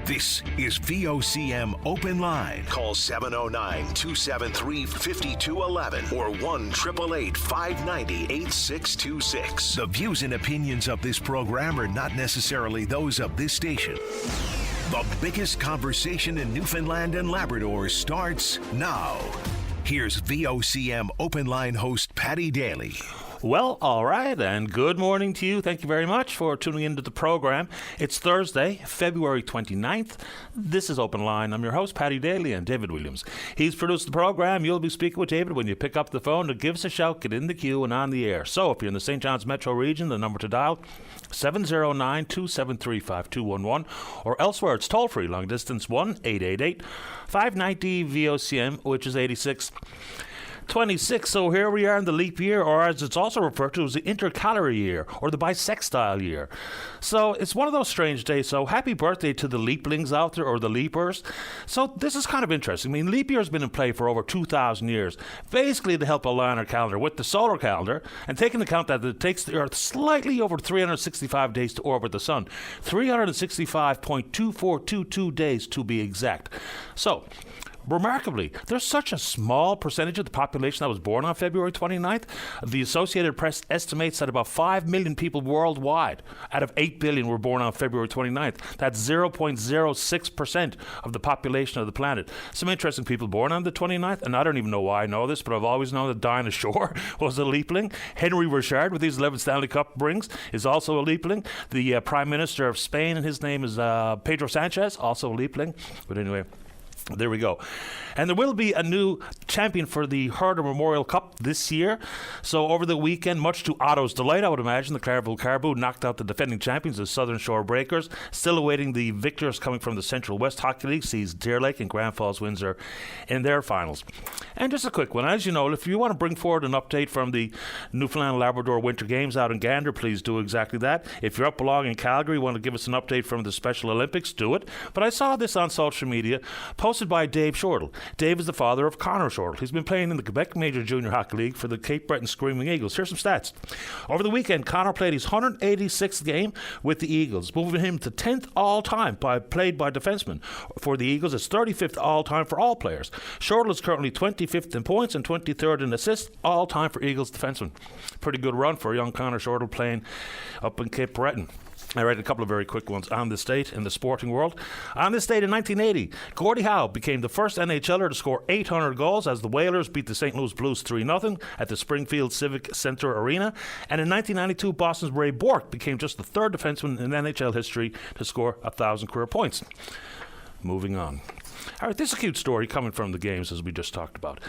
This is VOCM Open Line. Call 709-273-5211 or 1-888-590-8626. The views and opinions of this program are not necessarily those of this station. The biggest conversation in Newfoundland and Labrador starts now. Here's VOCM Open Line host Paddy Daly. Well, all right, and good morning to you. Thank you very much for tuning into the program. It's Thursday, February 29th. This is Open Line. I'm your host, Paddy Daly, and David Williams. He's produced the program. You'll be speaking with David when you pick up the phone to give us a shout, get in the queue, and on the air. So if you're in the St. John's metro region, the number to dial, 709-273-5211, or elsewhere, it's toll-free, long distance, 1-888-590-VOCM, which is 8626. So here we are in the leap year, or as it's also referred to as the intercalary year, or the bisextile year. So it's one of those strange days. So happy birthday to the leaplings out there, or the leapers. So this is kind of interesting. I mean, leap year has been in play for over 2,000 years, basically to help align our calendar with the solar calendar, and take into account that it takes the Earth slightly over 365 days to orbit the Sun, 365.2422 days to be exact. So remarkably, there's such a small percentage of the population that was born on February 29th. The Associated Press estimates that about 5 million people worldwide out of 8 billion were born on February 29th. That's 0.06% of the population of the planet. Some interesting people born on the 29th, and I don't even know why I know this, but I've always known that Dinah Shore was a leapling. Henry Richard, with his 11 Stanley Cup rings, is also a leapling. The Prime Minister of Spain, and his name is Pedro Sanchez, also a leapling. But anyway, there we go. And there will be a new champion for the Herder Memorial Cup this year. So over the weekend, much to Otto's delight, I would imagine, the Clareville Caribou knocked out the defending champions, the Southern Shore Breakers. Still awaiting the victors coming from the Central West Hockey League, sees Deer Lake and Grand Falls Windsor in their finals. And just a quick one. As you know, if you want to bring forward an update from the Newfoundland Labrador Winter Games out in Gander, please do exactly that. If you're up along in Calgary, want to give us an update from the Special Olympics, do it. But I saw this on social media, posted by Dave Shortle. Dave is the father of Connor Shortle. He's been playing in the Quebec Major Junior Hockey League for the Cape Breton Screaming Eagles. Here's some stats. Over the weekend, Connor played his 186th game with the Eagles, moving him to 10th all-time played by defensemen. For the Eagles, it's 35th all-time for all players. Shortle is currently 25th in points and 23rd in assists all-time for Eagles defensemen. Pretty good run for young Connor Shortle playing up in Cape Breton. I read a couple of very quick ones on this date in the sporting world. On this date in 1980, Gordie Howe became the first NHLer to score 800 goals as the Whalers beat the St. Louis Blues 3-0 at the Springfield Civic Center Arena. And in 1992, Boston's Ray Bourque became just the third defenseman in NHL history to score 1,000 career points. Moving on. All right, this is a cute story coming from the games, as we just talked about.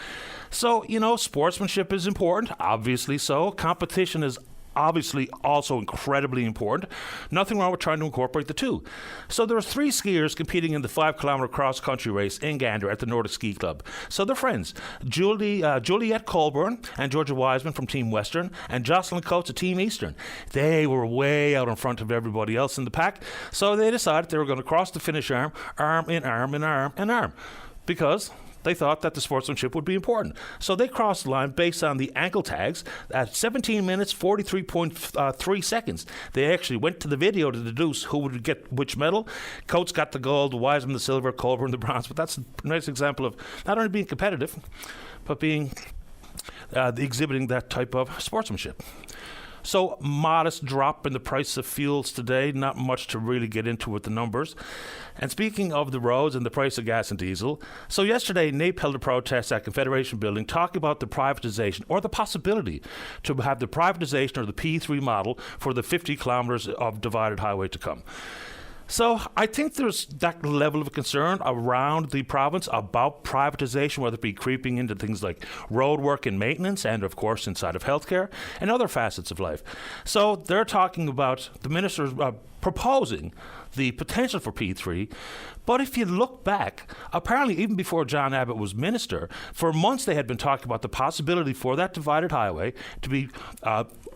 So, you know, sportsmanship is important, obviously so. Competition is obviously also incredibly important. Nothing wrong with trying to incorporate the two. So there are 3 skiers competing in the 5-kilometer cross-country race in Gander at the Nordic Ski Club. So they're friends. Juliette Colburn and Georgia Wiseman from Team Western and Jocelyn Coates of Team Eastern. They were way out in front of everybody else in the pack, so they decided they were going to cross the finish arm in arm in arm in arm, because they thought that the sportsmanship would be important. So they crossed the line based on the ankle tags at 17 minutes, 43.3 seconds. They actually went to the video to deduce who would get which medal. Coates got the gold, Wiseman the silver, Colburn the bronze. But that's a nice example of not only being competitive, but being exhibiting that type of sportsmanship. So, modest drop in the price of fuels today. Not much to really get into with the numbers. And speaking of the roads and the price of gas and diesel, so yesterday NAPE held a protest at Confederation Building talking about the privatization, or the possibility to have the privatization or the P3 model for the 50 kilometers of divided highway to come. So I think there's that level of concern around the province about privatization, whether it be creeping into things like road work and maintenance, and of course inside of healthcare and other facets of life. So they're talking about the minister proposing the potential for P3. But if you look back, apparently even before John Abbott was minister, for months they had been talking about the possibility for that divided highway to be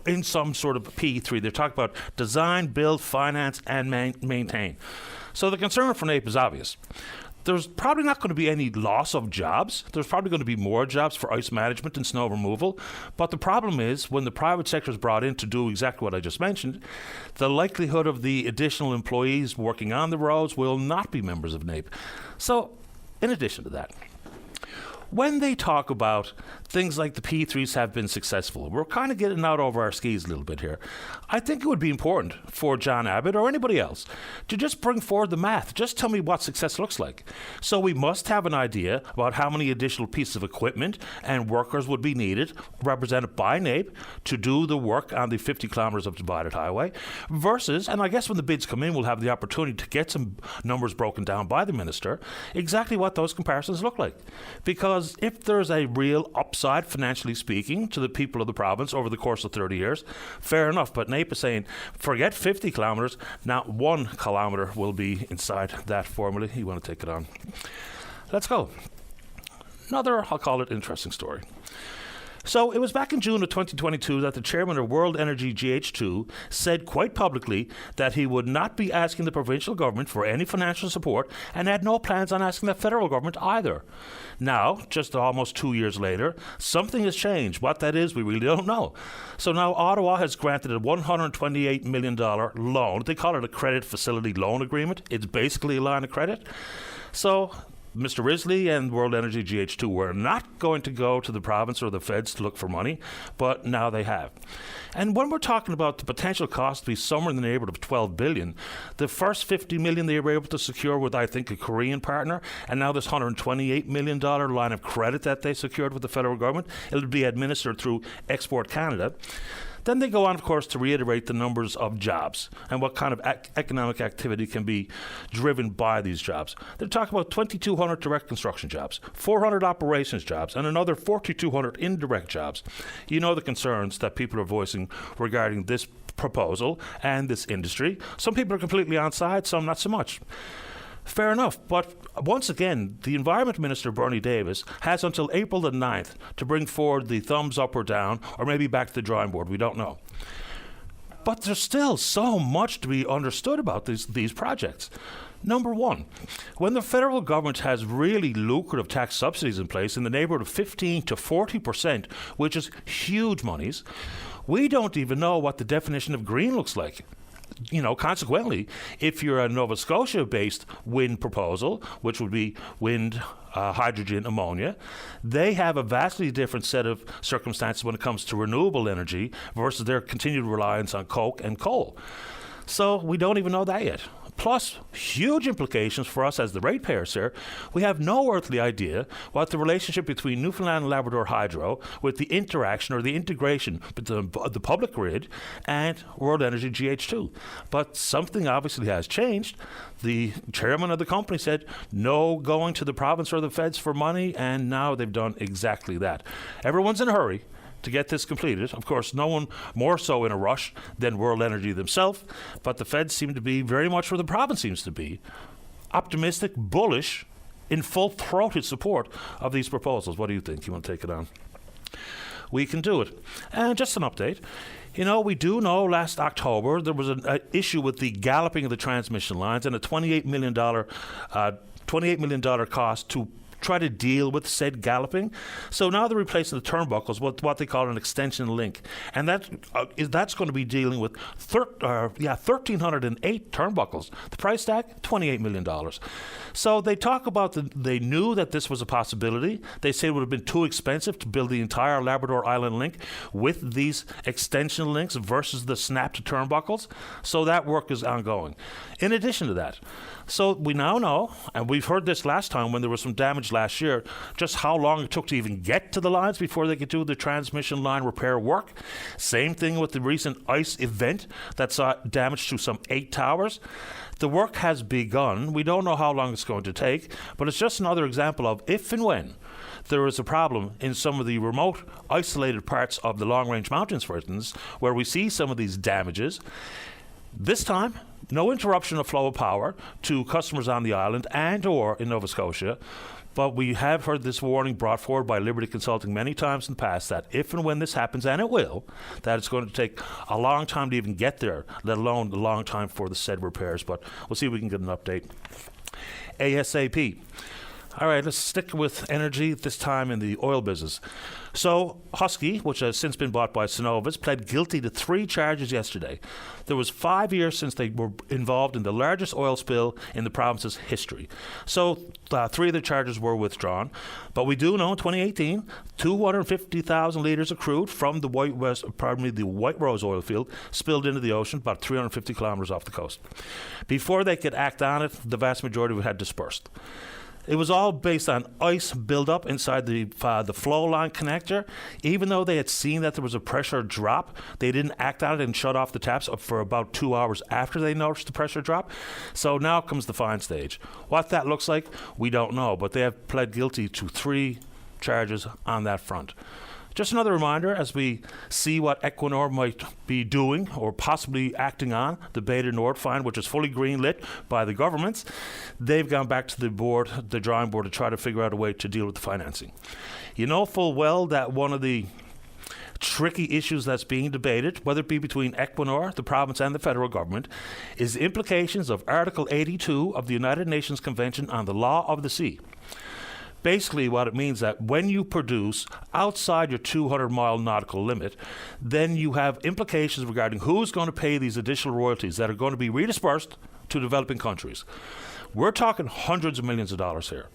in some sort of P3. They're talking about design, build, finance, and maintain. So the concern for NAPE is obvious. there's probably not going to be any loss of jobs. There's probably going to be more jobs for ice management and snow removal. But the problem is, when the private sector is brought in to do exactly what I just mentioned, the likelihood of the additional employees working on the roads will not be members of NAPE. So, in addition to that, when they talk about things like the P3s have been successful, we're kind of getting out over our skis a little bit here. I think it would be important for John Abbott or anybody else to just bring forward the math. Just tell me what success looks like. So we must have an idea about how many additional pieces of equipment and workers would be needed, represented by NAPE, to do the work on the 50 kilometres of divided highway versus, and I guess when the bids come in, we'll have the opportunity to get some numbers broken down by the minister, exactly what those comparisons look like. Because if there's a real upside, financially speaking, to the people of the province over the course of 30 years, fair enough. But NAPE is saying, forget 50 kilometres, not 1 kilometre will be inside that formula. You want to take it on? Let's go. Another, I'll call it, interesting story. So it was back in June of 2022 that the chairman of World Energy GH2 said quite publicly that he would not be asking the provincial government for any financial support and had no plans on asking the federal government either. Now, just almost 2 years later, something has changed. What that is, we really don't know. So now Ottawa has granted a $128 million loan. They call it a credit facility loan agreement. It's basically a line of credit. So Mr. Risley and World Energy GH2 were not going to go to the province or the feds to look for money, but now they have. And when we're talking about the potential cost to be somewhere in the neighborhood of $12 billion, the first $50 million they were able to secure with, I think, a Korean partner, and now this $128 million line of credit that they secured with the federal government, it'll be administered through Export Canada. Then they go on, of course, to reiterate the numbers of jobs and what kind of economic activity can be driven by these jobs. They talk about 2,200 direct construction jobs, 400 operations jobs, and another 4,200 indirect jobs. You know the concerns that people are voicing regarding this proposal and this industry. Some people are completely on side, some not so much. Fair enough, but once again, the Environment Minister, Bernie Davis, has until April the 9th to bring forward the thumbs up or down, or maybe back to the drawing board, we don't know. But there's still so much to be understood about these projects. Number one, when the federal government has really lucrative tax subsidies in place in the neighbourhood of 15 to 40%, which is huge monies, we don't even know what the definition of green looks like. You know, consequently, if you're a Nova Scotia-based wind proposal, which would be wind, hydrogen, ammonia, they have a vastly different set of circumstances when it comes to renewable energy versus their continued reliance on coke and coal. So we don't even know that yet. Plus, huge implications for us as the ratepayers here. We have no earthly idea what the relationship between Newfoundland and Labrador Hydro with the interaction or the integration between the public grid and World Energy GH2. But something obviously has changed. The chairman of the company said no going to the province or the feds for money, and now they've done exactly that. Everyone's in a hurry to get this completed. Of course, no one more so in a rush than World Energy themselves, but the feds seem to be very much where the province seems to be, optimistic, bullish, in full-throated support of these proposals. What do you think? You want to take it on? We can do it. And just an update. You know, we do know last October there was an issue with the galloping of the transmission lines and a $28 million cost to try to deal with said galloping. So now they're replacing the turnbuckles with what they call an extension link. And that's going to be dealing with 1,308 turnbuckles. The price tag, $28 million. So they talk about they knew that this was a possibility. They say it would have been too expensive to build the entire Labrador Island link with these extension links versus the snapped turnbuckles. So that work is ongoing. In addition to that, so we now know, and we've heard this last time when there was some damage last year, just how long it took to even get to the lines before they could do the transmission line repair work. Same thing with the recent ice event that saw damage to some 8 towers. The work has begun. We don't know how long it's going to take, but it's just another example of if and when there is a problem in some of the remote, isolated parts of the long-range mountains, for instance, where we see some of these damages. This time, no interruption of flow of power to customers on the island and or in Nova Scotia. But we have heard this warning brought forward by Liberty Consulting many times in the past that if and when this happens, and it will, that it's going to take a long time to even get there, let alone a long time for the said repairs. But we'll see if we can get an update. ASAP. All right, let's stick with energy, this time in the oil business. So, Husky, which has since been bought by Cenovus, pled guilty to 3 charges yesterday. There was 5 years since they were involved in the largest oil spill in the province's history. So, 3 of the charges were withdrawn. But we do know in 2018, 250,000 litres of crude from the White Rose oil field spilled into the ocean about 350 kilometres off the coast. Before they could act on it, the vast majority of it had dispersed. It was all based on ice buildup inside the flow line connector. Even though they had seen that there was a pressure drop, they didn't act on it and shut off the taps for about 2 hours after they noticed the pressure drop. So now comes the fine stage. What that looks like, we don't know, but they have pled guilty to 3 charges on that front. Just another reminder as we see what Equinor might be doing or possibly acting on the Beta Nord fine, which is fully green-lit by the governments. They've gone back to the drawing board to try to figure out a way to deal with the financing. You know full well that one of the tricky issues that's being debated, whether it be between Equinor, the province, and the federal government, is the implications of Article 82 of the United Nations Convention on the Law of the Sea. Basically, what it means that when you produce outside your 200-mile nautical limit, then you have implications regarding who's going to pay these additional royalties that are going to be redispersed to developing countries. We're talking hundreds of millions of dollars here.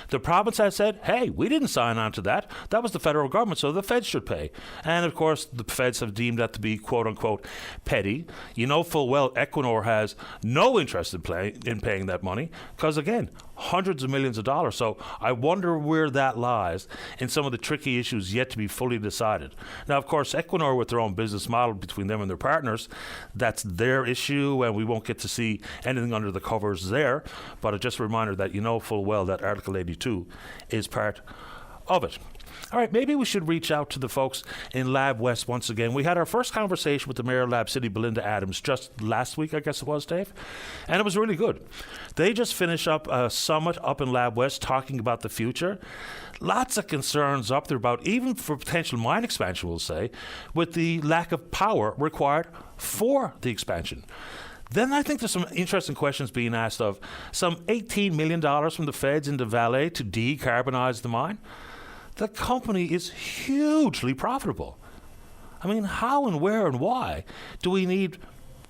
The province has said, hey, we didn't sign on to that. That was the federal government, so the feds should pay. And, of course, the feds have deemed that to be, quote-unquote, petty. You know full well Equinor has no interest in paying that money because, again, hundreds of millions of dollars. So I wonder where that lies in some of the tricky issues yet to be fully decided. Now, of course, Equinor with their own business model between them and their partners, that's their issue, and we won't get to see anything under the covers there. But just a reminder that you know full well that Article 82 is part of it. All right, maybe we should reach out to the folks in Lab West once again. We had our first conversation with the Mayor of Lab City, Belinda Adams, just last week, I guess it was, Dave, and it was really good. They just finished up a summit up in Lab West talking about the future. Lots of concerns up there about, even for potential mine expansion, we'll say, with the lack of power required for the expansion. Then I think there's some interesting questions being asked of some $18 million from the feds into Vale to decarbonize the mine. The company is hugely profitable. I mean, how and where and why do we need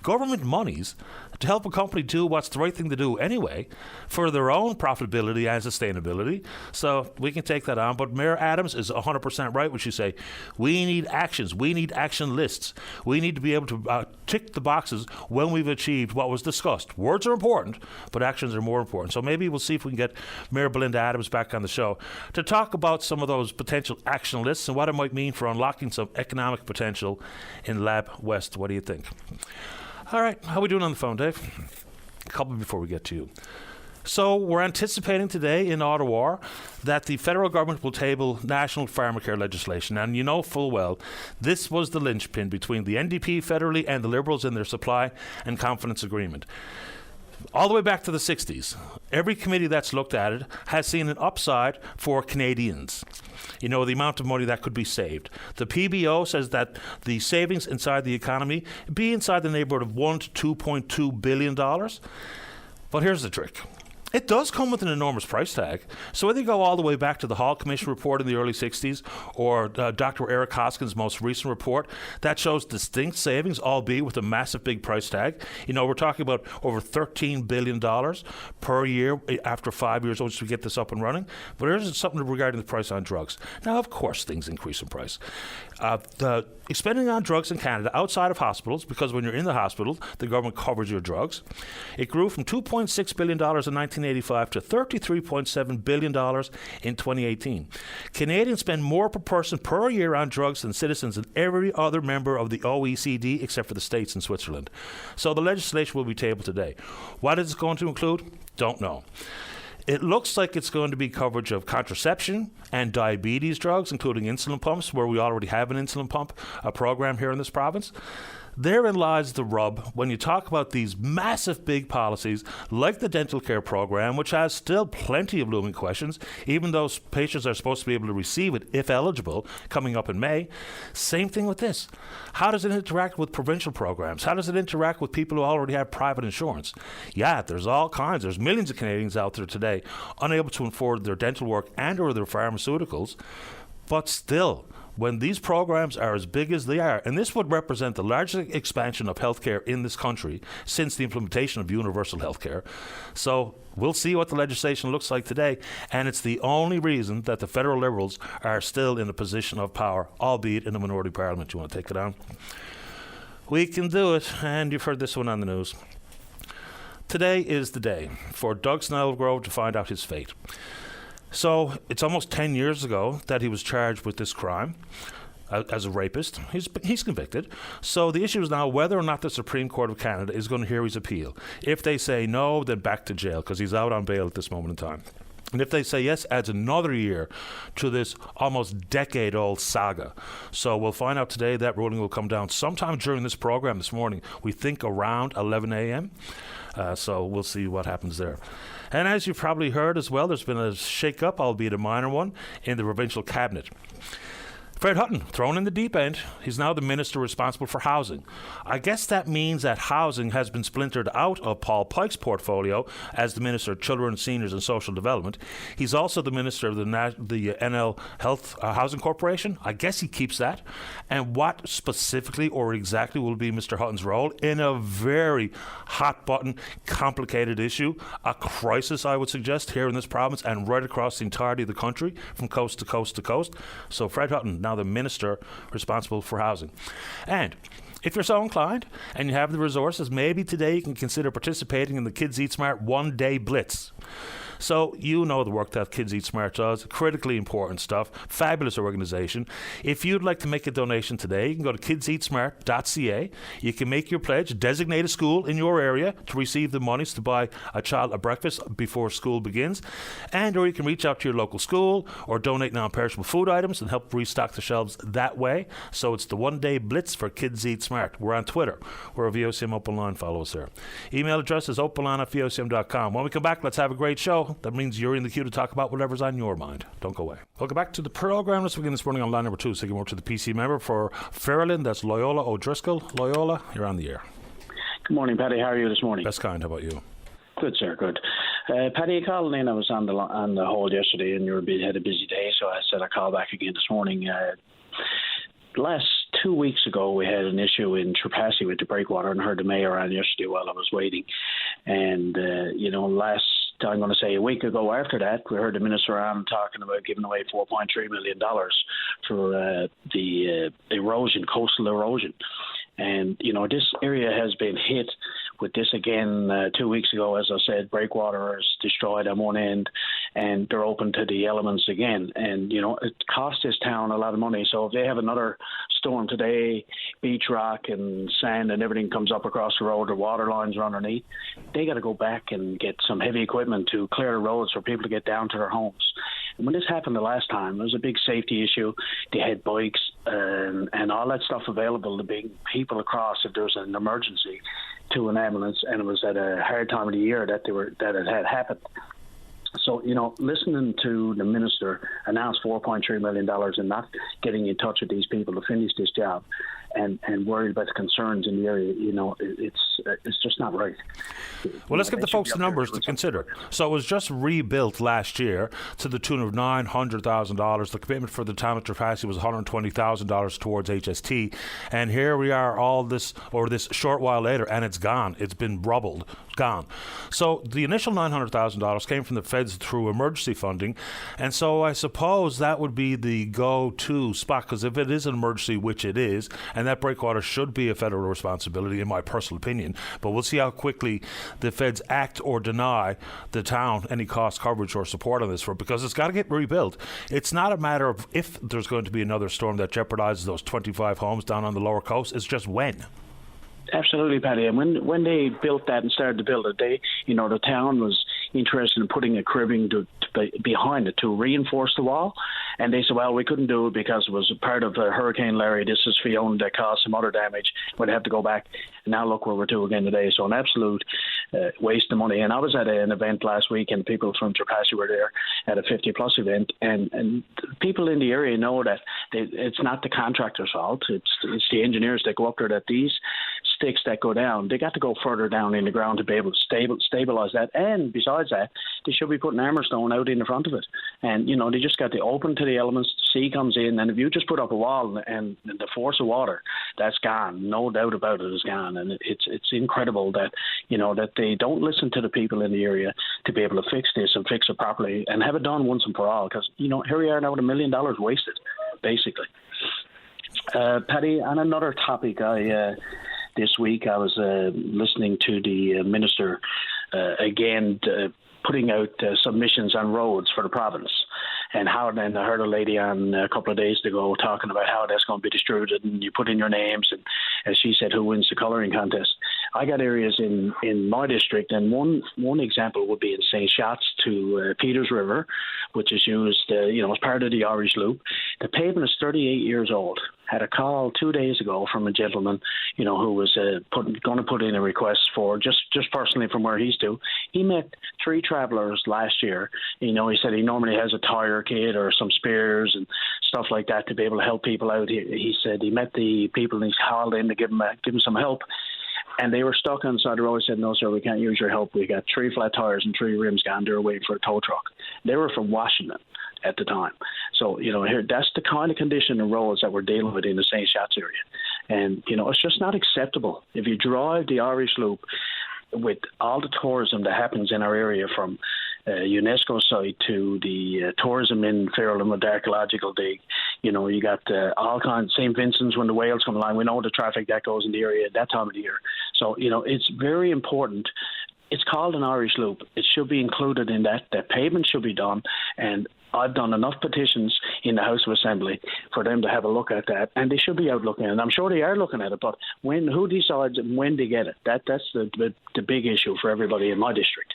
government monies to help a company do what's the right thing to do anyway for their own profitability and sustainability? So we can take that on. But Mayor Adams is 100% right when she say we need actions. We need action lists. We need to be able to tick the boxes when we've achieved what was discussed. Words are important, but actions are more important. So maybe we'll see if we can get Mayor Belinda Adams back on the show to talk about some of those potential action lists and what it might mean for unlocking some economic potential in Lab West. What do you think? All right, how are we doing on the phone, Dave? A couple before we get to you. So we're anticipating today in Ottawa that the federal government will table national pharmacare legislation. And you know full well, this was the linchpin between the NDP federally and the Liberals in their supply and confidence agreement. All the way back to the 60s, every committee that's looked at it has seen an upside for Canadians. You know, the amount of money that could be saved. The PBO says that the savings inside the economy be inside the neighborhood of $1 to $2.2 billion. But here's the trick. It does come with an enormous price tag. So whether you go all the way back to the Hall Commission report in the early 60s or Dr. Eric Hoskin's most recent report, that shows distinct savings, albeit with a massive big price tag. You know, we're talking about over $13 billion per year after 5 years once we get this up and running. But here's something regarding the price on drugs. Now, of course, things increase in price. The spending on drugs in Canada outside of hospitals, because when you're in the hospital, the government covers your drugs, it grew from $2.6 billion in 1985 to $33.7 billion in 2018. Canadians spend more per person per year on drugs than citizens in every other member of the OECD except for the States and Switzerland. So the legislation will be tabled today. What is it going to include? Don't know. It looks like it's going to be coverage of contraception and diabetes drugs, including insulin pumps, where we already have an insulin pump program here in this province. therein lies the rub when you talk about these massive big policies like the dental care program, which has still plenty of looming questions, even though patients are supposed to be able to receive it if eligible coming up in May. Same thing with this. How does it interact with provincial programs? How does it interact with people who already have private insurance? Yeah, there's all kinds. There's millions of Canadians out there today unable to afford their dental work and or their pharmaceuticals. But still, when these programs are as big as they are, and this would represent the largest expansion of healthcare in this country since the implementation of universal healthcare. So we'll see what the legislation looks like today, and it's the only reason that the federal Liberals are still in a position of power, albeit in a minority parliament. You want to take it on? We can do it, and you've heard this one on the news. Today is the day for Doug Snellgrove to find out his fate. So it's almost 10 years ago that he was charged with this crime as a rapist. He's convicted. So the issue is now whether or not the Supreme Court of Canada is going to hear his appeal. If they say no, then back to jail because he's out on bail at this moment in time. And if they say yes, adds another year to this almost decade-old saga. So we'll find out today. That ruling will come down sometime during this program this morning. We think around 11 a.m. So we'll see what happens there. And as you've probably heard as well, there's been a shake-up, albeit a minor one, in the provincial cabinet. Fred Hutton, thrown in the deep end. He's now the minister responsible for housing. I guess that means that housing has been splintered out of Paul Pike's portfolio as the Minister of Children, Seniors and Social Development. He's also the Minister of the NL Health Housing Corporation. I guess he keeps that. And what specifically or exactly will be Mr. Hutton's role in a very hot-button, complicated issue, a crisis, I would suggest, here in this province and right across the entirety of the country, from coast to coast to coast. So Fred Hutton, now the Minister responsible for housing. And if you're so inclined and you have the resources, maybe today you can consider participating in the Kids Eat Smart one-day blitz. So you know the work that Kids Eat Smart does, critically important stuff, fabulous organisation. If you'd like to make a donation today, you can go to kidseatsmart.ca. You can make your pledge, designate a school in your area to receive the monies to buy a child a breakfast before school begins, and or you can reach out to your local school or donate non-perishable food items and help restock the shelves that way. So it's the one-day blitz for Kids Eat Smart. We're on Twitter. We're a VOCM Open Line. Follow us there. Email address is openline@vocm.com. When we come back, let's have a great show. That means you're in the queue to talk about whatever's on your mind. Don't go away. Welcome back to the program. Let's begin this morning on line number 2. Saying more to the PC member for Ferrelyn. That's Loyola O'Driscoll. Loyola, you're on the air. Good morning, Paddy. How are you this morning? Best kind. How about you? Good, sir. Good. Paddy, you called in. I was on the hold yesterday, and you had a busy day, so I said I'd call back again this morning. Last 2 weeks ago, we had an issue in Trapassi with the breakwater, and heard the mayor on yesterday while I was waiting. And I'm going to say a week ago after that, we heard the minister on talking about giving away $4.3 million for the erosion, coastal erosion. And, this area has been hit with this again 2 weeks ago. As I said, breakwater is destroyed on one end, and they're open to the elements again. And, it cost this town a lot of money. So if they have another storm today, beach rock and sand and everything comes up across the road, the water lines are underneath, they got to go back and get some heavy equipment to clear the roads for people to get down to their homes. And when this happened the last time, it was a big safety issue. They had bikes and all that stuff available to bring people across if there was an emergency to an ambulance, and it was at a hard time of the year that it had happened. So, listening to the minister announce $4.3 million and not getting in touch with these people to finish this job and worried about the concerns in the area, it's just not right. Well, let's give the folks the numbers to consider. So it was just rebuilt last year to the tune of $900,000. The commitment for the town of Trapassi was $120,000 towards HST. And here we are this short while later, and it's gone. It's been rubbled, gone. So the initial $900,000 came from the feds through emergency funding. And so I suppose that would be the go-to spot, because if it is an emergency, which it is, and that breakwater should be a federal responsibility, in my personal opinion. But we'll see how quickly the feds act or deny the town any cost coverage or support on this, because it's got to get rebuilt. It's not a matter of if there's going to be another storm that jeopardizes those 25 homes down on the lower coast. It's just when. Absolutely, Paddy. And when they built that and started to build it, the town was interested in putting a cribbing behind it to reinforce the wall. And they said, well, we couldn't do it because it was a part of Hurricane Larry. This is Fiona that caused some other damage. We'd have to go back. And now look where we're to again today. So an absolute waste of money. And I was at an event last week, and people from Trapassi were there at a 50-plus event. And people in the area know that it's not the contractor's fault. It's the engineers that go up there, that these sticks that go down, they got to go further down in the ground to be able to stabilise that. And besides that, they should be putting armour stone out in the front of it. And, they just got to open to the elements. The sea comes in, and if you just put up a wall and the force of water, that's gone. No doubt about it is gone. And it's incredible that, that they don't listen to the people in the area to be able to fix this and fix it properly and have it done once and for all. Because, here we are now with $1 million wasted, basically. Paddy, on another topic, this week I was listening to the minister again putting out submissions on roads for the province, and then I heard a lady on a couple of days ago talking about how that's going to be distributed, and you put in your names, and as she said, who wins the colouring contest. I got areas in my district, and one example would be in St. Shots to Peters River, which is used, as part of the Irish Loop. The pavement is 38 years old. Had a call 2 days ago from a gentleman, who was going to put in a request for just personally from where he's to. He met 3 travellers last year. He said he normally has a tire kit or some spares and stuff like that to be able to help people out. He said he met the people and he's called in to give him some help. And they were stuck on the side of the road. He said, no, sir, we can't use your help. We got 3 flat tires and 3 rims gone. They were waiting for a tow truck. They were from Washington at the time. So, here, that's the kind of condition of roads that we're dealing with in the St. Shots area. And, it's just not acceptable. If you drive the Irish Loop with all the tourism that happens in our area, from UNESCO site to the tourism in Fairland with the archaeological dig, you got all kinds, St. Vincent's when the whales come along. We know the traffic that goes in the area at that time of the year. So, it's very important. It's called an Irish Loop. It should be included in that. That pavement should be done. And I've done enough petitions in the House of Assembly for them to have a look at that. And they should be out looking at it. I'm sure they are looking at it. But who decides when they get it? That's the big issue for everybody in my district.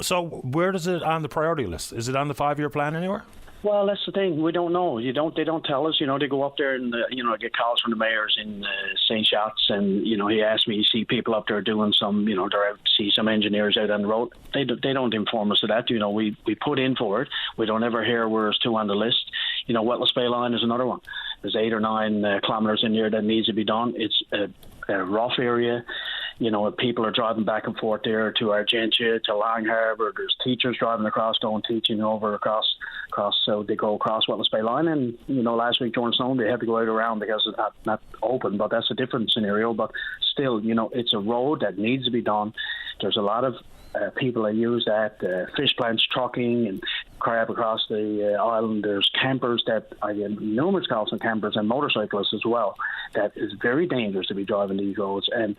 So where does it on the priority list? Is it on the 5-year plan anywhere? Well, that's the thing. We don't know. They don't tell us. They go up there and get calls from the mayors in St. Shots, and he asked me. You see people up there doing some. They're out. See some engineers out on the road. They don't inform us of that. We put in for it. We don't ever hear where it's 2 on the list. Wetlands Bay Line is another one. There's 8 or 9 kilometres in there that needs to be done. It's a rough area. People are driving back and forth there to Argentia, to Long Harbour. There's teachers driving across, going teaching over across, so they go across Wetlands Bay Line. And, last week during snow, they had to go out around because it's not open, but that's a different scenario. But still, it's a road that needs to be done. There's a lot of people that use that, fish plants trucking and crab across the island. There's campers that I get numerous calls from campers and motorcyclists as well. That is very dangerous to be driving these roads. And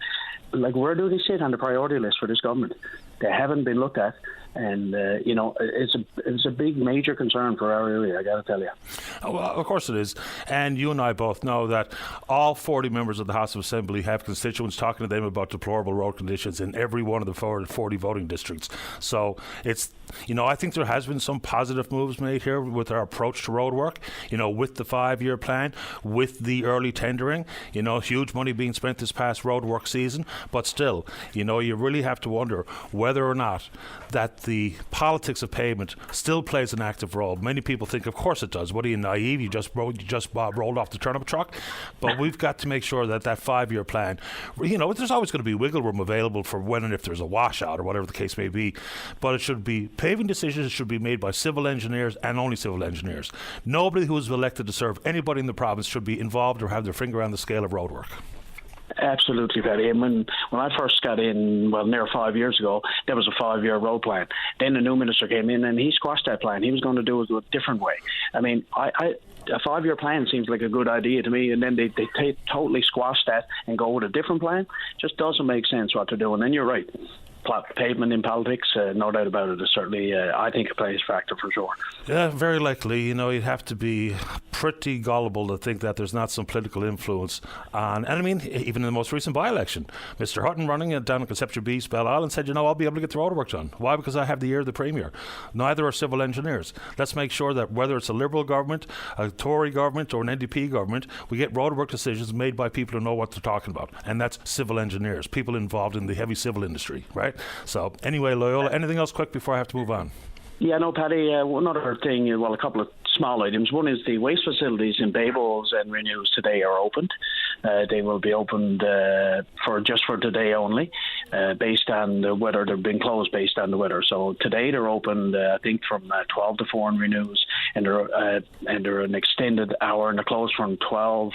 where do they sit on the priority list for this government? They haven't been looked at. And, it's a big, major concern for our area, I got to tell you. Well, of course it is. And you and I both know that all 40 members of the House of Assembly have constituents talking to them about deplorable road conditions in every one of the 40 voting districts. So it's, I think there has been some positive moves made here with our approach to road work, with the 5-year plan, with the early tendering, huge money being spent this past road work season. But still, you really have to wonder whether or not that the politics of pavement still plays an active role. Many people think, of course it does. What are you, naive? You just rolled off the turnip truck. But we've got to make sure that 5-year plan, there's always going to be wiggle room available for when and if there's a washout or whatever the case may be. But it should be, paving decisions should be made by civil engineers and only civil engineers. Nobody who is elected to serve anybody in the province should be involved or have their finger on the scale of road work. Absolutely, Paddy. And when I first got in, near 5 years ago, there was a 5-year road plan. Then the new minister came in and he squashed that plan. He was going to do it a different way. I mean, a 5-year plan seems like a good idea to me, and then they totally squash that and go with a different plan. Just doesn't make sense what they're doing. And you're right. pavement in politics. No doubt about it. It's certainly, I think, it plays a factor for sure. Yeah, very likely. You'd have to be pretty gullible to think that there's not some political influence on. And I mean, even in the most recent by-election, Mr. Hutton running it down in Conception B, Bell Island, said, I'll be able to get the roadwork done. Why? Because I have the ear of the Premier. Neither are civil engineers. Let's make sure that whether it's a Liberal government, a Tory government, or an NDP government, we get roadwork decisions made by people who know what they're talking about. And that's civil engineers, people involved in the heavy civil industry, right? So anyway, Loyola, anything else quick before I have to move on? Yeah, no, Paddy, one other thing, a couple of small items. One is the waste facilities in Baybowls and Renews today are opened. They will be opened for today only, based on the weather. They've been closed based on the weather. So today they're opened, I think, from 12 to 4 in Renews, and they're an extended hour, and they're closed from 12.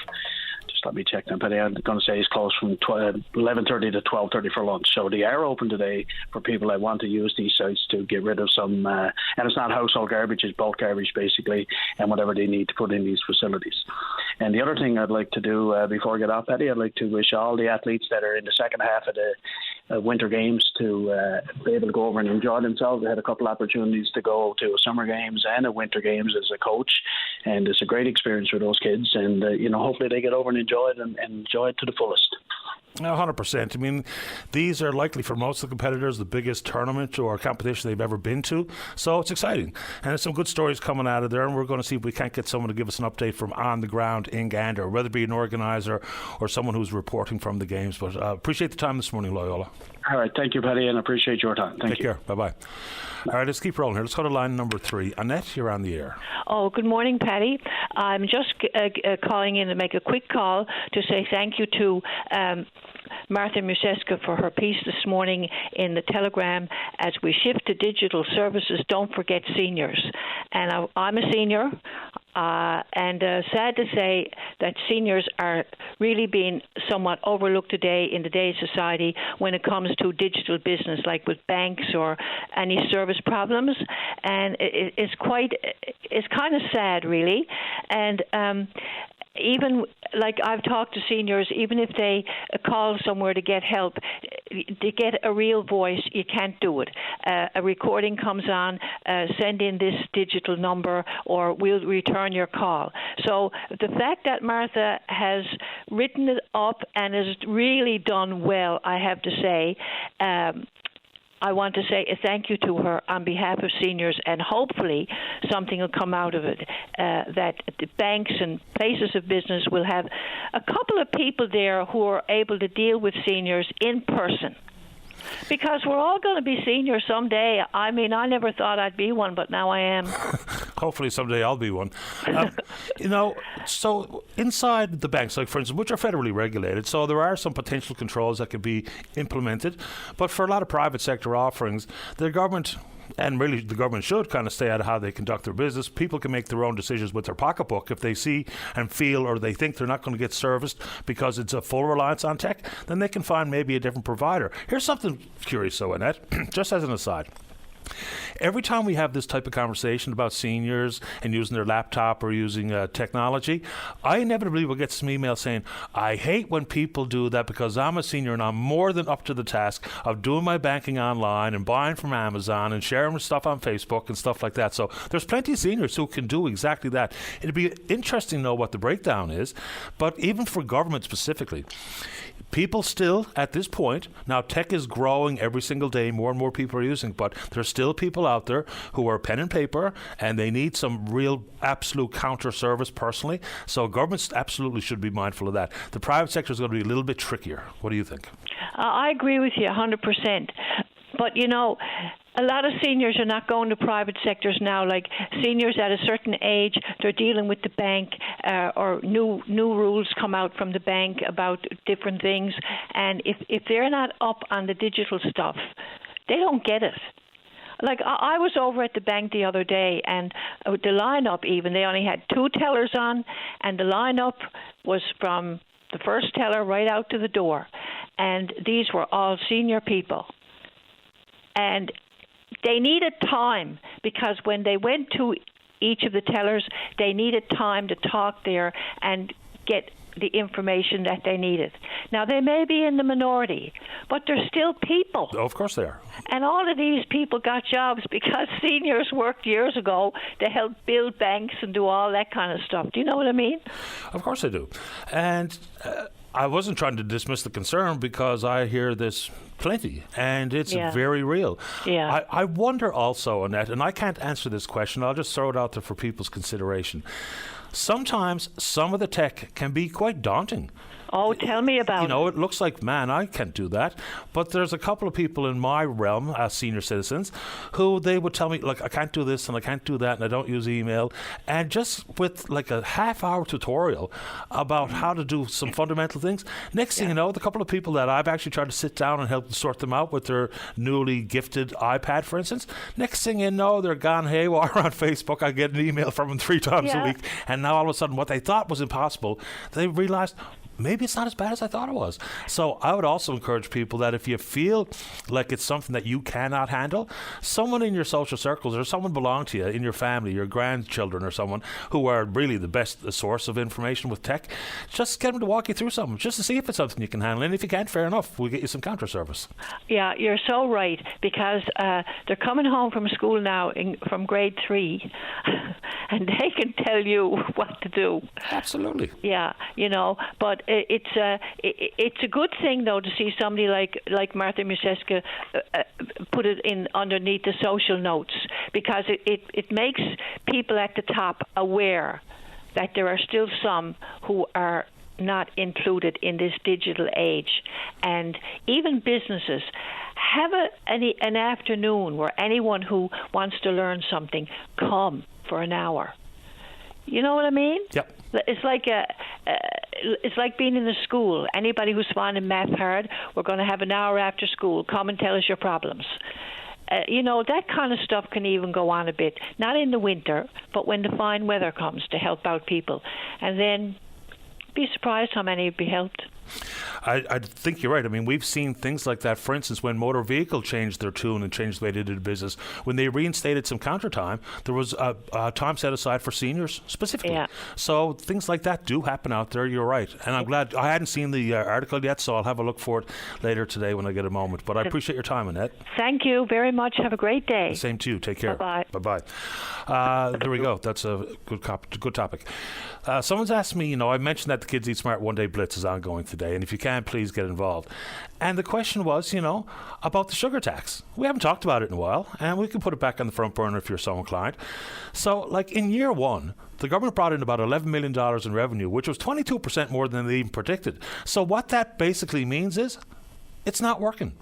Just let me check now, Paddy. I'm going to say it's closed from 11:30 to 12:30 for lunch. So they are open today for people that want to use these sites to get rid of some, and it's not household garbage, it's bulk garbage basically, and whatever they need to put in these facilities. And the other thing I'd like to do before I get off, Paddy, I'd like to wish all the athletes that are in the second half of the Winter Games to be able to go over and enjoy themselves. I had a couple opportunities to go to a Summer Games and a Winter Games as a coach, and it's a great experience for those kids, and hopefully they get over and enjoy it and enjoy it to the fullest. 100%. I mean, these are likely for most of the competitors the biggest tournament or competition they've ever been to. So it's exciting. And there's some good stories coming out of there. And we're going to see if we can't get someone to give us an update from on the ground in Gander, whether it be an organizer or someone who's reporting from the games. But appreciate the time this morning, Loyola. All right. Thank you, Paddy, and I appreciate your time. Thank you. Take care. Bye-bye. All right, let's keep rolling here. Let's go to line number 3. Annette, you're on the air. Oh, good morning, Paddy. I'm just calling in to make a quick call to say thank you to Martha Museska for her piece this morning in the Telegram. As we shift to digital services, don't forget seniors. And I'm a senior, and sad to say that seniors are really being somewhat overlooked today in today's society when it comes to digital business, like with banks or any service problems. And it's kind of sad, really. And even like I've talked to seniors, even if they call somewhere to get help, to get a real voice, you can't do it. A recording comes on, send in this digital number or we'll return your call. So the fact that Martha has written it up and has really done well, I have to say, I want to say a thank you to her on behalf of seniors, and hopefully something will come out of it, that the banks and places of business will have a couple of people there who are able to deal with seniors in person. Because we're all going to be seniors someday. I mean, I never thought I'd be one, but now I am. Hopefully someday I'll be one. So inside the banks, like for instance, which are federally regulated, so there are some potential controls that could be implemented. But for a lot of private sector offerings, the government, and really the government should kind of stay out of how they conduct their business. People can make their own decisions with their pocketbook. If they see and feel or they think they're not going to get serviced because it's a full reliance on tech, then they can find maybe a different provider. Here's something curious, though, Annette, just as an aside. Every time we have this type of conversation about seniors and using their laptop or using technology, I inevitably will get some emails saying, I hate when people do that because I'm a senior and I'm more than up to the task of doing my banking online and buying from Amazon and sharing stuff on Facebook and stuff like that. So there's plenty of seniors who can do exactly that. It'd be interesting to know what the breakdown is, but even for government specifically, people still, at this point, now tech is growing every single day, more and more people are using, but there's still people out there who are pen and paper and they need some real absolute counter service personally. So governments absolutely should be mindful of that. The private sector is going to be a little bit trickier. What do you think? I agree with you 100%. But, you know, a lot of seniors are not going to private sectors now. Like seniors at a certain age, they're dealing with the bank, or new rules come out from the bank about different things. And if they're not up on the digital stuff, they don't get it. Like I was over at the bank the other day, and the lineup even, they only had 2 tellers on, and the lineup was from the first teller right out to the door. And these were all senior people. And they needed time, because when they went to each of the tellers, they needed time to talk there and get the information that they needed. Now, they may be in the minority, but they're still people. Oh, of course they are. And all of these people got jobs because seniors worked years ago to help build banks and do all that kind of stuff. Do you know what I mean? Of course I do. And I wasn't trying to dismiss the concern because I hear this plenty, and it's very real. Yeah. I wonder also, Annette, and I can't answer this question, I'll just throw it out there for people's consideration. Sometimes some of the tech can be quite daunting. Oh, tell me about it. You know, it looks like, man, I can't do that. But there's a couple of people in my realm, as senior citizens, who they would tell me, like, I can't do this and I can't do that and I don't use email. And just with like a half-hour tutorial about how to do some fundamental things, next thing you know, the couple of people that I've actually tried to sit down and help sort them out with their newly gifted iPad, for instance, next thing you know, they're gone haywire on Facebook. I get an email from them 3 times a week. And now all of a sudden what they thought was impossible, they realized, maybe it's not as bad as I thought it was. So I would also encourage people that if you feel like it's something that you cannot handle, someone in your social circles or someone belong to you in your family, your grandchildren or someone who are really the best source of information with tech, just get them to walk you through something, just to see if it's something you can handle. And if you can't, fair enough, we'll get you some counter service. Yeah, you're so right, because they're coming home from school now from grade 3 and they can tell you what to do. Absolutely. Yeah, you know, but it's a good thing though to see somebody like Martha Museska put it in underneath the social notes, because it makes people at the top aware that there are still some who are not included in this digital age. And even businesses have an afternoon where anyone who wants to learn something come for an hour. You know what I mean? Yep. It's like being in a school. Anybody who's finding math hard, we're going to have an hour after school. Come and tell us your problems. You know, that kind of stuff can even go on a bit. Not in the winter, but when the fine weather comes, to help out people. And then be surprised how many would be helped. I think you're right. I mean, we've seen things like that. For instance, when Motor Vehicle changed their tune and changed the way they did business, when they reinstated some counter time, there was a time set aside for seniors specifically. Yeah. So things like that do happen out there. You're right. And I'm glad. I hadn't seen the article yet, so I'll have a look for it later today when I get a moment. But I appreciate your time, Annette. Thank you very much. Have a great day. Same to you. Take care. Bye-bye. Bye-bye. There we go. That's a good topic. Someone's asked me, you know, I mentioned that the Kids Eat Smart One Day Blitz is ongoing today, and if you can, please get involved. And the question was, you know, about the sugar tax. We haven't talked about it in a while, and we can put it back on the front burner if you're so inclined. So, like in year one, the government brought in about $11 million in revenue, which was 22% more than they even predicted. So what that basically means is it's not working.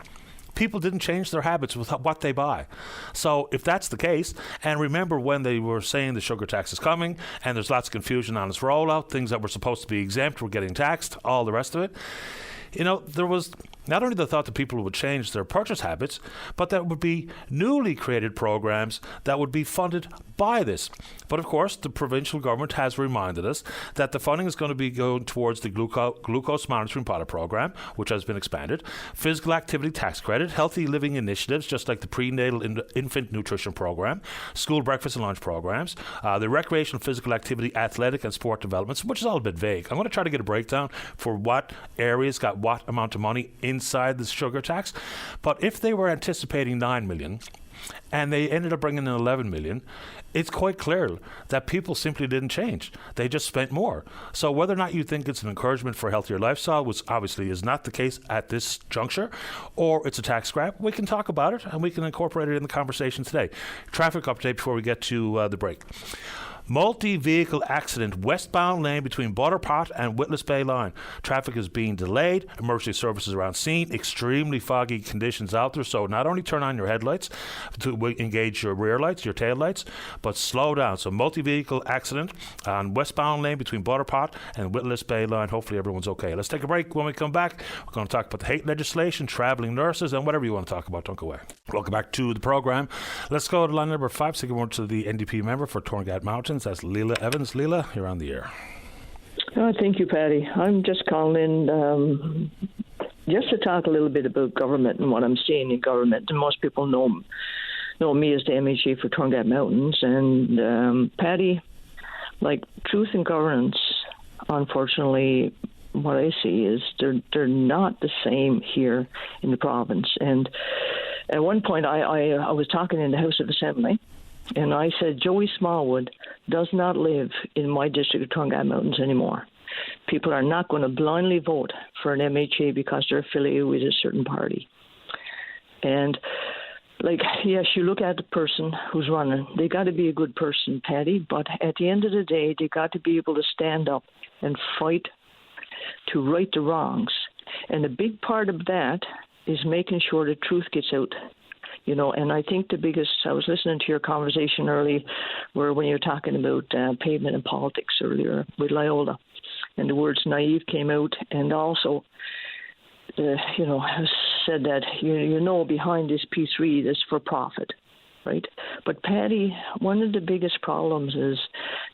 People didn't change their habits with what they buy. So if that's the case, and remember when they were saying the sugar tax is coming, and there's lots of confusion on its rollout, things that were supposed to be exempt were getting taxed, all the rest of it, you know, there was not only the thought that people would change their purchase habits, but that would be newly created programs that would be funded by this. But of course, the provincial government has reminded us that the funding is going to be going towards the glucose monitoring pilot program, which has been expanded, physical activity tax credit, healthy living initiatives, just like the prenatal infant nutrition program, school breakfast and lunch programs, the recreational physical activity, athletic and sport developments, which is all a bit vague. I'm going to try to get a breakdown for what areas got what amount of money inside the sugar tax. But if they were anticipating 9 million and they ended up bringing in 11 million, it's quite clear that people simply didn't change. They just spent more. So whether or not you think it's an encouragement for a healthier lifestyle, which obviously is not the case at this juncture, or it's a tax grab, we can talk about it and we can incorporate it in the conversation today. Traffic update before we get to the break. Multi-vehicle accident westbound lane between Butterpot and Witless Bay line. Traffic is being delayed. Emergency services around scene. Extremely foggy conditions out there. So not only turn on your headlights to engage your rear lights, your tail lights, but slow down. So multi-vehicle accident on westbound lane between Butterpot and Witless Bay line. Hopefully everyone's okay. Let's take a break. When we come back, we're going to talk about the hate legislation, traveling nurses, and whatever you want to talk about. Don't go away. Welcome back to the program. Let's go to line number 5. Say good morning to the NDP member for Torngat Mountains. That's Leela Evans. Leela, you're on the air. Oh, thank you, Patty. I'm just calling in just to talk a little bit about government and what I'm seeing in government. And most people know me as the MHA for Torngat Mountains. And Patty, like truth and governance unfortunately, what I see is they're not the same here in the province. And at one point, I was talking in the House of Assembly, and I said, Joey Smallwood does not live in my district of Tuangatt Mountains anymore. People are not going to blindly vote for an MHA because they're affiliated with a certain party. And, yes, you look at the person who's running. They got to be a good person, Patty, but at the end of the day, they got to be able to stand up and fight to right the wrongs. And a big part of that is making sure the truth gets out. And I think I was listening to your conversation early when you were talking about pavement and politics earlier with Loyola, and the words naive came out, and also, said that, behind this P3 is for profit, right? But Patty, one of the biggest problems is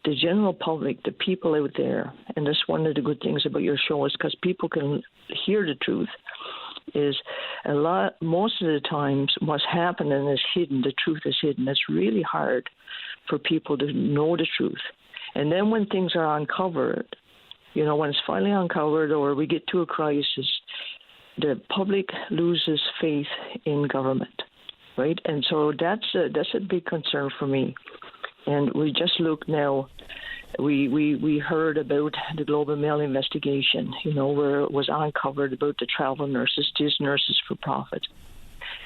the general public, the people out there, and that's one of the good things about your show is because people can hear the truth, is most of the times what's happening is hidden. The truth is hidden. It's really hard for people to know the truth. And then when things are uncovered, when it's finally uncovered or we get to a crisis, the public loses faith in government, right? And so that's a big concern for me. And we just look now. We heard about the Globe and Mail investigation, where it was uncovered about the travel nurses, these nurses for profit.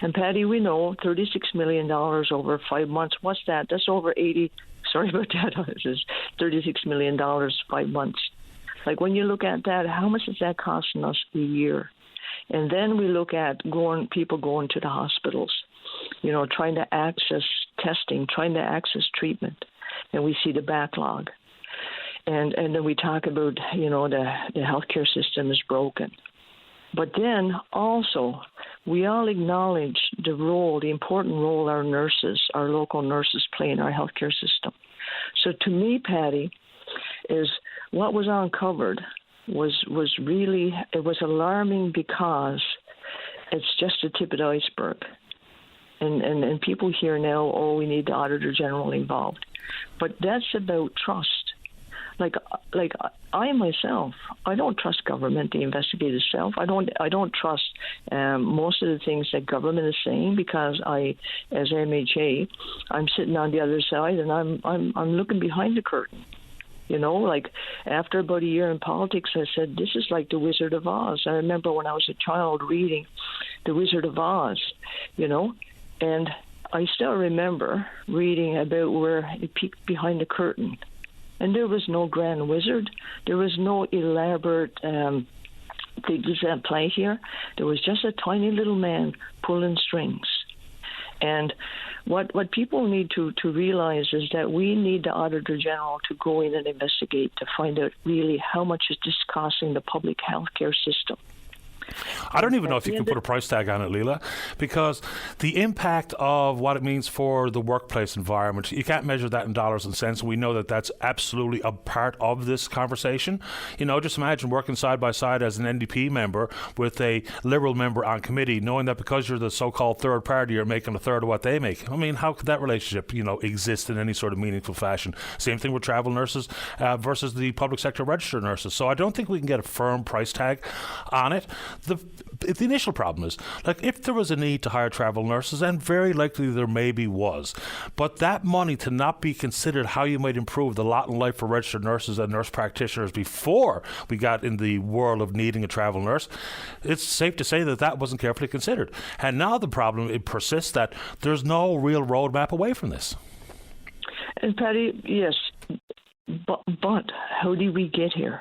And Patty, we know $36 million over 5 months. What's that? That's over 80. Sorry about that. It's $36 million 5 months. When you look at that, how much is that costing us a year? And then we look at people going to the hospitals, trying to access testing, trying to access treatment, and we see the backlog. And then we talk about, the healthcare system is broken. But then also, we all acknowledge the important role our local nurses play in our healthcare system. So to me, Patty, is what was uncovered was really, it was alarming because it's just the tip of the iceberg. And people hear now, we need the Auditor General involved. But that's about trust. I myself, I don't trust government to investigate itself. I don't trust most of the things that government is saying because as MHA, I'm sitting on the other side and I'm looking behind the curtain. After about a year in politics, I said, this is like the Wizard of Oz. I remember when I was a child reading the Wizard of Oz, and I still remember reading about where it peeked behind the curtain. And there was no grand wizard. There was no elaborate things at play here. There was just a tiny little man pulling strings. And what people need to realize is that we need the Auditor General to go in and investigate to find out really how much is this costing the public health care system. I don't even know if you can put a price tag on it, Leela, because the impact of what it means for the workplace environment, you can't measure that in dollars and cents. We know that that's absolutely a part of this conversation. Just imagine working side by side as an NDP member with a Liberal member on committee, knowing that because you're the so-called third party, you're making a third of what they make. I mean, how could that relationship, exist in any sort of meaningful fashion? Same thing with travel nurses versus the public sector registered nurses. So I don't think we can get a firm price tag on it. The initial problem is, if there was a need to hire travel nurses, and very likely there maybe was, but that money to not be considered how you might improve the lot in life for registered nurses and nurse practitioners before we got in the world of needing a travel nurse, it's safe to say that wasn't carefully considered. And now the problem, it persists that there's no real roadmap away from this. And Patty, yes, but how did we get here?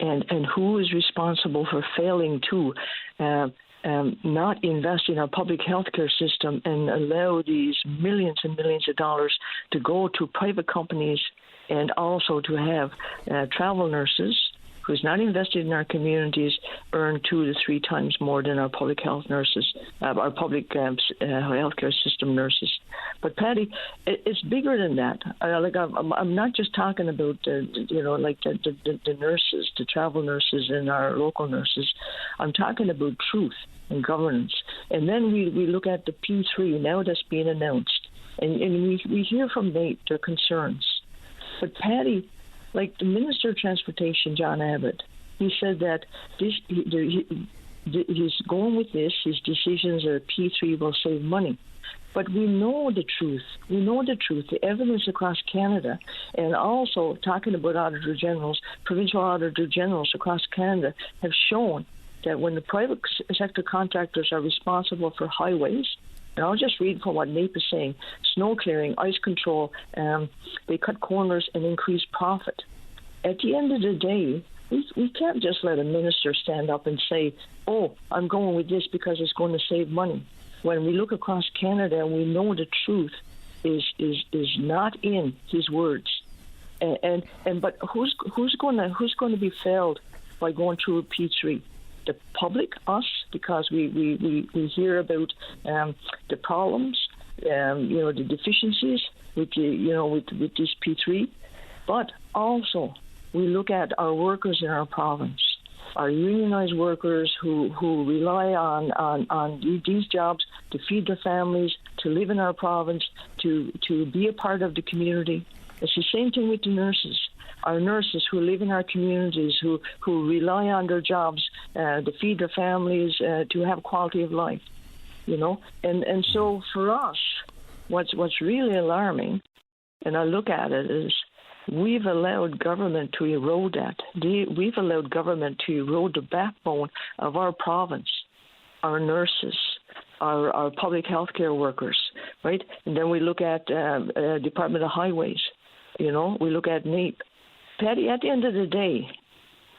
And who is responsible for failing to not invest in our public health care system and allow these millions and millions of dollars to go to private companies and also to have travel nurses who's not invested in our communities earn 2 to 3 times more than our public health nurses, our public healthcare system nurses. But Patty, it's bigger than that. I'm not just talking about the nurses, the travel nurses, and our local nurses. I'm talking about truth and governance. And then we look at the P3 now that's being announced, and we hear from Nate their concerns. But Patty, Like the Minister of Transportation, John Abbott, he said that he's going with this. His decisions are P3 will save money. But we know the truth. We know the truth. The evidence across Canada, and also talking about Auditor Generals, provincial Auditor Generals across Canada have shown that when the private sector contractors are responsible for highways, and I'll just read from what NAPE is saying, snow clearing, ice control, they cut corners and increase profit. At the end of the day, we can't just let a minister stand up and say, oh, I'm going with this because it's going to save money. When we look across Canada and we know the truth is not in his words, but who's going to be failed by going through a P3? The public, us, because we hear about the problems, the deficiencies with this P3, but also we look at our workers in our province. Our unionized workers who rely on these jobs to feed their families, to live in our province, to be a part of the community. It's the same thing with the nurses. Our nurses who live in our communities, who rely on their jobs to feed their families, to have quality of life, And so for us, what's really alarming, and I look at it, is we've allowed government to erode that. We've allowed government to erode the backbone of our province, our nurses, our public health care workers, right? And then we look at Department of Highways, we look at NAPE. Patty, at the end of the day,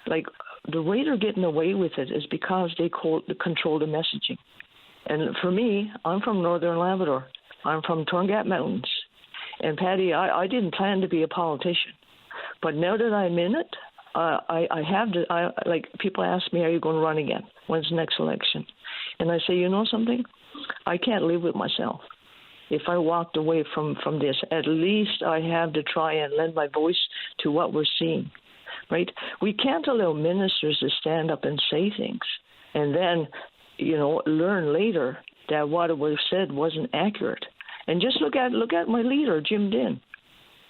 like the way they're getting away with it is because they control the messaging. And for me, I'm from Northern Labrador. I'm from Torngat Mountains. And Patty, I didn't plan to be a politician, but now that I'm in it, I have to. People ask me, "Are you going to run again? When's the next election?" And I say, you know something, I can't live with myself. If I walked away from this, at least I have to try and lend my voice to what we're seeing, right? We can't allow ministers to stand up and say things, and then, learn later that what was said wasn't accurate. And just look at my leader, Jim Dinn.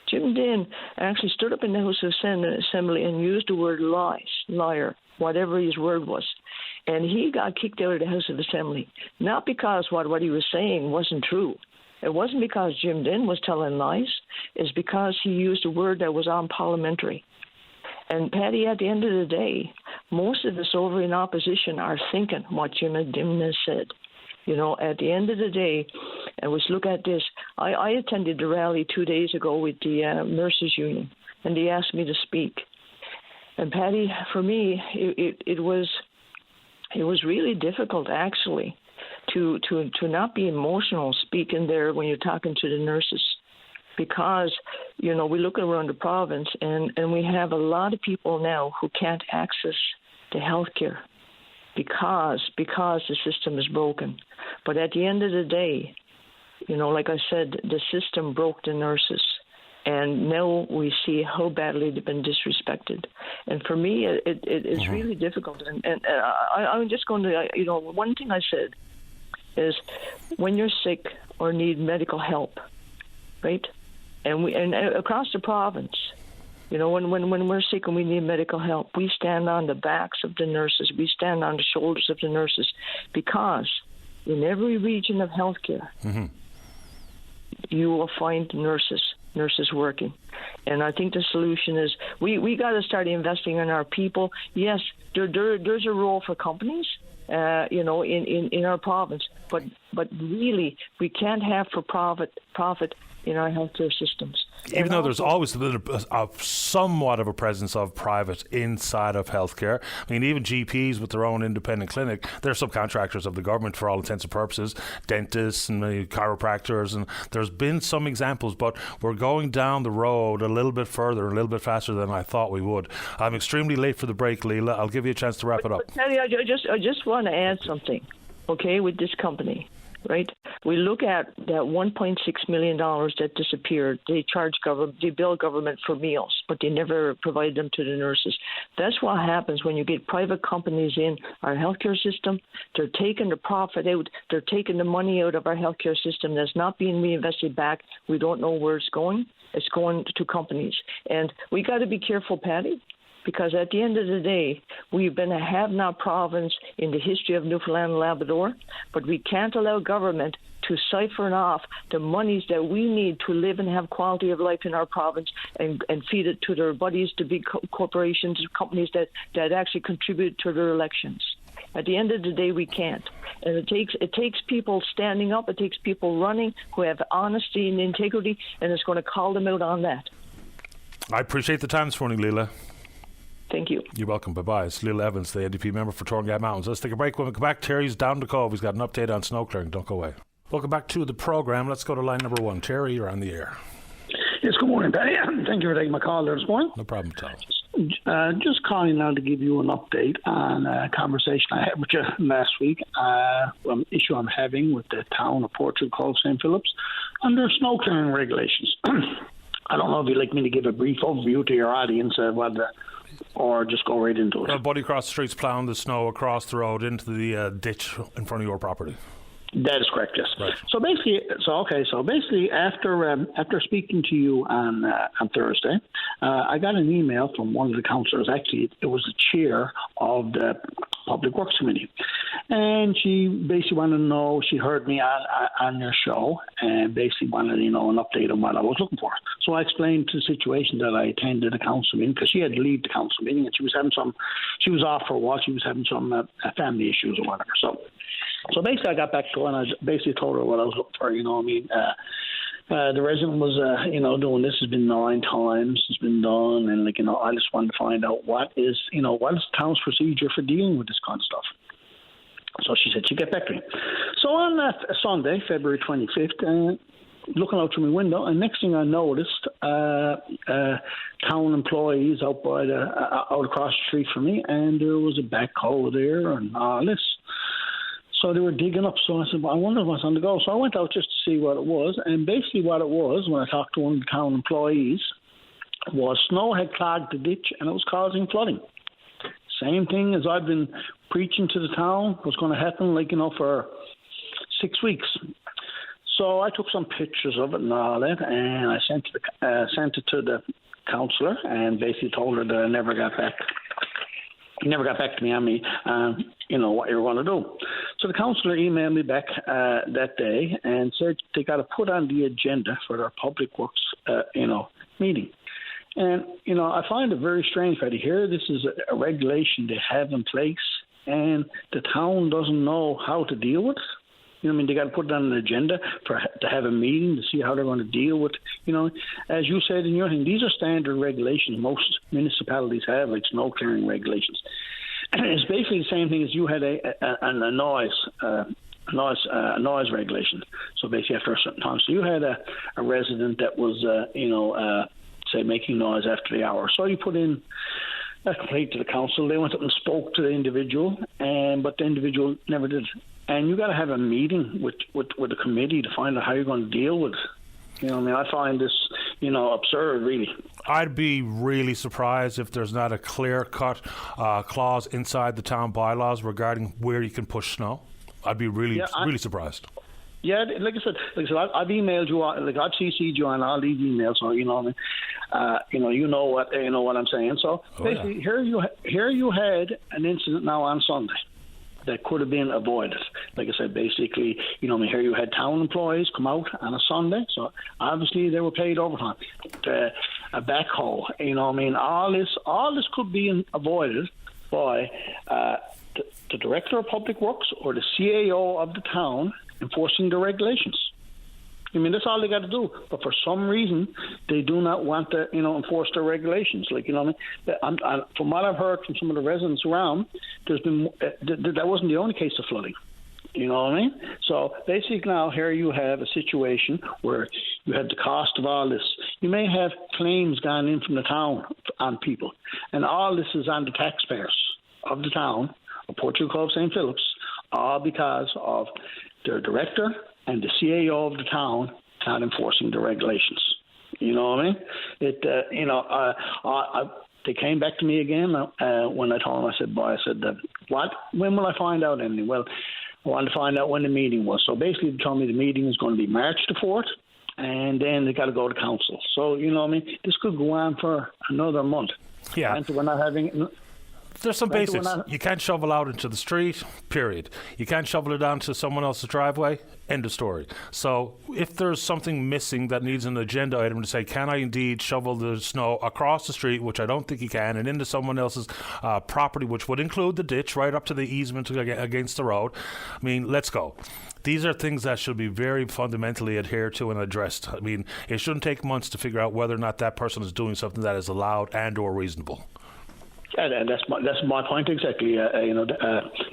Jim Dinn actually stood up in the House of Assembly and used the word liar, whatever his word was. And he got kicked out of the House of Assembly, not because what he was saying wasn't true. It wasn't because Jim Dinn was telling lies. It's because he used a word that was unparliamentary. And Patty, at the end of the day, most of us over in opposition are thinking what Jim Dinn has said. At the end of the day, and let's look at this. I attended the rally 2 days ago with the nurses union, and they asked me to speak. And Patty, for me, it was really difficult actually to not be emotional speaking there when you're talking to the nurses, because we look around the province and we have a lot of people now who can't access the health care because the system is broken. But at the end of the day, like I said, the system broke the nurses. And now we see how badly they've been disrespected. And for me, it's really difficult. And I'm just going to, one thing I said is when you're sick or need medical help, right? And across the province, when we're sick and we need medical help, we stand on the backs of the nurses. We stand on the shoulders of the nurses, because in every region of healthcare, you will find nurses working. And I think the solution is we got to start investing in our people. Yes, there's a role for companies, in our province, but really we can't have for profit in our healthcare systems. Even though there's always been somewhat of a presence of private inside of healthcare. I mean, even GPs with their own independent clinic, they're subcontractors of the government for all intents and purposes, dentists and chiropractors, and there's been some examples, but we're going down the road a little bit further, a little bit faster than I thought we would. I'm extremely late for the break, Leela. I'll give you a chance to wrap it up. But Kelly, I just want to add something, okay, with this company. right? We look at that $1.6 million that disappeared. They bill government for meals, but they never provide them to the nurses. That's what happens when you get private companies in our healthcare system. They're taking the profit out. They're taking the money out of our healthcare system that's not being reinvested back. We don't know where it's going. It's going to companies. And we got to be careful, Patty, because at the end of the day, we've been a have-not province in the history of Newfoundland and Labrador, but we can't allow government to siphon off the monies that we need to live and have quality of life in our province and feed it to their buddies, to big corporations, companies that actually contribute to their elections. At the end of the day, we can't. And it takes people standing up, it takes people running who have honesty and integrity, and it's going to call them out on that. I appreciate the time this morning, Leila. Thank you. You're welcome. Bye-bye. It's Leila Evans, the NDP member for Torringay Mountains. Let's take a break. When we come back, Terry's down the cove. He's got an update on snow clearing. Don't go away. Welcome back to the programme. Let's go to line number 1. Terry, you're on the air. Yes, good morning, Patty. Thank you for taking my call there this morning. No problem at all. Just calling now to give you an update on a conversation I had with you last week, an issue I'm having with the town of Portugal called St. Phillips under snow clearing regulations. I don't know if you'd like me to give a brief overview to your audience or just go right into it. A buddy across the street's ploughing the snow across the road into the ditch in front of your property. That is correct, yes. Right. So basically, after speaking to you on Thursday, I got an email from one of the councillors. Actually, it was the chair of the Public Works Committee, and she basically wanted to know. She heard me on your show, and basically wanted an update on what I was looking for. So I explained the situation that I attended a council meeting because she had to leave the council meeting, and she was off for a while. She was having some family issues or whatever. So basically, I got back to her and I basically told her what I was looking for. The resident was, doing this has been 9 times. It's been done, and I just wanted to find out what is the town's procedure for dealing with this kind of stuff. So she said she'd get back to me. So on that Sunday, February 25th, looking out through my window, and next thing I noticed, town employees out across the street from me, and there was a backhoe there and all this. So they were digging up. So I said, well, I wonder what's on the go. So I went out just to see what it was. And basically what it was, when I talked to one of the town employees, was snow had clogged the ditch and it was causing flooding. Same thing as I've been preaching to the town was going to happen, for 6 weeks. So I took some pictures of it and all that, and I sent it to the councillor and basically told her that I never got back. He never got back to me on what you were going to do. So the councillor emailed me back that day and said they got to put on the agenda for their public works, meeting. And, I find it very strange, Freddie. Here, this is a regulation they have in place, and the town doesn't know how to deal with it. They got to put it on an agenda to have a meeting to see how they're going to deal with, as you said in your thing, these are standard regulations most municipalities have, like snow clearing regulations. And it's basically the same thing as you had a noise regulation. So basically after a certain time. So you had a resident that was, say making noise after the hour. So you put in a complaint to the council. They went up and spoke to the individual, but the individual never did. And you got to have a meeting with the committee to find out how you're going to deal with it. I find this, absurd, really. I'd be really surprised if there's not a clear-cut clause inside the town bylaws regarding where you can push snow. I'd be really surprised. Yeah, like I said, I've emailed you, I've CC'd you on all these emails, so you know what I'm saying. So basically, here you had an incident now on Sunday that could have been avoided. Like I said, basically, here you had town employees come out on a Sunday, so obviously they were paid overtime. A backhoe, all this could be avoided by the director of public works or the CAO of the town enforcing the regulations. That's all they got to do. But for some reason, they do not want to, enforce their regulations. From what I've heard from some of the residents around, there's been that wasn't the only case of flooding. You know what I mean? So basically now here you have a situation where you had the cost of all this. You may have claims gone in from the town on people, and all this is on the taxpayers of the town of Portugal Cove St. Phillips, all because of their director and the CAO of the town not enforcing the regulations. You know what I mean? They came back to me again when I told them. I said, what? When will I find out anything? Well, I wanted to find out when the meeting was. So basically, they told me the meeting is going to be March the 4th, and then they got to go to council. So, you know what I mean? This could go on for another month. Yeah. And so we're not having... There's some basics. You can't shovel out into the street, period. You can't shovel it down to someone else's driveway, end of story. So if there's something missing that needs an agenda item to say, can I indeed shovel the snow across the street, which I don't think you can, and into someone else's property, which would include the ditch right up to the easement against the road, I mean, let's go. These are things that should be very fundamentally adhered to and addressed. I mean, it shouldn't take months to figure out whether or not that person is doing something that is allowed and or reasonable. Yeah, that's my point exactly.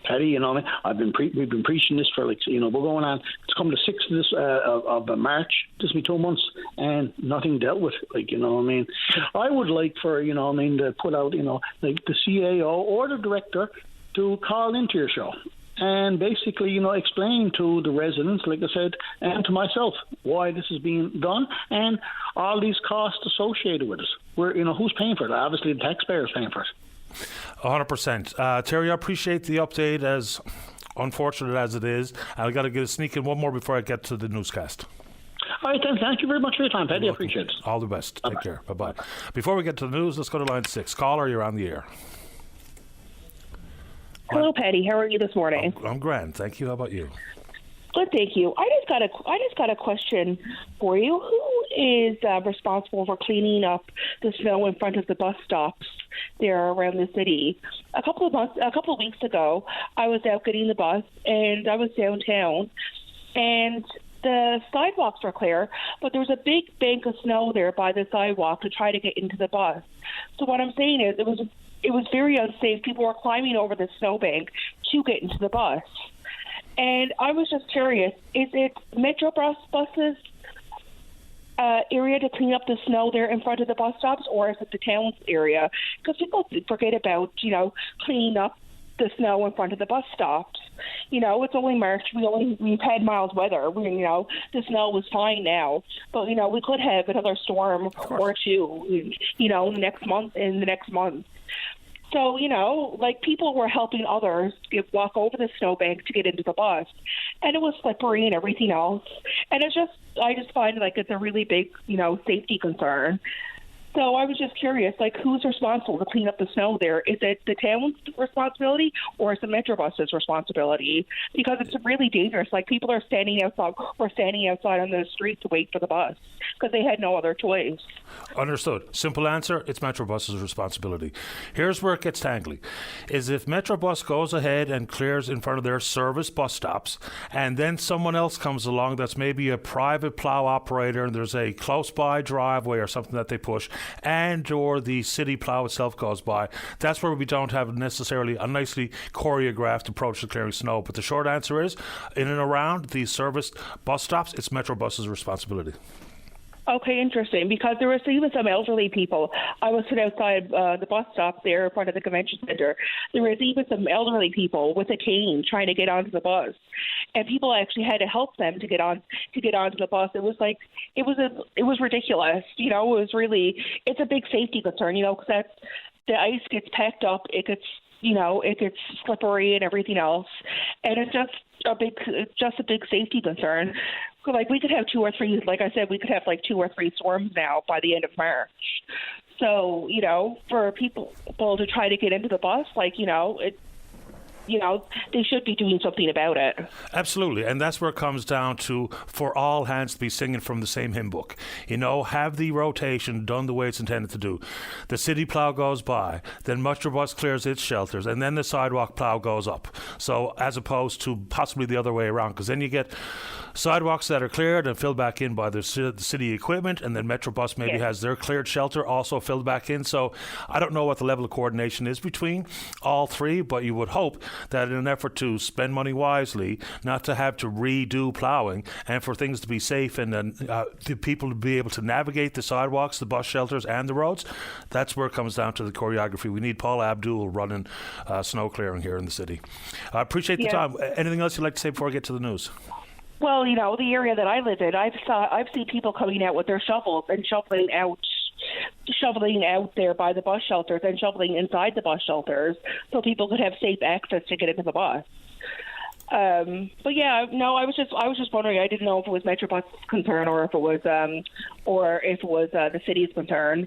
Paddy, you know, we've been preaching this for we're going on. It's come the 6th of March. This will be 2 months, and nothing dealt with. I would like for to put out the CAO or the director to call into your show and basically explain to the residents, like I said, and to myself why this is being done and all these costs associated with it. Where who's paying for it? Obviously, the taxpayers paying for it. 100%. Terry, I appreciate the update, as unfortunate as it is. And I got to sneak in one more before I get to the newscast. All right, then. Thank you very much for your time, Paddy. I appreciate it. All the best. Bye-bye. Take care. Bye-bye. Before we get to the news, let's go to line 6. Caller, you're on the air. Hello, Paddy. How are you this morning? I'm grand. Thank you. How about you? Good, thank you. I just got a question for you. Who is responsible for cleaning up the snow in front of the bus stops there around the city? A couple of weeks ago, I was out getting the bus, and I was downtown, and the sidewalks were clear, but there was a big bank of snow there by the sidewalk to try to get into the bus. So what I'm saying is, it was very unsafe. People were climbing over the snowbank to get into the bus. And I was just curious, is it Metro buses area to clean up the snow there in front of the bus stops, or is it the town's area? Because people forget about, cleaning up the snow in front of the bus stops. It's only March. We've had mild weather. The snow was fine now, but we could have another storm or two. In the next month. So, people were helping others walk over the snowbank to get into the bus, and it was slippery and everything else. And I just find it's a really big, safety concern. So I was just curious, who's responsible to clean up the snow there? Is it the town's responsibility, or is it Metrobus's responsibility? Because it's really dangerous. People are standing outside on the street to wait for the bus because they had no other choice. Understood. Simple answer, it's Metrobus's responsibility. Here's where it gets tangly. Is if Metrobus goes ahead and clears in front of their service bus stops, and then someone else comes along that's maybe a private plow operator, and there's a close-by driveway or something that they push, and or the city plow itself goes by, that's where we don't have necessarily a nicely choreographed approach to clearing snow. But the short answer is, in and around the serviced bus stops, it's Metrobus's responsibility. Okay, interesting, because there was even some elderly people. I was sitting outside the bus stop there in front of the convention center. There was even some elderly people with a cane trying to get onto the bus, and people actually had to help them to get onto the bus. It was it was ridiculous. It's a big safety concern. Because the ice gets packed up, it gets slippery and everything else, and it's just a big safety concern. So, we could have 2 or 3, like I said, we could have 2 or 3 storms now by the end of March. So, for people to try to get into the bus, they should be doing something about it. Absolutely, and that's where it comes down to, for all hands to be singing from the same hymn book. Have the rotation done the way it's intended to do. The city plow goes by, then Metrobus clears its shelters, and then the sidewalk plow goes up. So as opposed to possibly the other way around, because then you get sidewalks that are cleared and filled back in by the city equipment, and then Metrobus maybe has their cleared shelter also filled back in. So I don't know what the level of coordination is between all three, but you would hope that in an effort to spend money wisely, not to have to redo plowing, and for things to be safe and the people to be able to navigate the sidewalks, the bus shelters and the roads, that's where it comes down to the choreography. We need Paul Abdul running snow clearing here in the city. I appreciate the time. Anything else you'd like to say before I get to the news? Well, the area that I live in, I've seen people coming out with their shovels and shoveling out there by the bus shelters and shoveling inside the bus shelters so people could have safe access to get into the bus. But yeah, no, I was just wondering. I didn't know if it was Metrobus' concern or if it was the city's concern.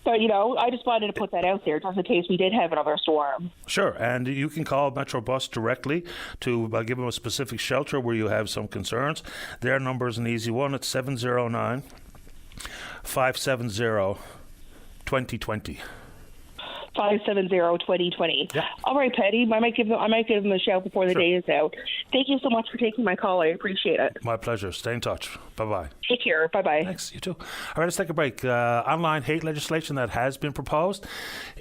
But I just wanted to put that out there just in case we did have another storm. Sure, and you can call Metrobus directly to give them a specific shelter where you have some concerns. Their number is an easy one. It's 709-570-2020. 570-2020. Yeah. All right, Patty. I might give them a shout before the day is out. Thank you so much for taking my call. I appreciate it. My pleasure. Stay in touch. Bye-bye. Take care. Bye-bye. Thanks. You too. All right, let's take a break. Online hate legislation that has been proposed.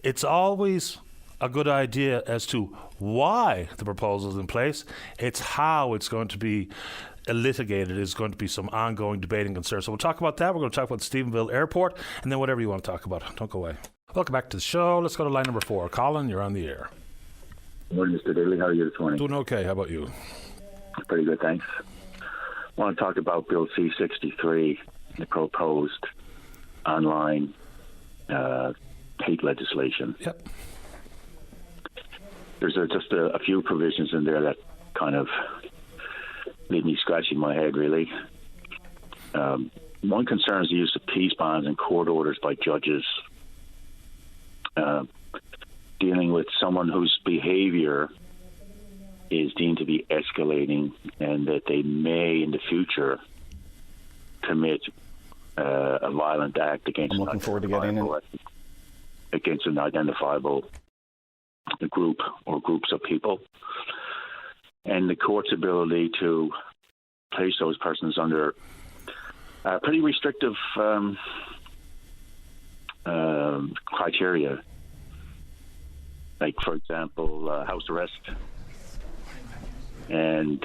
It's always a good idea as to why the proposal is in place. It's how it's going to be litigated is going to be some ongoing debating concern. So we'll talk about that. We're going to talk about Stephenville Airport and then whatever you want to talk about. Don't go away. Welcome back to the show. Let's go to line number 4. Colin, you're on the air. Good morning, Mr. Daly. How are you this morning? Doing okay. How about you? Pretty good, thanks. I want to talk about Bill C-63, the proposed online hate legislation. Yep. There's just a few provisions in there that kind of leave me scratching my head, really. One concerns the use of peace bonds and court orders by judges dealing with someone whose behavior is deemed to be escalating and that they may in the future commit a violent act against I'm looking forward to getting in. Against an identifiable group or groups of people. And the court's ability to place those persons under pretty restrictive criteria, like, for example, house arrest and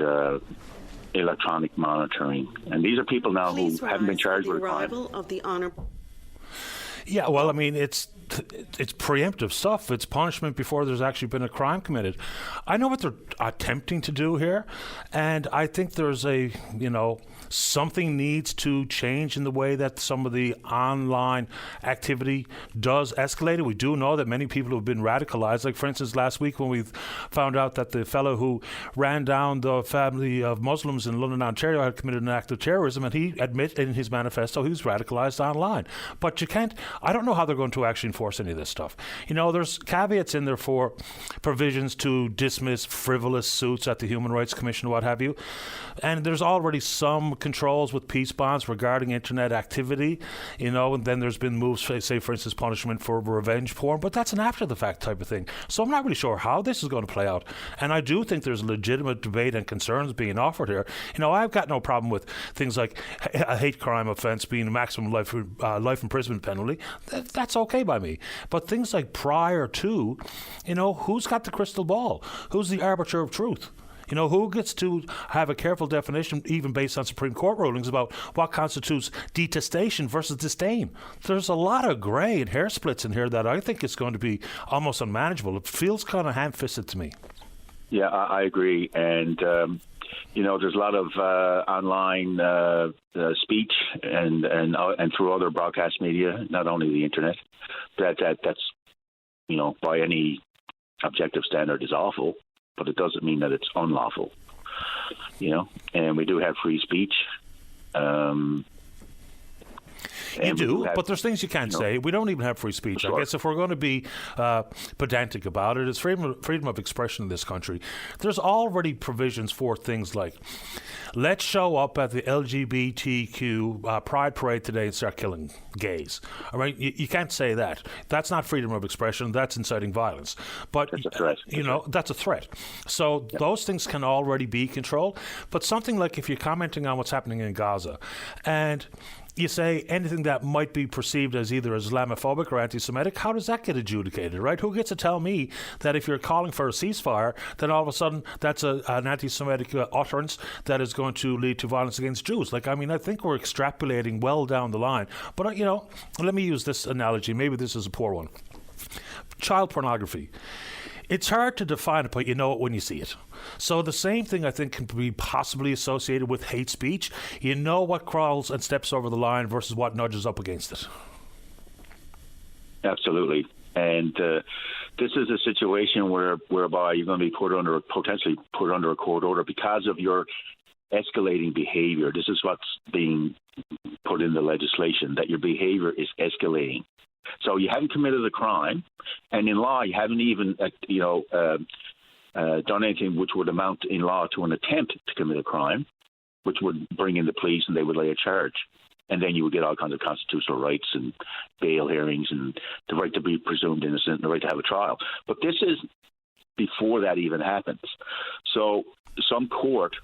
electronic monitoring. And these are people now who haven't been charged with a crime. Of the honorable. Yeah, well, I mean, it's preemptive stuff. It's punishment before there's actually been a crime committed. I know what they're attempting to do here, and I think there's something needs to change in the way that some of the online activity does escalate. We do know that many people have been radicalized. Like, for instance, last week when we found out that the fellow who ran down the family of Muslims in London, Ontario had committed an act of terrorism, and he admitted in his manifesto he was radicalized online. But you can't, I don't know how they're going to actually enforce any of this stuff. There's caveats in there for provisions to dismiss frivolous suits at the Human Rights Commission, what have you. And there's already some controls with peace bonds regarding internet activity, and then there's been moves, say, for instance, punishment for revenge porn, but that's an after-the-fact type of thing. So I'm not really sure how this is going to play out. And I do think there's a legitimate debate and concerns being offered here. I've got no problem with things like a hate crime offense being a maximum life imprisonment penalty. That's okay by me. But things like prior to, who's got the crystal ball? Who's the arbiter of truth? Who gets to have a careful definition, even based on Supreme Court rulings, about what constitutes detestation versus disdain? There's a lot of gray and hair splits in here that I think is going to be almost unmanageable. It feels kind of ham-fisted to me. Yeah, I agree. And, there's a lot of online speech and through other broadcast media, not only the internet, that's, by any objective standard is awful. But it doesn't mean that it's unlawful, and we do have free speech. You do, but there's things you can't say. We don't even have free speech. Sure. I guess if we're going to be pedantic about it, it's freedom of expression in this country. There's already provisions for things like, let's show up at the LGBTQ Pride Parade today and start killing gays. All right, you can't say that. That's not freedom of expression. That's inciting violence. But that's a threat. That's a threat. So those things can already be controlled. But something like if you're commenting on what's happening in Gaza, and you say anything that might be perceived as either Islamophobic or anti-Semitic, how does that get adjudicated, right? Who gets to tell me that if you're calling for a ceasefire, then all of a sudden that's an anti-Semitic utterance that is going to lead to violence against Jews? I think we're extrapolating well down the line. But, let me use this analogy. Maybe this is a poor one. Child pornography. It's hard to define it, but you know it when you see it. So the same thing, I think, can be possibly associated with hate speech. You know what crawls and steps over the line versus what nudges up against it. Absolutely. And this is a situation whereby you're going to be potentially put under a court order because of your escalating behavior. This is what's being put in the legislation, that your behavior is escalating. So you haven't committed a crime, and in law you haven't even done anything which would amount in law to an attempt to commit a crime, which would bring in the police and they would lay a charge. And then you would get all kinds of constitutional rights and bail hearings and the right to be presumed innocent and the right to have a trial. But this is before that even happens. So some court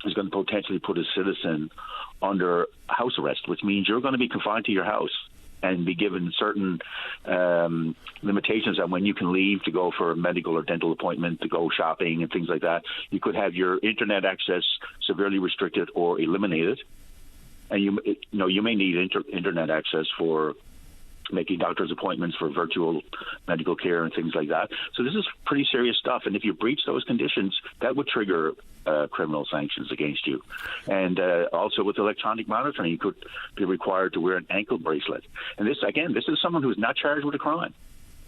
is going to potentially put a citizen under house arrest, which means you're going to be confined to your house and be given certain limitations on when you can leave to go for a medical or dental appointment, to go shopping and things like that. You could have your internet access severely restricted or eliminated. And you may need internet access for making doctor's appointments, for virtual medical care and things like that. So this is pretty serious stuff. And if you breach those conditions, that would trigger criminal sanctions against you. And also with electronic monitoring, you could be required to wear an ankle bracelet. And this is someone who's not charged with a crime.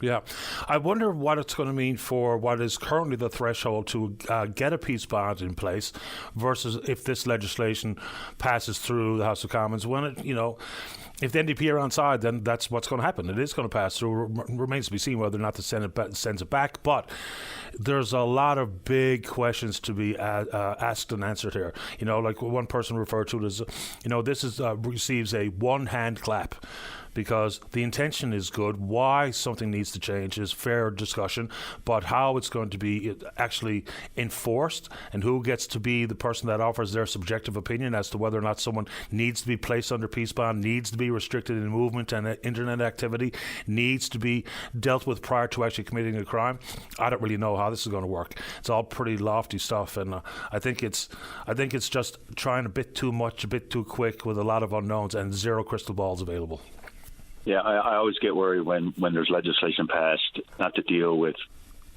Yeah. I wonder what it's going to mean for what is currently the threshold to get a peace bond in place versus if this legislation passes through the House of Commons. When it, if the NDP are on side, then that's what's going to happen. It is going to pass through. It remains to be seen whether or not the Senate sends it back. But there's a lot of big questions to be asked and answered here. Like one person referred to it as, this is receives a one-hand clap. Because the intention is good. Why something needs to change is fair discussion, but how it's going to be actually enforced and who gets to be the person that offers their subjective opinion as to whether or not someone needs to be placed under peace bond, needs to be restricted in movement and internet activity, needs to be dealt with prior to actually committing a crime. I don't really know how this is going to work. It's all pretty lofty stuff, and I think it's just trying a bit too much, a bit too quick with a lot of unknowns and zero crystal balls available. Yeah, I always get worried when there's legislation passed not to deal with,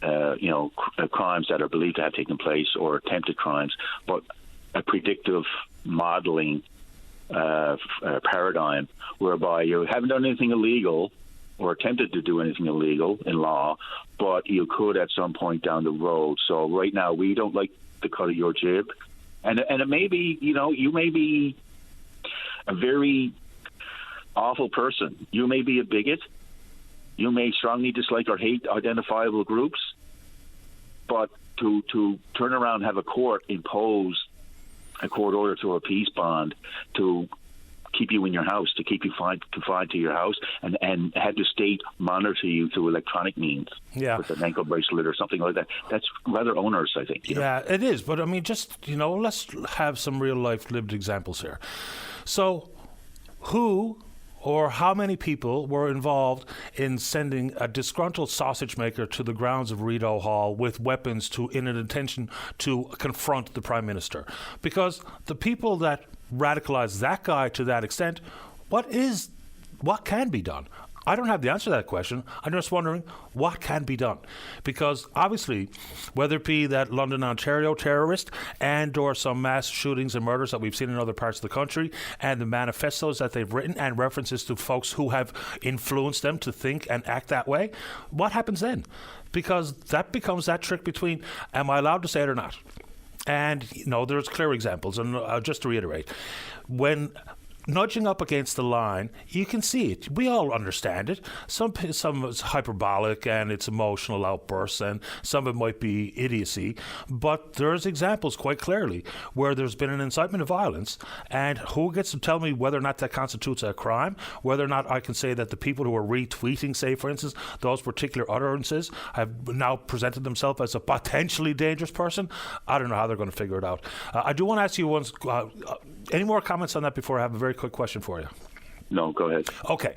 crimes that are believed to have taken place or attempted crimes, but a predictive modeling paradigm whereby you haven't done anything illegal or attempted to do anything illegal in law, but you could at some point down the road. So right now we don't like the cut of your jib, and it may be, you may be a very awful person. You may be a bigot. You may strongly dislike or hate identifiable groups. But to turn around and have a court impose a court order to a peace bond to keep you in your house, to keep you confined to your house, and have the state monitor you through electronic means, with an ankle bracelet or something like that, that's rather onerous, I think. Yeah, it is. But I mean, just, let's have some real life lived examples here. So who or how many people were involved in sending a disgruntled sausage maker to the grounds of Rideau Hall with weapons in an intention to confront the Prime Minister? Because the people that radicalized that guy to that extent, what can be done? I don't have the answer to that question. I'm just wondering what can be done. Because obviously, whether it be that London, Ontario terrorist and or some mass shootings and murders that we've seen in other parts of the country and the manifestos that they've written and references to folks who have influenced them to think and act that way, what happens then? Because that becomes that trick between, am I allowed to say it or not? And, there's clear examples. And just to reiterate, when nudging up against the line, you can see it. We all understand it. Some is hyperbolic and it's emotional outbursts, and some of it might be idiocy. But there's examples quite clearly where there's been an incitement of violence, and who gets to tell me whether or not that constitutes a crime, whether or not I can say that the people who are retweeting, say, for instance, those particular utterances have now presented themselves as a potentially dangerous person. I don't know how they're going to figure it out. I do want to ask you once, any more comments on that before I have a very quick question for you? No, go ahead. Okay,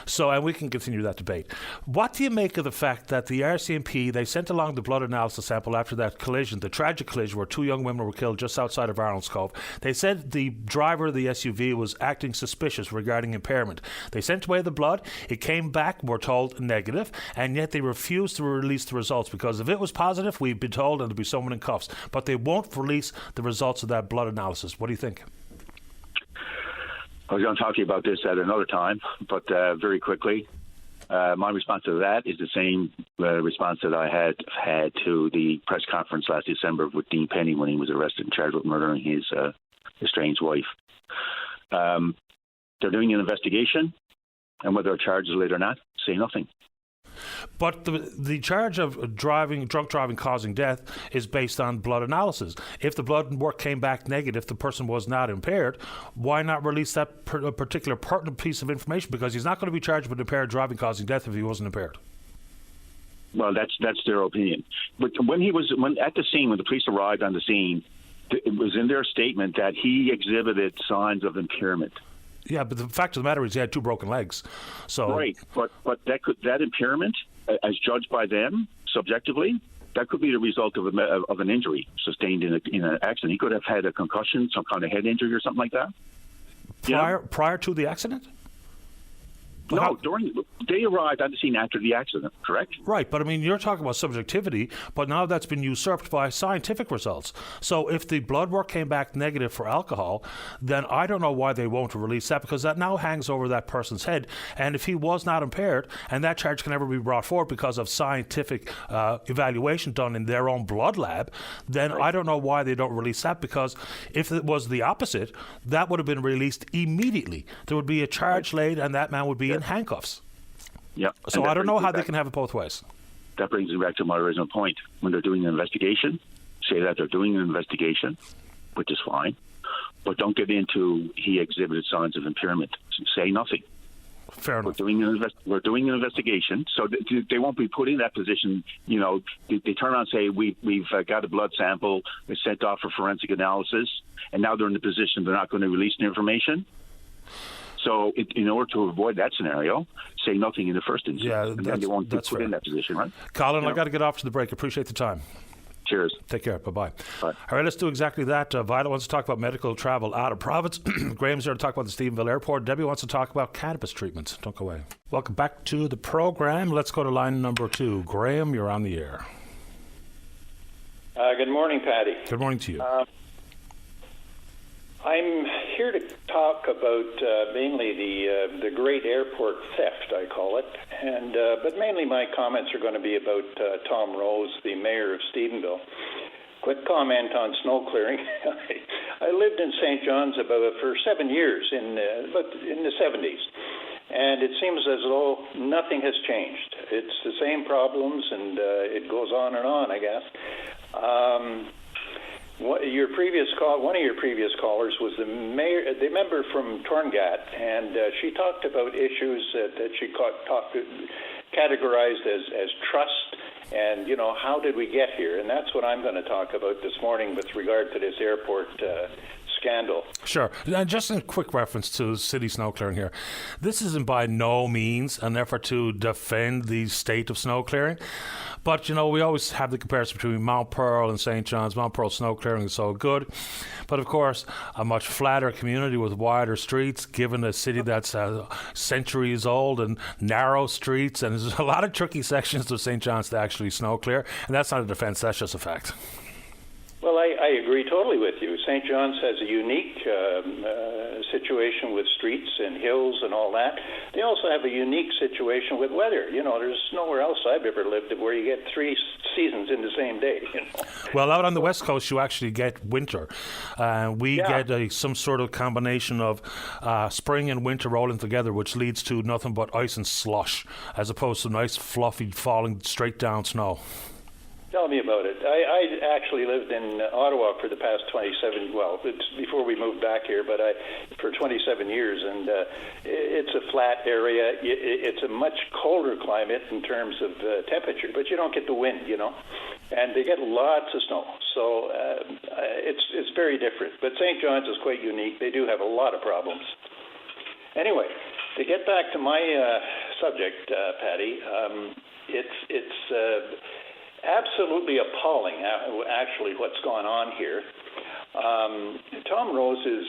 so and we can continue that debate. What do you make of the fact that the RCMP, they sent along the blood analysis sample after that collision, the tragic collision where 2 young women were killed just outside of Arnold's Cove? They said the driver of the SUV was acting suspicious regarding impairment. They sent away the blood. It came back, we're told, negative, and yet they refused to release the results because if it was positive, we'd be told and there'd be someone in cuffs. But they won't release the results of that blood analysis. What do you think? I was going to talk to you about this at another time, but very quickly, my response to that is the same response that I had to the press conference last December with Dean Penny when he was arrested and charged with murdering his estranged wife. They're doing an investigation, and whether a charge is laid or not, say nothing. But the charge of drunk driving causing death is based on blood analysis. If the blood work came back negative, the person was not impaired, why not release that particular pertinent piece of information? Because he's not going to be charged with impaired driving causing death if he wasn't impaired. Well, that's their opinion. But when at the scene, when the police arrived on the scene, it was in their statement that he exhibited signs of impairment. Yeah, but the fact of the matter is he had 2 broken legs. So right, but that impairment, as judged by them subjectively, that could be the result of an injury sustained in an accident. He could have had a concussion, some kind of head injury or something like that. Prior to the accident? No, they arrived on the scene after the accident, correct? Right, but I mean, you're talking about subjectivity, but now that's been usurped by scientific results. So if the blood work came back negative for alcohol, then I don't know why they won't release that, because that now hangs over that person's head. And if he was not impaired, and that charge can never be brought forward because of scientific evaluation done in their own blood lab, then I don't know why they don't release that, because if it was the opposite, that would have been released immediately. There would be a charge laid, and that man would be in handcuffs. Yeah. So I don't know how they can have it both ways. That brings me back to my original point. When they're doing an investigation, say that they're doing an investigation, which is fine, but don't get into he exhibited signs of impairment. Say nothing. Fair enough. We're doing an investigation, so they won't be put in that position. You know, they turn around and say we've got a blood sample, it's sent off for forensic analysis, and now they're in the position they're not going to release the information. So in order to avoid that scenario, say nothing in the first instance. Yeah, and then they won't be put in that position, right? Colin, I got to get off to the break. Appreciate the time. Cheers. Take care. Bye-bye. Bye. All right, let's do exactly that. Violet wants to talk about medical travel out of province. Graham's here to talk about the Stephenville Airport. Debbie wants to talk about cannabis treatments. Don't go away. Welcome back to the program. Let's go to line number 2. Graham, you're on the air. Good morning, Patty. Good morning to you. I'm here to talk about mainly the great airport theft, I call it, and but mainly my comments are going to be about Tom Rose, the mayor of Stephenville. Quick comment on snow clearing. I lived in St. John's for 7 years in the 70s, and it seems as though nothing has changed. It's the same problems, and it goes on and on, I guess. One of your previous callers was the member from Torngat, and she talked about issues that she categorized as trust, and how did we get here? And that's what I'm going to talk about this morning with regard to this airport scandal. Sure. And just a quick reference to city snow clearing here. This isn't by no means an effort to defend the state of snow clearing. But, we always have the comparison between Mount Pearl and St. John's. Mount Pearl snow clearing is so good. But, of course, a much flatter community with wider streets, given a city that's centuries old and narrow streets. And there's a lot of tricky sections of St. John's to actually snow clear. And that's not a defense. That's just a fact. Well, I agree totally with you. St. John's has a unique situation with streets and hills and all that. They also have a unique situation with weather. There's nowhere else I've ever lived where you get 3 seasons in the same day. Well, out on the West Coast, you actually get winter. We get some sort of combination of spring and winter rolling together, which leads to nothing but ice and slush, as opposed to nice, fluffy, falling straight down snow. Tell me about it. I actually lived in Ottawa for the past 27, it's before we moved back here, but for 27 years, and it's a flat area. It's a much colder climate in terms of temperature, but you don't get the wind, and they get lots of snow. So it's very different. But St. John's is quite unique. They do have a lot of problems. Anyway, To get back to my subject, Patty, it's absolutely appalling, actually, what's gone on here. Tom Rose is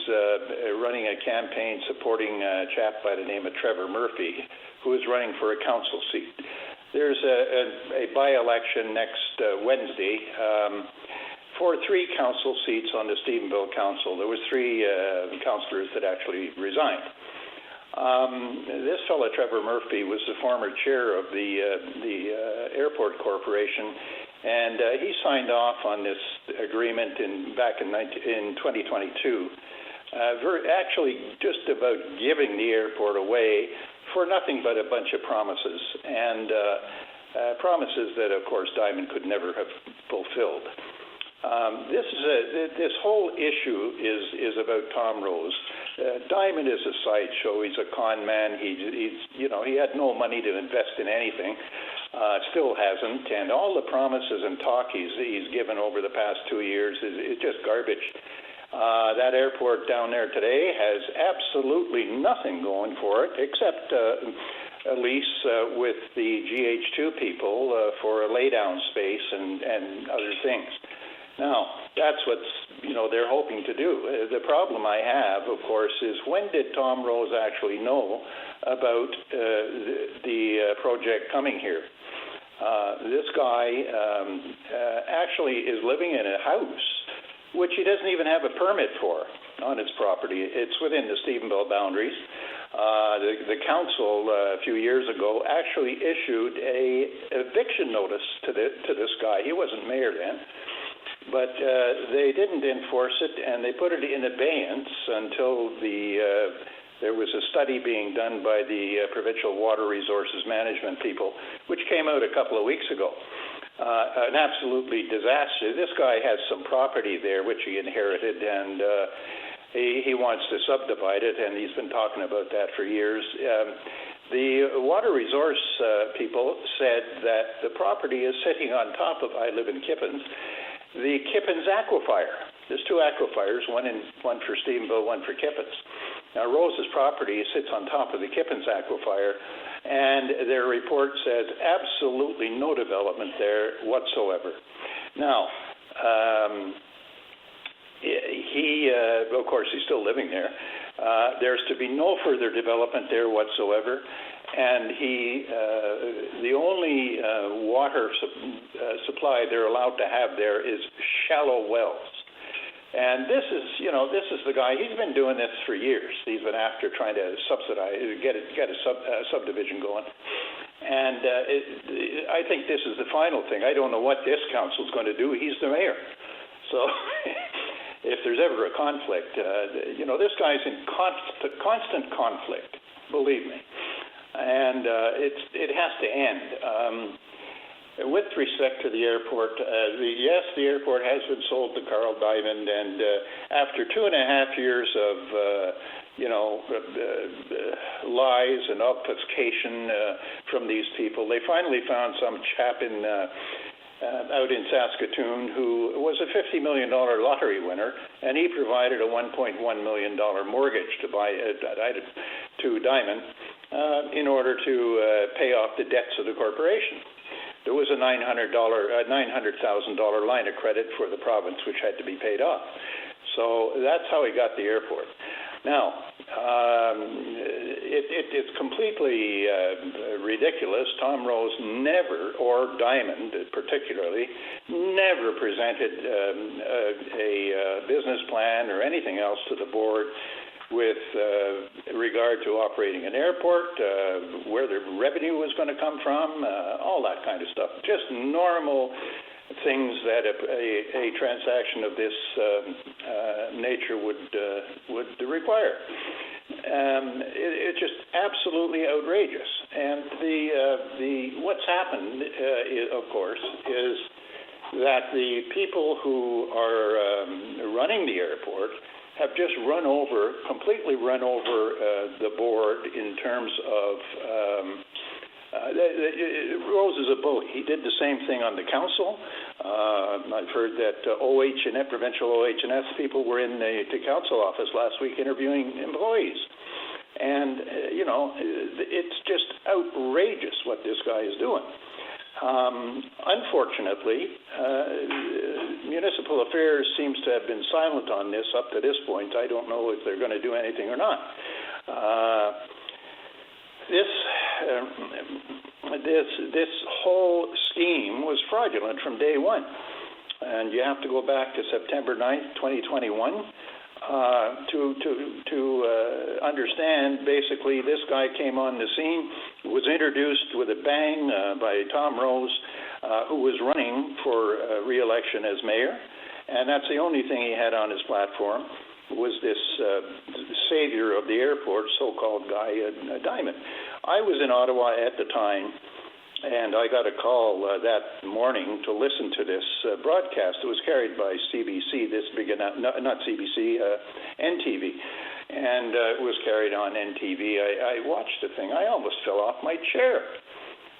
running a campaign supporting a chap by the name of Trevor Murphy, who is running for a council seat. There's a by-election next Wednesday for 3 council seats on the Stephenville Council. There was 3 councillors that actually resigned. This fellow, Trevor Murphy, was the former chair of the Airport Corporation, and he signed off on this agreement back in 2022, actually just about giving the airport away for nothing but a bunch of promises, and promises that, of course, Diamond could never have fulfilled. This whole issue is about Tom Rose. Diamond is a sideshow. He's a con man. He had no money to invest in anything. Still hasn't, and all the promises and talk he's given over the past 2 years is just garbage. That airport down there today has absolutely nothing going for it except a lease with the GH2 people for a laydown space and other things. Now, that's what they're hoping to do. The problem I have, of course, is when did Tom Rose actually know about the project coming here? This guy actually is living in a house which he doesn't even have a permit for on his property. It's within the Stephenville boundaries. The council a few years ago actually issued a eviction notice to this guy. He wasn't mayor then. But they didn't enforce it, and they put it in abeyance until there was a study being done by the Provincial Water Resources Management people, which came out a couple of weeks ago. An absolutely disaster. This guy has some property there, which he inherited, and he wants to subdivide it, and he's been talking about that for years. The water resource people said that the property is sitting on top of, I live in Kippens, the Kippens aquifer. There's 2 aquifers, one for Stephenville, one for Kippens. Now, Rose's property sits on top of the Kippens aquifer, and their report says absolutely no development there whatsoever. Now, of course, he's still living there. There's to be no further development there whatsoever. And the only water supply they're allowed to have there is shallow wells. And this is the guy. He's been doing this for years. He's been after trying to subsidize, get a subdivision going. And I think this is the final thing. I don't know what this council's going to do. He's the mayor, so if there's ever a conflict, this guy's in constant conflict. Believe me. And it has to end. With respect to the airport, yes, the airport has been sold to Carl Diamond, and after 2.5 years of lies and obfuscation from these people, they finally found some chap out in Saskatoon who was a $50 million lottery winner, and he provided a $1.1 million mortgage to Diamond in order to pay off the debts of the corporation. There was a $900,000 line of credit for the province, which had to be paid off. So that's how he got the airport. Now, it's completely ridiculous. Tom Rose never, or Diamond particularly, never presented a business plan or anything else to the board with regard to operating an airport, where the revenue was going to come from, all that kind of stuff. Just normal things that a transaction of this nature would require. It's just absolutely outrageous. And what's happened, of course, is that the people who are running the airport have just completely run over the board in terms of Rose is a bully. He did the same thing on the council. I've heard that provincial OH&S people were in the council office last week interviewing employees. And, it's just outrageous what this guy is doing. Unfortunately, Municipal Affairs seems to have been silent on this up to this point. I don't know if they're going to do anything or not. This whole scheme was fraudulent from day one. And you have to go back to September 9th, 2021, to understand. Basically, this guy came on the scene, was introduced with a bang by Tom Rose, who was running for re-election as mayor, and that's the only thing he had on his platform was this savior of the airport, so-called guy Diamond. I was in Ottawa at the time, and I got a call that morning to listen to this broadcast. It was carried by CBC, not CBC, NTV, and it was carried on NTV. I watched the thing. I almost fell off my chair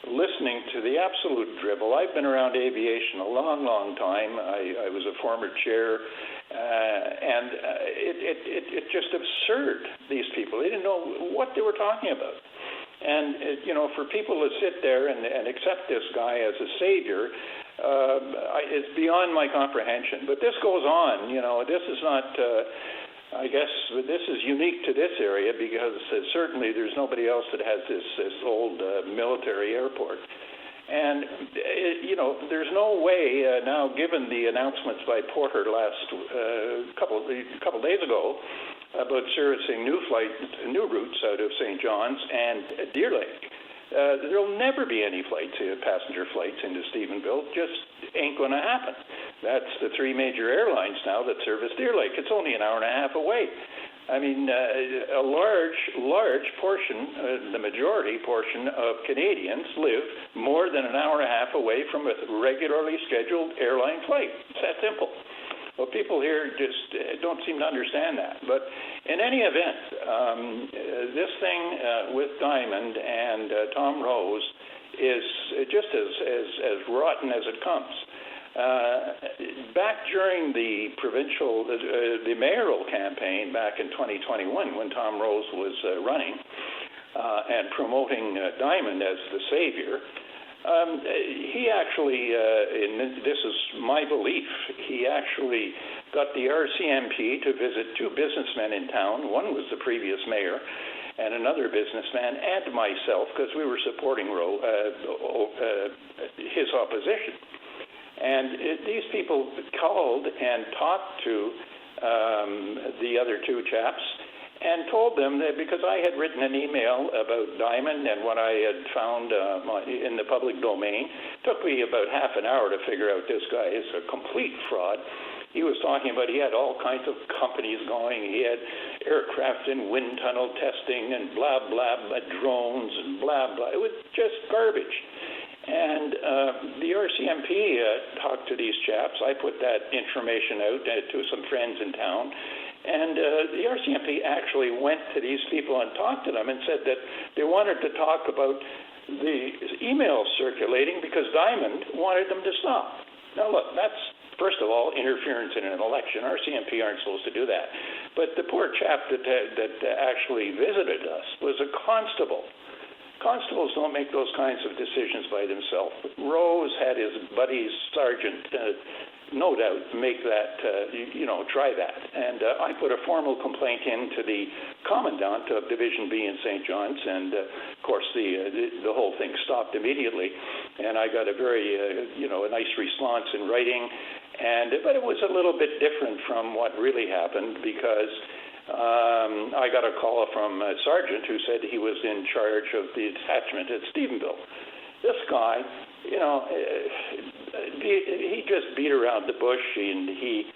listening to the absolute dribble. I've been around aviation a long, long time. I was a former chair, and it just absurd, these people. They didn't know what they were talking about. And, for people to sit there and accept this guy as a savior, it's beyond my comprehension. But this goes on. This is not, I guess, this is unique to this area because certainly there's nobody else that has this old military airport. And, there's no way now, given the announcements by Porter last couple days ago, about servicing new routes out of St. John's and Deer Lake. There'll never be any passenger flights into Stephenville. Just ain't going to happen. That's the three major airlines now that service Deer Lake. It's only an hour and a half away. I mean, a large portion, the majority portion of Canadians live more than an hour and a half away from a regularly scheduled airline flight. It's that simple. Well, people here just don't seem to understand that. But in any event, this thing with Diamond and Tom Rose is just as rotten as it comes. Back during the the mayoral campaign back in 2021, when Tom Rose was running and promoting Diamond as the savior, he actually, and this is my belief, he actually got the RCMP to visit two businessmen in town. One was the previous mayor and another businessman and myself, because we were supporting his opposition. And these people called and talked to the other two chaps and told them that because I had written an email about Diamond and what I had found in the public domain, it took me about half an hour to figure out this guy is a complete fraud. He was talking about he had all kinds of companies going. He had aircraft and wind tunnel testing and blah, blah, drones and blah, blah. It was just garbage. And the RCMP talked to these chaps. I put that information out to some friends in town. And the RCMP actually went to these people and talked to them and said that they wanted to talk about the emails circulating because Diamond wanted them to stop. Now, look, that's, first of all, interference in an election. RCMP aren't supposed to do that. But the poor chap that actually visited us was a constable. Constables don't make those kinds of decisions by themselves. Rose had his buddy sergeant, no doubt, make that, try that. And I put a formal complaint into the commandant of Division B in St. John's, and of course the whole thing stopped immediately. And I got a very, a nice response in writing. But it was a little bit different from what really happened because I got a call from a sergeant who said he was in charge of the detachment at Stephenville. This guy, he just beat around the bush, and he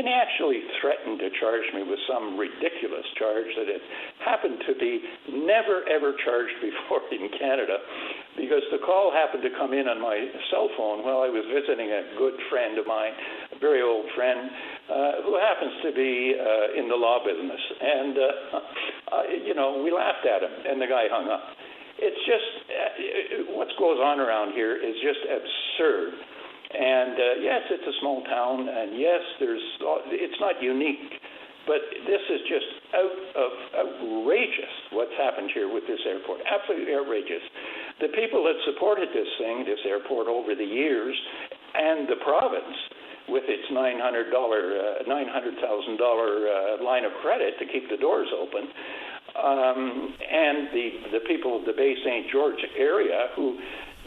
actually threatened to charge me with some ridiculous charge that had happened to be never, ever charged before in Canada, because the call happened to come in on my cell phone while I was visiting a good friend of mine, a very old friend, who happens to be in the law business. And, we laughed at him, and the guy hung up. It's just, what goes on around here is just absurd. And yes, it's a small town, and yes, it's not unique But this is just outrageous what's happened here with this airport. Absolutely outrageous. The people that supported this airport over the years, and the province, with its $900,000 line of credit to keep the doors open, and the people of the Bay St. George area who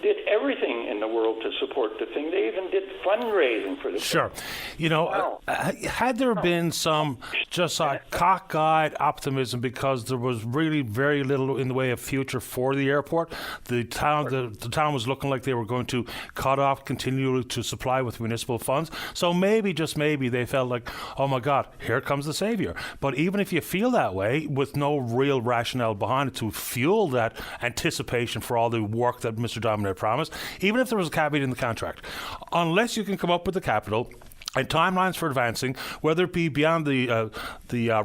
did everything in the world to support the thing. They even did fundraising for the Sure. thing. You know, had there been some just cockeyed optimism because there was really very little in the way of future for the airport, the town was looking like they were going to cut off continually to supply with municipal funds. So maybe, just maybe, they felt like, oh my God, here comes the savior. But even if you feel that way, with no real rationale behind it to fuel that anticipation for all the work that Mr. Diamond promised, even if there was a caveat in the contract, unless you can come up with the capital and timelines for advancing, whether it be beyond the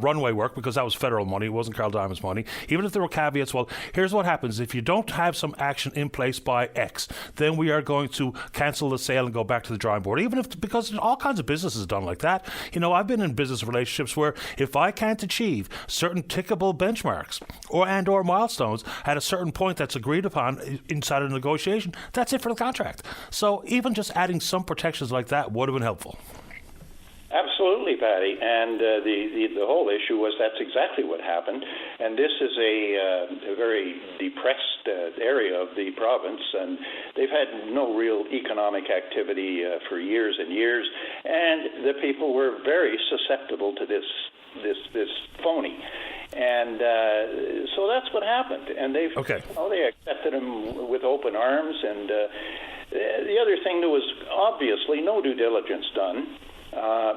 runway work, because that was federal money, it wasn't Carl Diamond's money, even if there were caveats, well, here's what happens. If you don't have some action in place by X, then we are going to cancel the sale and go back to the drawing board. Even if, because all kinds of businesses are done like that. You know, I've been in business relationships where if I can't achieve certain tickable benchmarks or milestones at a certain point that's agreed upon inside a negotiation, that's it for the contract. So even just adding some protections like that would have been helpful. Absolutely, Patty. And the whole issue was that's exactly what happened. And this is a very depressed area of the province, and they've had no real economic activity for years and years. And the people were very susceptible to this phony. And so that's what happened. And they accepted him with open arms. And the other thing, there was obviously no due diligence done.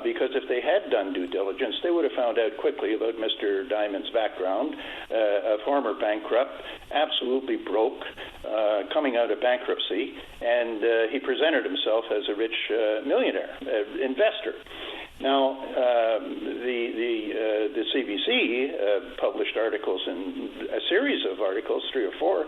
Because if they had done due diligence, they would have found out quickly about Mr. Diamond's background, a former bankrupt, absolutely broke, coming out of bankruptcy, and he presented himself as a rich millionaire, investor. Now, the CBC published articles, a series of articles, 3 or 4,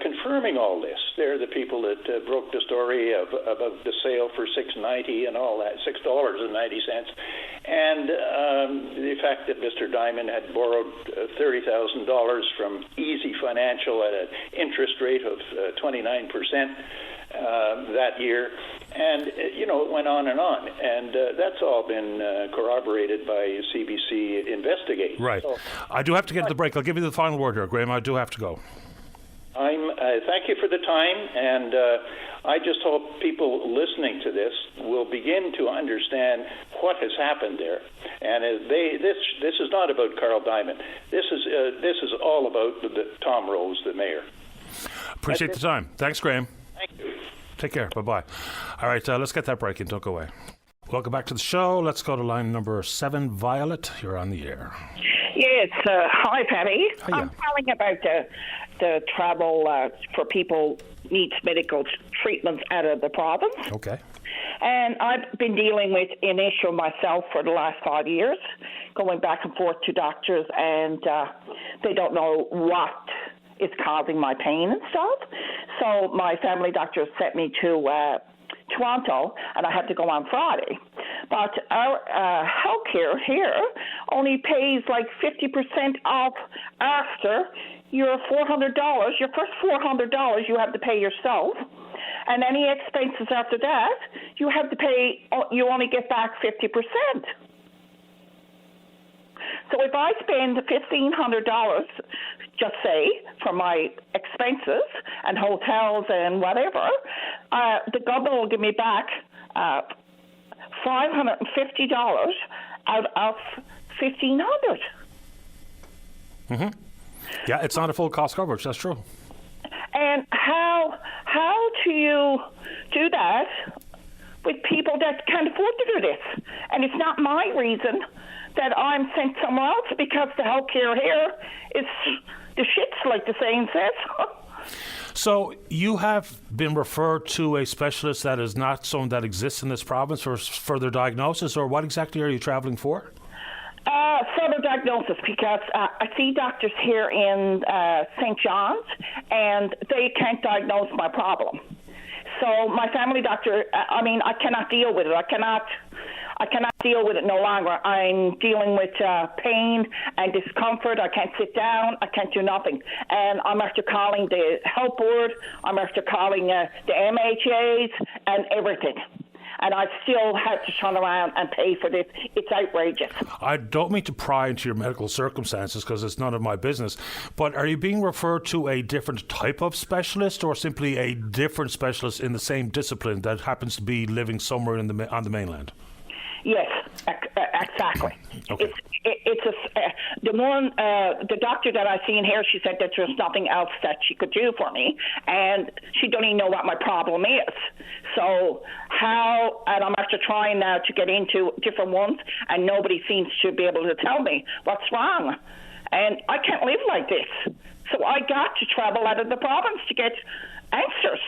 confirming all this. They're the people that broke the story about the sale for $6.90 and all that, $6.90, and the fact that Mr. Diamond had borrowed $30,000 from Easy Financial at an interest rate of 29%. That year, and it went on, and that's all been corroborated by CBC Investigate. Right. So, I do have to get to the break. I'll give you the final word here, Graham. I do have to go. Thank you for the time, and I just hope people listening to this will begin to understand what has happened there. And this is not about Carl Diamond. This is all about Tom Rose, the mayor. Appreciate the time. Thanks, Graham. Thank you. Take care. Bye-bye. All right, let's get that break in. Don't go away. Welcome back to the show. Let's go to line number 7. Violet, you're on the air. Yes. Hi, Patty. Hiya. I'm calling about the travel for people needs medical treatments out of the province. Okay. And I've been dealing with an issue myself for the last 5 years, going back and forth to doctors, and they don't know what is causing my pain and stuff. So my family doctor sent me to Toronto, and I had to go on Friday. But our healthcare here only pays like 50% off after your $400. Your first $400 you have to pay yourself, and any expenses after that you have to pay. You only get back 50%. So if I spend $1,500, just say, for my expenses and hotels and whatever, the government will give me back $550 out of $1,500. Mm-hmm. Yeah, it's not a full cost coverage. That's true. And how do you do that with people that can't afford to do this? And it's not my reason that I'm sent somewhere else, because the healthcare here is the shits, like the saying says. So you have been referred to a specialist that is not someone that exists in this province for further diagnosis, or what exactly are you traveling for? Further diagnosis, because I see doctors here in St. John's, and they can't diagnose my problem. So my family doctor, I cannot deal with it. I cannot deal with it no longer. I'm dealing with pain and discomfort. I can't sit down. I can't do nothing. And I'm after calling the health board. I'm after calling the MHAs and everything. And I still had to turn around and pay for this. It's outrageous. I don't mean to pry into your medical circumstances because it's none of my business, but are you being referred to a different type of specialist or simply a different specialist in the same discipline that happens to be living somewhere on the mainland? Yes, exactly. Okay. The doctor that I seen here, she said that there's nothing else that she could do for me, and she don't even know what my problem is. So and I'm after trying now to get into different ones, and nobody seems to be able to tell me what's wrong. And I can't live like this. So I got to travel out of the province to get answers.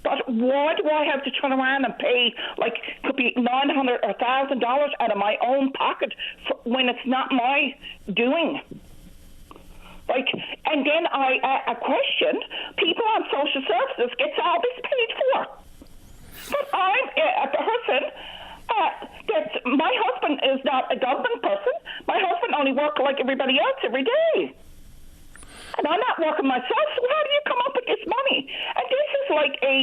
But why do I have to turn around and pay, could be $900 or $1,000 out of my own pocket when it's not my doing? And then I question, people on social services gets all this paid for. But I'm a person that my husband is not a government person. My husband only works like everybody else every day. And I'm not working myself, so how do you come up with this money? And this is like a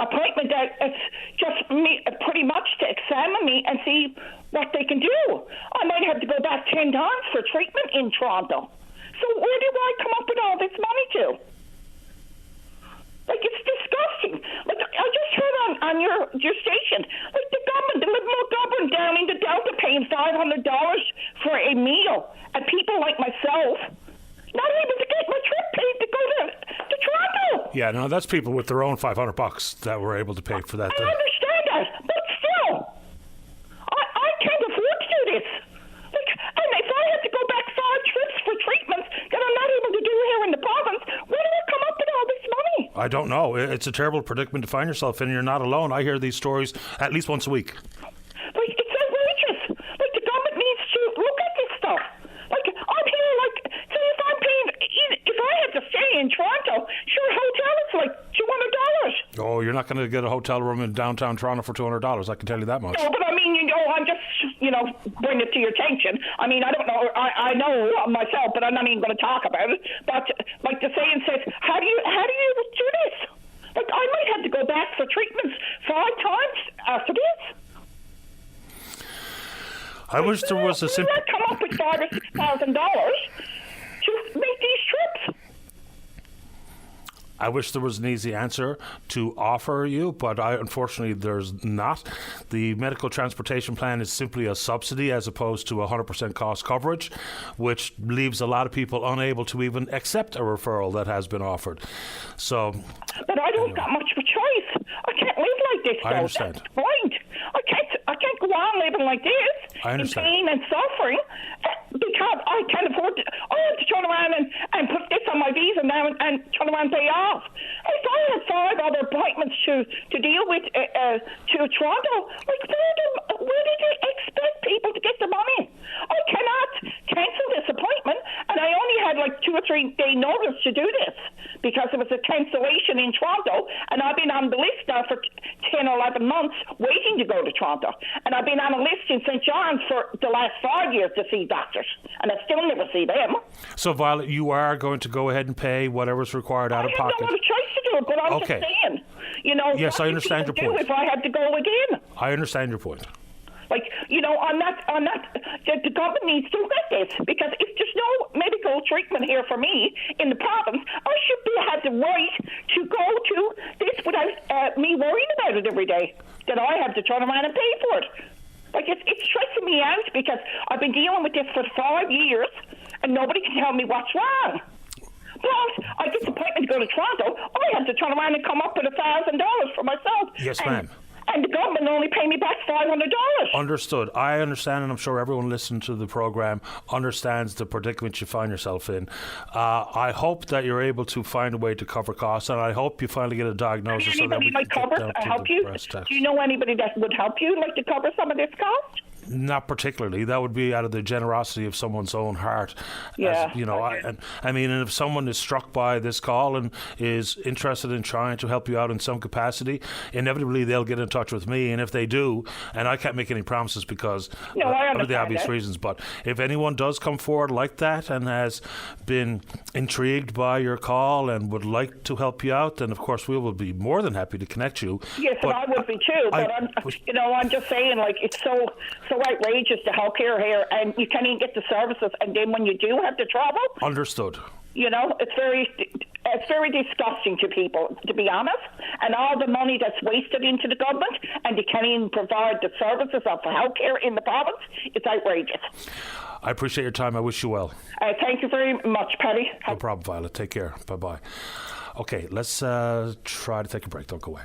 appointment that is just me, pretty much to examine me and see what they can do. I might have to go back 10 times for treatment in Toronto. So where do I come up with all this money to? It's disgusting. I just heard on your station, the government, the Liberal government down in the Delta paying $500 for a meal, and people like myself not able to get my trip paid to go to Toronto. Yeah, no, that's people with their own $500 that were able to pay for that. I understand that, but still, I can't afford to do this. And if I had to go back 5 trips for treatments that I'm not able to do here in the province, where do I come up with all this money? I don't know. It's a terrible predicament to find yourself in. You're not alone. I hear these stories at least once a week. It's outrageous. The government needs to look at this stuff. I'm here, say if I'm paying, if I had to stay in Toronto, sure, a hotel is $200. Oh, you're not going to get a hotel room in downtown Toronto for $200. I can tell you that much. No, but I mean, I'm just, bring it to your attention. I mean, I don't know. I know myself, but I'm not even going to talk about it. But the saying says, how do you do this? I might have to go back for treatments 5 times after this. I wish there was a simple. Not come up with $5,000 or $6,000 to make these trips. I wish there was an easy answer to offer you, but unfortunately there's not. The medical transportation plan is simply a subsidy as opposed to 100% cost coverage, which leaves a lot of people unable to even accept a referral that has been offered. So, but I don't got much of a choice. I can't live like this. I understand. That's the point. I can't go on living like this in pain and suffering because I can't afford to. I have to turn around and put this on my visa now and turn around and pay off. If I had 5 other appointments to deal with to Toronto, where did they expect people to get the money? I cannot cancel this appointment, and I only had 2 or 3 day notice to do this because it was a cancellation in Toronto, and I've been on the list now for 10 or 11 months waiting to go to Toronto, and I've been on a list in St. John's for the last 5 years to see doctors, and I still never see them. So, Violet, you are going to go ahead and pay whatever's required out of pocket? I have no other choice to do it, but I'm just saying. Yes, I understand your point. If I had to go again. I understand your point. The government needs to look at this because if there's no medical treatment here for me in the province, I should have the right to go to this without me worrying about it every day, that I have to turn around and pay for it. It's stressing me out because I've been dealing with this for 5 years and nobody can tell me what's wrong. Plus, I get the appointment to go to Toronto, I have to turn around and come up with $1,000 for myself. Yes, ma'am. And the government only pay me back $500. Understood. I understand, and I'm sure everyone listening to the program understands the predicament you find yourself in. I hope that you're able to find a way to cover costs, and I hope you finally get a diagnosis. Anybody so that we can help you? Do you know anybody that would help you, to cover some of this cost? Not particularly. That would be out of the generosity of someone's own heart. Yeah. As, you know, Okay. and if someone is struck by this call and is interested in trying to help you out in some capacity, inevitably they'll get in touch with me. And if they do, and I can't make any promises because of the obvious reasons, but if anyone does come forward like that and has been intrigued by your call and would like to help you out, then of course we will be more than happy to connect you. Yes, and I would be too. But I'm just saying, like, it's so outrageous, the healthcare here, and you can't even get the services. And then when you do have to travel, understood. You know, it's very disgusting to people, to be honest. And all the money that's wasted into the government, and they can't even provide the services of healthcare in the province. It's outrageous. I appreciate your time. I wish you well. Thank you very much, Patty. No problem, Violet. Take care. Bye-bye. Okay, let's try to take a break. Don't go away.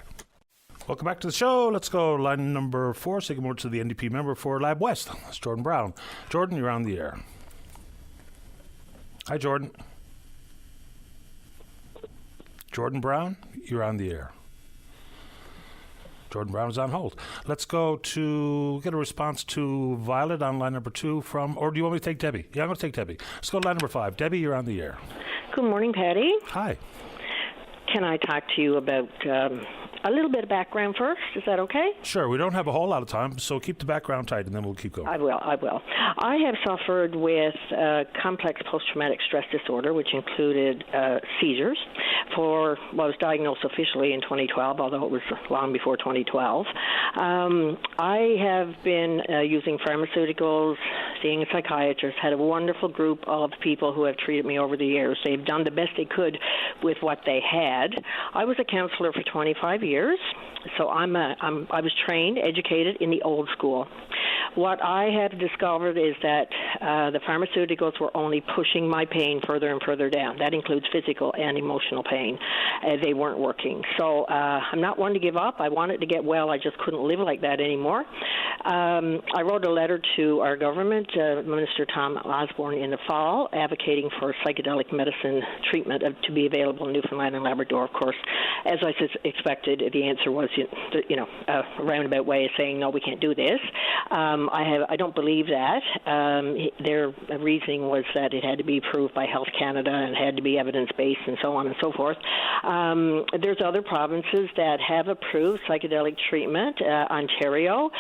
Welcome back to the show. Let's go line number 4. Say good morning to the NDP member for Lab West. That's Jordan Brown. Jordan, you're on the air. Hi, Jordan. Jordan Brown, you're on the air. Jordan Brown is on hold. Let's go to get a response to Violet on line number 2 from, or do you want me to take Debbie? Yeah, I'm going to take Debbie. Let's go to line number 5. Debbie, you're on the air. Good morning, Patty. Hi. Can I talk to you about a little bit of background first? Is that okay? Sure. We don't have a whole lot of time, so keep the background tight, and then we'll keep going. I will. I have suffered with complex post-traumatic stress disorder, which included seizures. I was diagnosed officially in 2012, although it was long before 2012. I have been using pharmaceuticals, seeing a psychiatrist, had a wonderful group of people who have treated me over the years. They've done the best they could with what they had. I was a counselor for 25 years, so I was trained, educated in the old school. What I have discovered is that the pharmaceuticals were only pushing my pain further and further down. That includes physical and emotional pain. They weren't working. So I'm not one to give up. I wanted to get well. I just couldn't live like that anymore. I wrote a letter to our government, Minister Tom Osborne, in the fall, advocating for psychedelic medicine treatment to be available in Newfoundland and Labrador. Of course, as I expected, the answer was, a roundabout way of saying, no, we can't do this. I don't believe that. Their reasoning was that it had to be approved by Health Canada and had to be evidence-based and so on and so forth. There's other provinces that have approved psychedelic treatment. Ontario,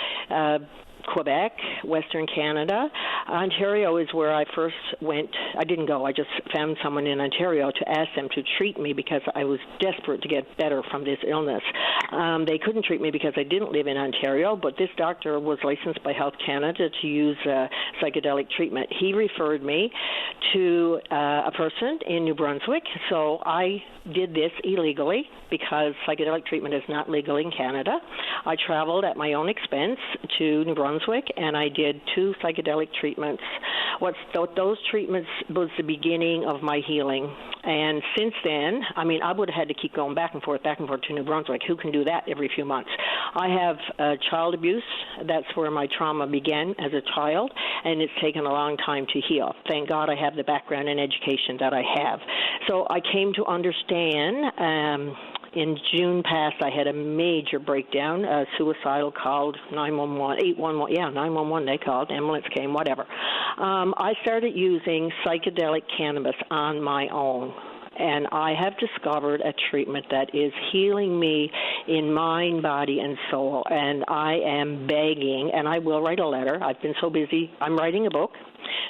Quebec, Western Canada. Ontario is where I first went. I didn't go. I just found someone in Ontario to ask them to treat me because I was desperate to get better from this illness. They couldn't treat me because I didn't live in Ontario, but this doctor was licensed by Health Canada to use psychedelic treatment. He referred me to a person in New Brunswick, so I did this illegally because psychedelic treatment is not legal in Canada. I traveled at my own expense to New Brunswick, and I did 2 psychedelic treatments. Those treatments was the beginning of my healing. And since then, I would have had to keep going back and forth to New Brunswick. Who can do that every few months? I have child abuse. That's where my trauma began as a child, and it's taken a long time to heal. Thank God I have the background and education that I have. So I came to understand in June past, I had a major breakdown, suicidal, called 911, 911 they called, ambulance came, whatever. I started using psychedelic cannabis on my own. And I have discovered a treatment that is healing me in mind, body, and soul. And I am begging, and I will write a letter. I've been so busy. I'm writing a book.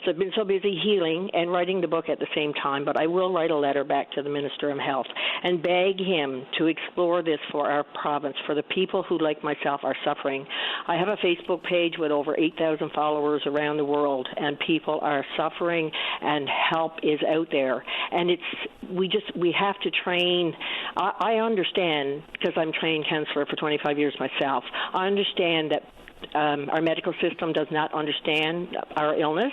So I've been so busy healing and writing the book at the same time, but I will write a letter back to the Minister of Health and beg him to explore this for our province, for the people who, like myself, are suffering. I have a Facebook page with over 8,000 followers around the world, and people are suffering, and help is out there. And we have to train. I understand, because I'm trained counselor for 25 years myself, I understand that our medical system does not understand our illness.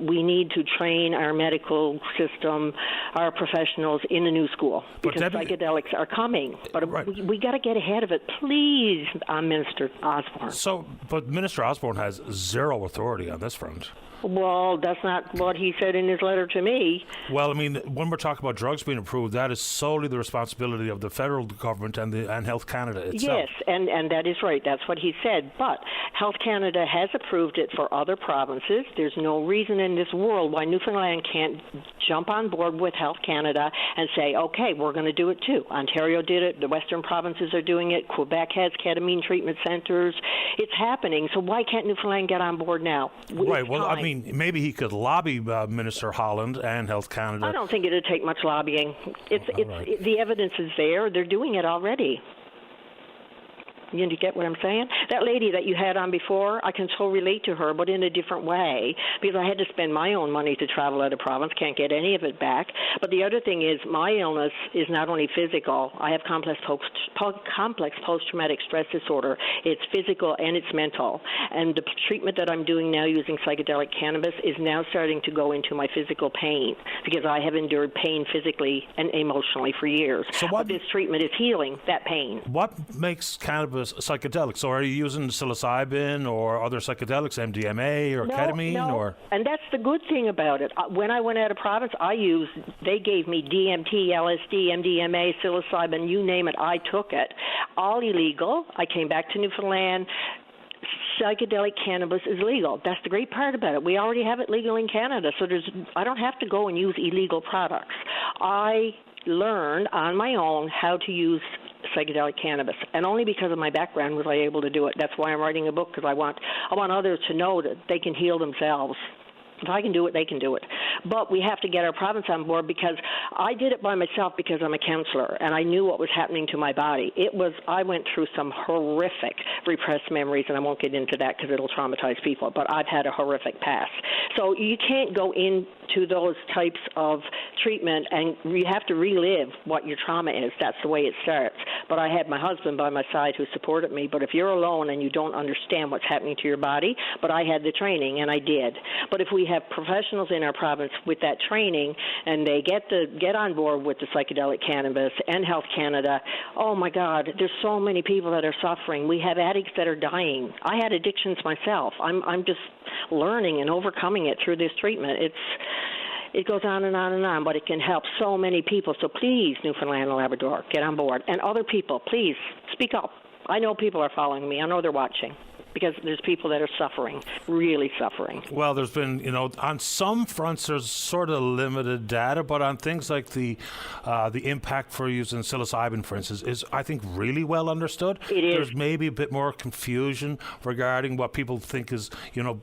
We need to train our medical system, our professionals, in a new school, because psychedelics are coming. But we got to get ahead of it, please, Minister Osborne. But Minister Osborne has zero authority on this front. Well, that's not what he said in his letter to me. Well, when we're talking about drugs being approved, that is solely the responsibility responsibility of the federal government and Health Canada itself. Yes, and that is right. That's what he said. But Health Canada has approved it for other provinces. There's no reason in this world why Newfoundland can't jump on board with Health Canada and say, okay, we're going to do it too. Ontario did it. The Western provinces are doing it. Quebec has ketamine treatment centers. It's happening. So why can't Newfoundland get on board now? Right. Well, I mean, maybe he could lobby Minister Holland and Health Canada. I don't think it'd take much lobbying. The evidence is there. They're doing it already. You get what I'm saying? That lady that you had on before, I can so relate to her, but in a different way, because I had to spend my own money to travel out of province, can't get any of it back. But the other thing is my illness is not only physical. I have complex post-traumatic stress disorder. It's physical and it's mental. And the treatment that I'm doing now using psychedelic cannabis is now starting to go into my physical pain, because I have endured pain physically and emotionally for years. So but this treatment is healing that pain. What makes cannabis psychedelic? So are you using psilocybin or other psychedelics, MDMA or ketamine? No. Or? And that's the good thing about it. When I went out of province, they gave me DMT, LSD, MDMA, psilocybin, you name it, I took it. All illegal. I came back to Newfoundland. Psychedelic cannabis is legal. That's the great part about it. We already have it legal in Canada, so I don't have to go and use illegal products. I learned on my own how to use psychedelic cannabis, and only because of my background was I able to do it. That's why I'm writing a book, because I want others to know that they can heal themselves. If I can do it, they can do it. But we have to get our province on board, because I did it by myself because I'm a counselor and I knew what was happening to my body. I went through some horrific repressed memories, and I won't get into that because it'll traumatize people, but I've had a horrific past. So you can't go into those types of treatment and you have to relive what your trauma is. That's the way it starts. But I had my husband by my side who supported me. But if you're alone and you don't understand what's happening to your body, but I had the training and I did. But if we have professionals in our province with that training and they get on board with the psychedelic cannabis and Health Canada, oh my God, there's so many people that are suffering. We have addicts that are dying. I had addictions myself. I'm just learning and overcoming it through this treatment. It goes on and on and on, but it can help so many people. So please, Newfoundland and Labrador, get on board. And other people, please, speak up. I know people are following me. I know they're watching, because there's people that are suffering, really suffering. Well, there's been, on some fronts there's sort of limited data, but on things like the impact for using psilocybin, for instance, is, I think, really well understood. It is. There's maybe a bit more confusion regarding what people think is,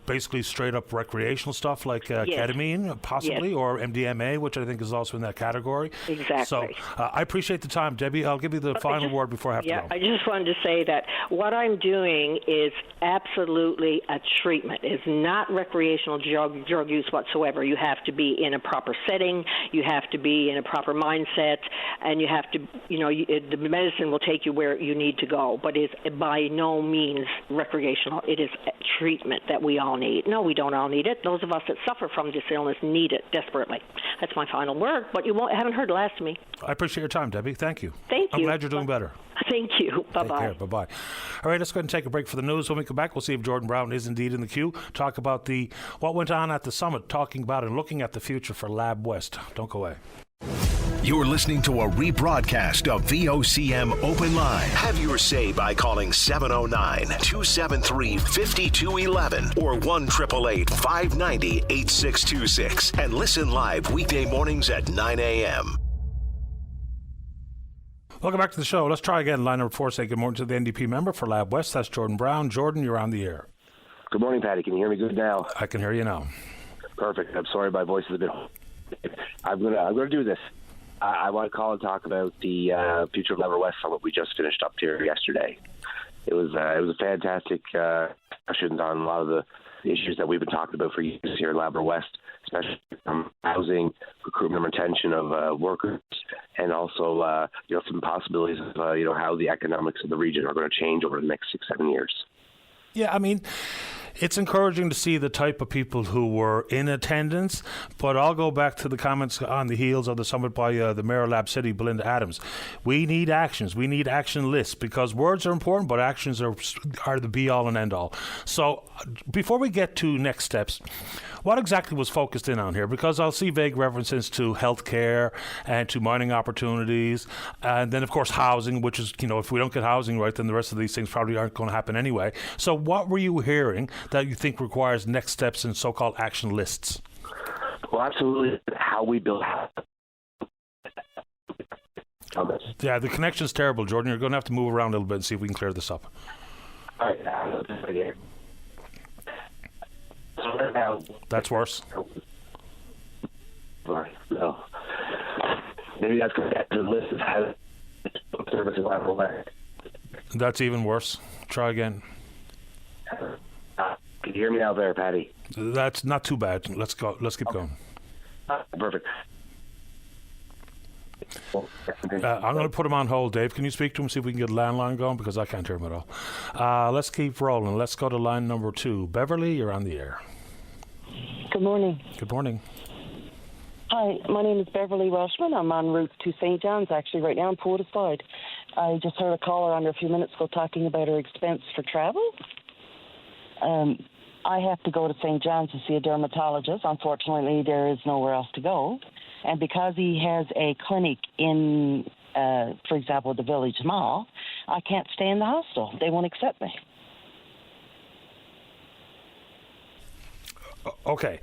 basically straight up recreational stuff like ketamine, possibly, or MDMA, which I think is also in that category. Exactly. So I appreciate the time, Debbie. I'll give you the final word before I have to go. I just wanted to say that what I'm doing is absolutely a treatment. It's not recreational drug use whatsoever. You have to be in a proper setting, you have to be in a proper mindset, and you have to, the medicine will take you where you need to go, but it's by no means recreational. It is a treatment that we all need. No, we don't all need it. Those of us that suffer from this illness need it desperately. That's my final word, but haven't heard the last of me. I appreciate your time, Debbie. Thank you. Thank you. I'm glad you're doing better. Thank you. Bye-bye. Take care. Bye-bye. All right, let's go ahead and take a break for the news. When we come back, we'll see if Jordan Brown is indeed in the queue. Talk about what went on at the summit, talking about and looking at the future for Lab West. Don't go away. You're listening to a rebroadcast of VOCM Open Line. Have your say by calling 709-273-5211 or 1-888-590-8626 and listen live weekday mornings at 9 a.m. Welcome back to the show. Let's try again. Line number 4, say good morning to the NDP member for Lab West. That's Jordan Brown. Jordan, you're on the air. Good morning, Patty. Can you hear me good now? I can hear you now. Perfect. I'm sorry my voice is a bit... I'm gonna do this. I want to call and talk about the Future of Labrador West Summit we just finished up here yesterday. It was a fantastic discussion on a lot of the issues that we've been talking about for years here in Labrador West, especially housing, recruitment and retention of workers, and also some possibilities of how the economics of the region are going to change over the next 6-7 years. Yeah, I mean, It's encouraging to see the type of people who were in attendance, but I'll go back to the comments on the heels of the summit by the Mayor of Lab City, Belinda Adams. We need actions. We need action lists, because words are important, but actions are the be-all and end-all. So before we get to next steps, what exactly was focused in on here? Because I'll see vague references to healthcare and to mining opportunities, and then, of course, housing, which is, if we don't get housing right, then the rest of these things probably aren't going to happen anyway. So what were you hearing that you think requires next steps in so-called action lists? Well, absolutely. How we build housing. Yeah, the connection's terrible, Jordan. You're going to have to move around a little bit and see if we can clear this up. All right, that's worse. No. Maybe that's going to get to the list of how services level there. That's even worse. Try again. Can you hear me out there, Patty? That's not too bad. Let's go. Let's keep going. Perfect. I'm going to put him on hold. Dave, can you speak to him, see if we can get a landline going? Because I can't hear him at all. Let's keep rolling. Let's go to line number 2. Beverly, you're on the air. Good morning. Good morning. Hi, my name is Beverly Welshman. I'm en route to St. John's, actually, right now in Portishead. I just heard a caller under a few minutes ago talking about her expense for travel. I have to go to St. John's to see a dermatologist. Unfortunately, there is nowhere else to go. And because he has a clinic in, for example, the Village Mall, I can't stay in the hostel. They won't accept me. Okay.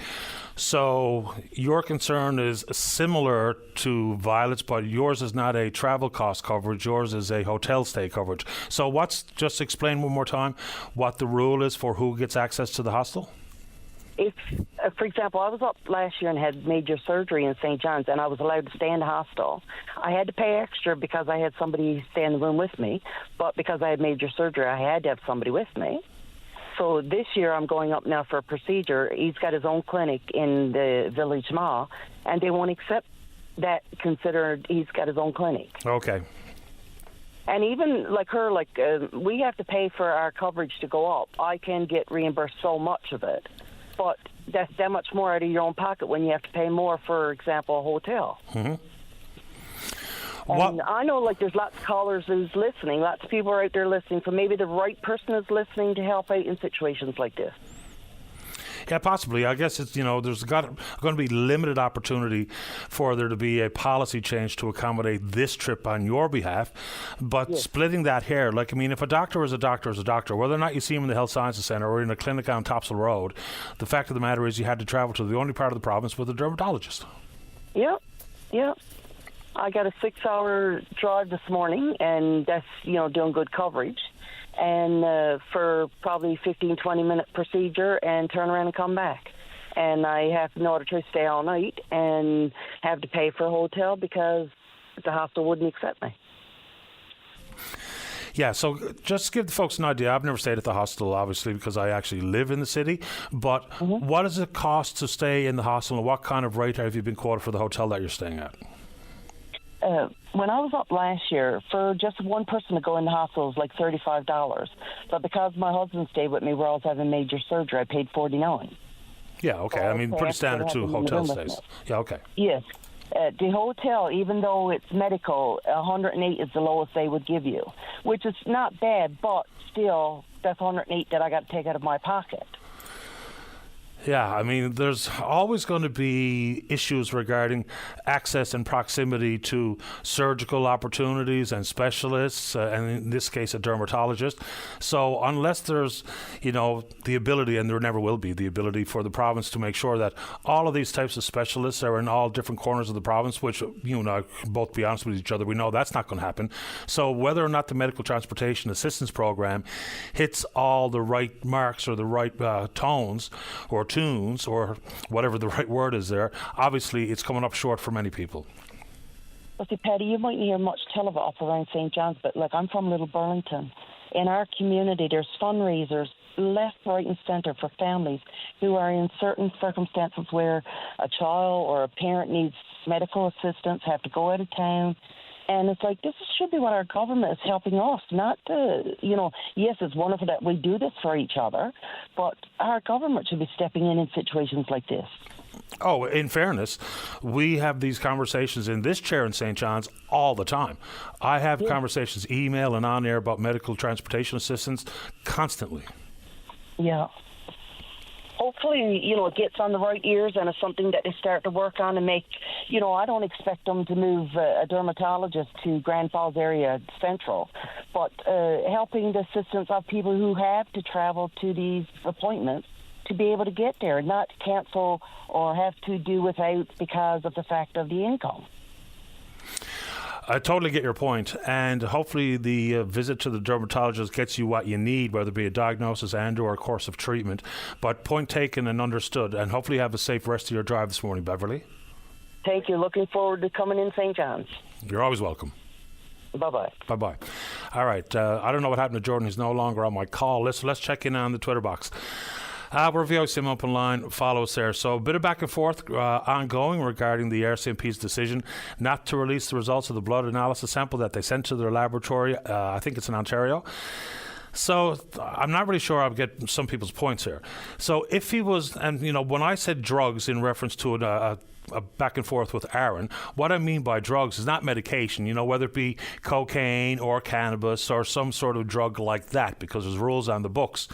So your concern is similar to Violet's, but yours is not a travel cost coverage. Yours is a hotel stay coverage. So just explain one more time what the rule is for who gets access to the hostel? If, for example, I was up last year and had major surgery in St. John's, and I was allowed to stay in the hostel. I had to pay extra because I had somebody stay in the room with me, but because I had major surgery, I had to have somebody with me. So this year I'm going up now for a procedure. He's got his own clinic in the Village Mall, and they won't accept that considered he's got his own clinic. Okay. And even like her, we have to pay for our coverage to go up. I can get reimbursed so much of it, but that's that much more out of your own pocket when you have to pay more, for example, a hotel. Mm-hmm. And I know, there's lots of callers who's listening. Lots of people are out there listening. So maybe the right person is listening to help out in situations like this. Yeah, possibly. I guess it's, there's going to be limited opportunity for there to be a policy change to accommodate this trip on your behalf. But yes, splitting that hair, if a doctor is a doctor is a doctor, whether or not you see him in the Health Sciences Centre or in a clinic on Topsail Road, the fact of the matter is you had to travel to the only part of the province with a dermatologist. Yep. I got a 6-hour drive this morning, and that's, doing good coverage. And for probably 15, 20-minute procedure and turn around and come back. And I have no other choice to stay all night and have to pay for a hotel because the hostel wouldn't accept me. Yeah, so just to give the folks an idea, I've never stayed at the hostel, obviously, because I actually live in the city. But what does it cost to stay in the hostel, and what kind of rate have you been quoted for the hotel that you're staying at? When I was up last year, for just one person to go in the hospital was like $35. But because my husband stayed with me where I was having major surgery, I paid $49. Yeah, okay. So pretty standard too, hotel stays. Yeah, okay. Yes. The hotel, even though it's medical, 108 is the lowest they would give you, which is not bad, but still, that's 108 that I got to take out of my pocket. Yeah, there's always going to be issues regarding access and proximity to surgical opportunities and specialists, and in this case, a dermatologist. So unless there's, the ability, and there never will be, the ability for the province to make sure that all of these types of specialists are in all different corners of the province, which you and I can both be honest with each other, we know that's not going to happen. So whether or not the Medical Transportation Assistance Program hits all the right marks or the right tones or tunes or whatever the right word is there, obviously it's coming up short for many people. Well, see, Patty, you mightn't hear much television around St. John's, but I'm from Little Burlington. In our community, there's fundraisers left, right, and centre for families who are in certain circumstances where a child or a parent needs medical assistance, have to go out of town, And it's like, this should be what our government is helping us, not to, yes, it's wonderful that we do this for each other, but our government should be stepping in situations like this. Oh, in fairness, we have these conversations in this chair in St. John's all the time. I have conversations, email and on air, about medical transportation assistance constantly. Yeah. Hopefully, it gets on the right ears and it's something that they start to work on and make, I don't expect them to move a dermatologist to Grand Falls area central, but helping the assistance of people who have to travel to these appointments to be able to get there, not cancel or have to do without because of the fact of the income. I totally get your point, and hopefully the visit to the dermatologist gets you what you need, whether it be a diagnosis and or a course of treatment. But point taken and understood, and hopefully you have a safe rest of your drive this morning, Beverly. Thank you. Looking forward to coming in St. John's. You're always welcome. Bye-bye. Bye-bye. All right, I don't know what happened to Jordan. He's no longer on my call list. Let's check in on the Twitter box. We're VOCM Open Line. Follow us there. So a bit of back and forth ongoing regarding the RCMP's decision not to release the results of the blood analysis sample that they sent to their laboratory. I think it's in Ontario. So I'm not really sure I'll get some people's points here. So if he was, and when I said drugs in reference to a back and forth with Aaron, what I mean by drugs is not medication, whether it be cocaine or cannabis or some sort of drug like that, because there's rules on the books,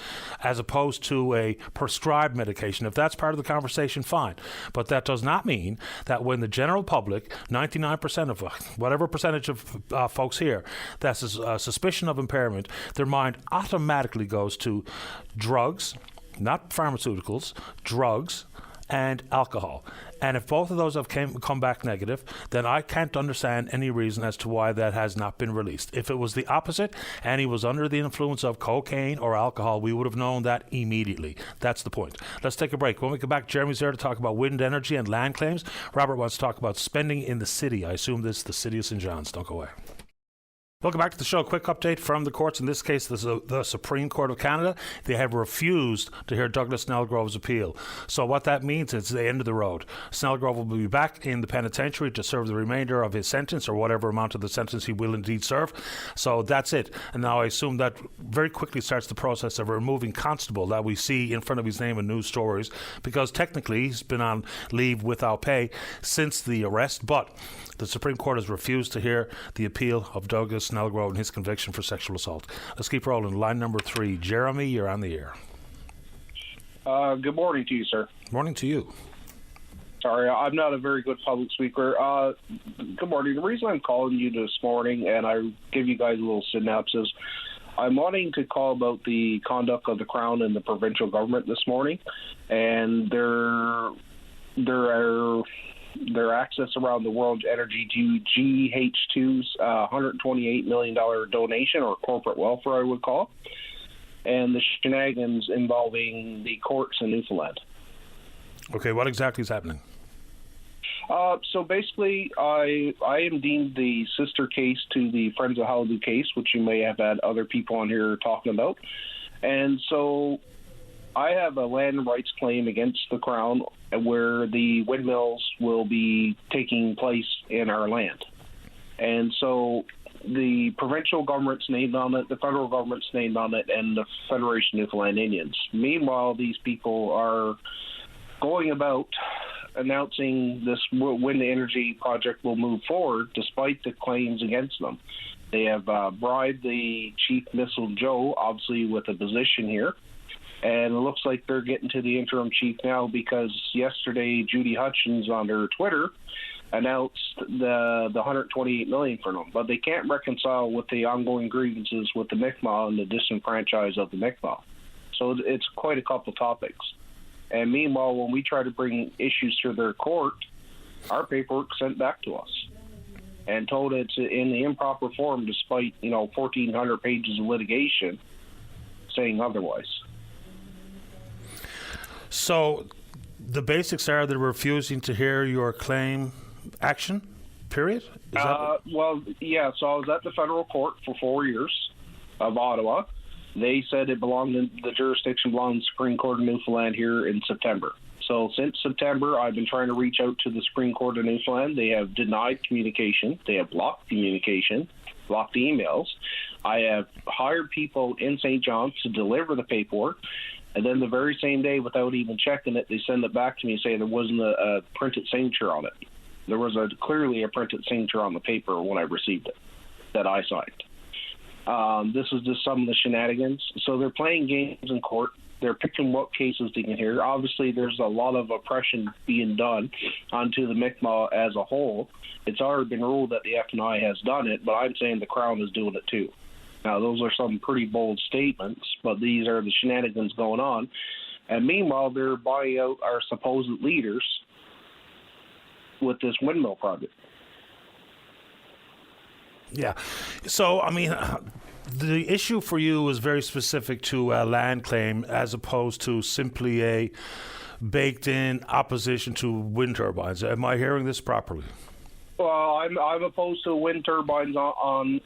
as opposed to a prescribed medication. If that's part of the conversation, fine. But that does not mean that when the general public, 99% of whatever percentage of folks here, that's a suspicion of impairment, their mind automatically goes to drugs, not pharmaceuticals, drugs, and alcohol. And if both of those have come back negative, then I can't understand any reason as to why that has not been released. If it was the opposite and he was under the influence of cocaine or alcohol, we would have known that immediately. That's the point. Let's take a break. When we come back, Jeremy's there to talk about wind energy and land claims. Robert wants to talk about spending in the city. I assume this is the city of St. John's. Don't go away. Welcome back to the show. Quick update from the courts. In this case, the Supreme Court of Canada. They have refused to hear Douglas Snellgrove's appeal. So what that means is the end of the road. Snellgrove will be back in the penitentiary to serve the remainder of his sentence, or whatever amount of the sentence he will indeed serve. So that's it. And now I assume that very quickly starts the process of removing Constable that we see in front of his name in news stories, because technically he's been on leave without pay since the arrest. But the Supreme Court has refused to hear the appeal of Douglas Snellgrove and his conviction for sexual assault. Let's keep rolling. Line number 3. Jeremy, you're on the air. Good morning to you, sir. Morning to you. Sorry, I'm not a very good public speaker. Good morning. The reason I'm calling you this morning, and I give you guys a little synopsis, I'm wanting to call about the conduct of the Crown and the provincial government this morning, and their access around the world energy to GH2's $128 million donation, or corporate welfare, I would call, and the shenanigans involving the courts in Newfoundland. Okay, what exactly is happening? So basically, I am deemed the sister case to the Friends of Hallelujah case, which you may have had other people on here talking about. And so I have a land rights claim against the Crown where the windmills will be taking place in our land. And so the provincial government's named on it, the federal government's named on it, and the Federation of Newfoundland Indians. Meanwhile, these people are going about announcing this wind energy project will move forward despite the claims against them. They have bribed the Chief Missile Joe, obviously with a position here, and it looks like they're getting to the interim chief now, because yesterday Judy Hutchins on her Twitter announced the $128 million for them, but they can't reconcile with the ongoing grievances with the Mi'kmaq and the disenfranchise of the Mi'kmaq. So it's quite a couple topics. And meanwhile, when we try to bring issues to their court, our paperwork sent back to us and told it's in the improper form, despite 1,400 pages of litigation saying otherwise. So the basics are they're refusing to hear your claim action, period? Well, yeah, so I was at the federal court for 4 years of Ottawa. They said the jurisdiction belonged to the Supreme Court of Newfoundland here in September. So since September, I've been trying to reach out to the Supreme Court of Newfoundland. They have denied communication. They have blocked communication, blocked emails. I have hired people in St. John's to deliver the paperwork. And then the very same day, without even checking it, they send it back to me and say there wasn't a printed signature on it. There was clearly a printed signature on the paper when I received it that I signed. This is just some of the shenanigans. So they're playing games in court. They're picking what cases they can hear. Obviously, there's a lot of oppression being done onto the Mi'kmaq as a whole. It's already been ruled that the FNI has done it, but I'm saying the Crown is doing it too. Now, those are some pretty bold statements, but these are the shenanigans going on. And meanwhile, they're buying out our supposed leaders with this windmill project. Yeah. So, I mean, the issue for you is very specific to a land claim as opposed to simply a baked-in opposition to wind turbines. Am I hearing this properly? Well, I'm opposed to wind turbines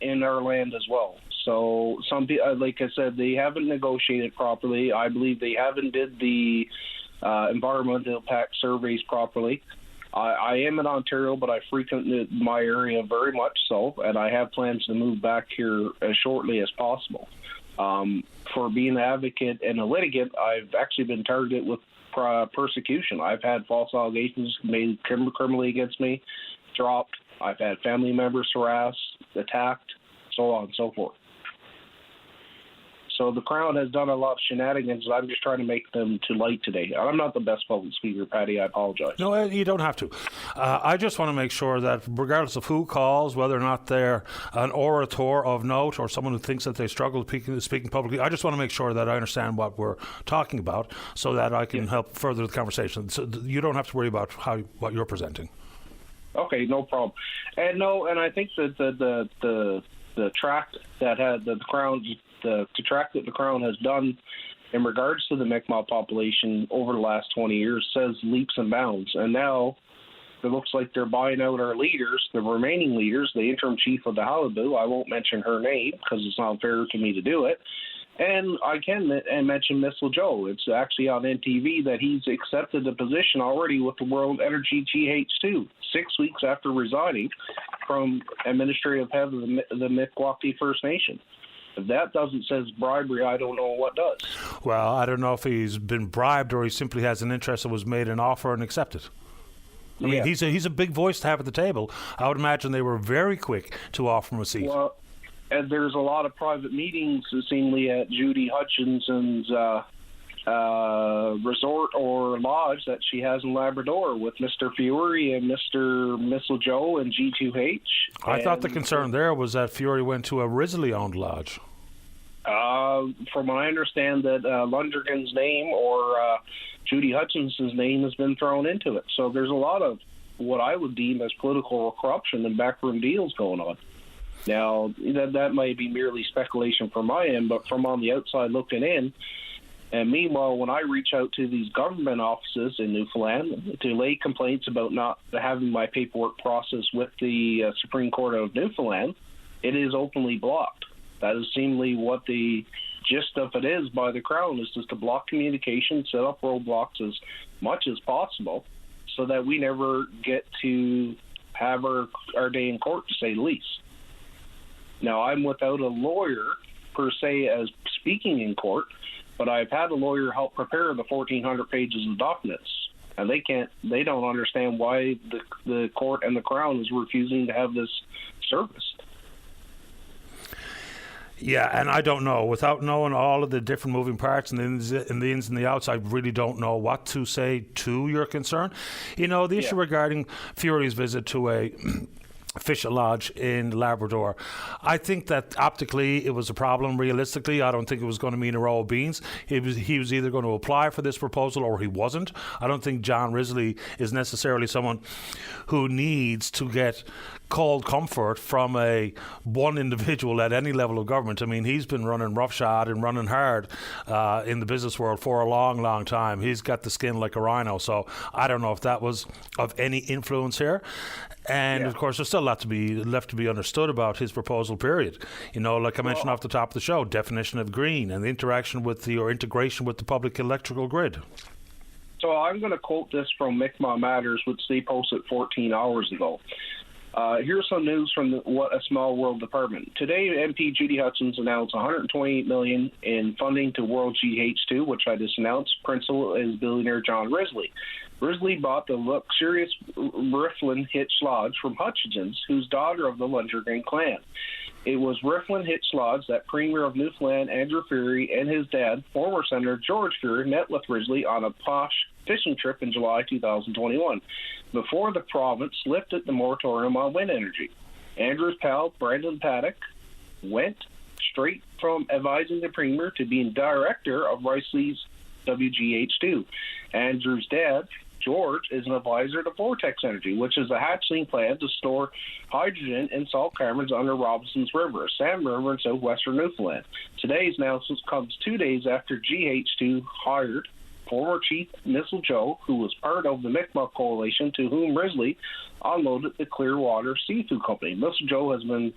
in our land as well. So some people, like I said, they haven't negotiated properly. I believe they haven't did the environmental impact surveys properly. I am in Ontario, but I frequent my area very much so, and I have plans to move back here as shortly as possible. For being an advocate and a litigant, I've actually been targeted with persecution. I've had false allegations made criminally against me, dropped. I've had family members harassed, attacked, so on and so forth. So the Crown has done a lot of shenanigans, and I'm just trying to make them to light today. I'm not the best public speaker, Patty. I apologize. No, you don't have to. I just want to make sure that regardless of who calls, whether or not they're an orator of note or someone who thinks that they struggle speaking publicly, I just want to make sure that I understand what we're talking about so that I can help further the conversation. So you don't have to worry about what you're presenting. Okay, no problem. And I think that the tract that had the Crown. The track that the Crown has done in regards to the Mi'kmaq population over the last 20 years says leaps and bounds. And now it looks like they're buying out our leaders, the remaining leaders, the interim chief of the Halibut. I won't mention her name because it's not fair to me to do it. And I can mention Missile Joe. It's actually on NTV that he's accepted the position already with the World Energy GH2, 6 weeks after resigning from administrative head of the Mi'kmaq First Nation. If that doesn't say bribery, I don't know what does. Well, I don't know if he's been bribed or he simply has an interest and was made an offer and accepted. I mean, he's a big voice to have at the table. I would imagine they were very quick to offer him a seat. Well, and there's a lot of private meetings, seemingly at Judy Hutchinson's resort or lodge that she has in Labrador with Mr. Fury and Mr. Missile Joe and G2H. I thought the concern there was that Fury went to a Risley-owned lodge. From what I understand, that Lundgren's name or Judy Hutchinson's name has been thrown into it. So there's a lot of what I would deem as political corruption and backroom deals going on. Now, that might be merely speculation from my end, but from on the outside looking in. And meanwhile, when I reach out to these government offices in Newfoundland to lay complaints about not having my paperwork processed with the Supreme Court of Newfoundland, it is openly blocked. That is seemingly what the gist of it is by the Crown, is just to block communication, set up roadblocks as much as possible so that we never get to have our day in court, to say the least. Now, I'm without a lawyer, per se, as speaking in court, but I've had a lawyer help prepare the 1,400 pages of documents, and they don't understand why the court and the Crown is refusing to have this service. Yeah, and I don't know. Without knowing all of the different moving parts and the ins and the outs, I really don't know what to say to your concern. You know, the issue regarding Fury's visit to a Fish Lodge in Labrador, I think that optically it was a problem. Realistically, I don't think it was going to mean a row of beans. He was either going to apply for this proposal or he wasn't. I don't think John Risley is necessarily someone who needs to get cold comfort from one individual at any level of government. I mean, he's been running roughshod and running hard in the business world for a long, long time. He's got the skin like a rhino. So I don't know if that was of any influence here. And of course, there's still a lot left to be understood about his proposal, period. You know, like I mentioned off the top of the show, definition of green and the integration with the public electrical grid. So I'm going to quote this from Mi'kmaq Matters, which they posted 14 hours ago. Here's some news from the What a Small World department. Today, MP Judy Hudson's announced $128 million in funding to World GH2, which I just announced. Principal is billionaire John Risley. Risley bought the luxurious Rifflin Hitch Lodge from Hutchins, who's daughter of the Lungergan clan. It was Rifflin Hitch Lodge that Premier of Newfoundland Andrew Fury and his dad, former Senator George Fury, met with Risley on a posh fishing trip in July 2021, before the province lifted the moratorium on wind energy. Andrew's pal, Brandon Paddock, went straight from advising the Premier to being director of Risley's WGH2. Andrew's dad, George, is an advisor to Vortex Energy, which is a hatchling plant to store hydrogen in salt caverns under Robinson's River, a salmon river in southwestern Newfoundland. Today's announcement comes 2 days after GH2 hired former Chief Missile Joe, who was part of the Mi'kmaq Coalition, to whom Risley unloaded the Clearwater Seafood Company. Missile Joe has been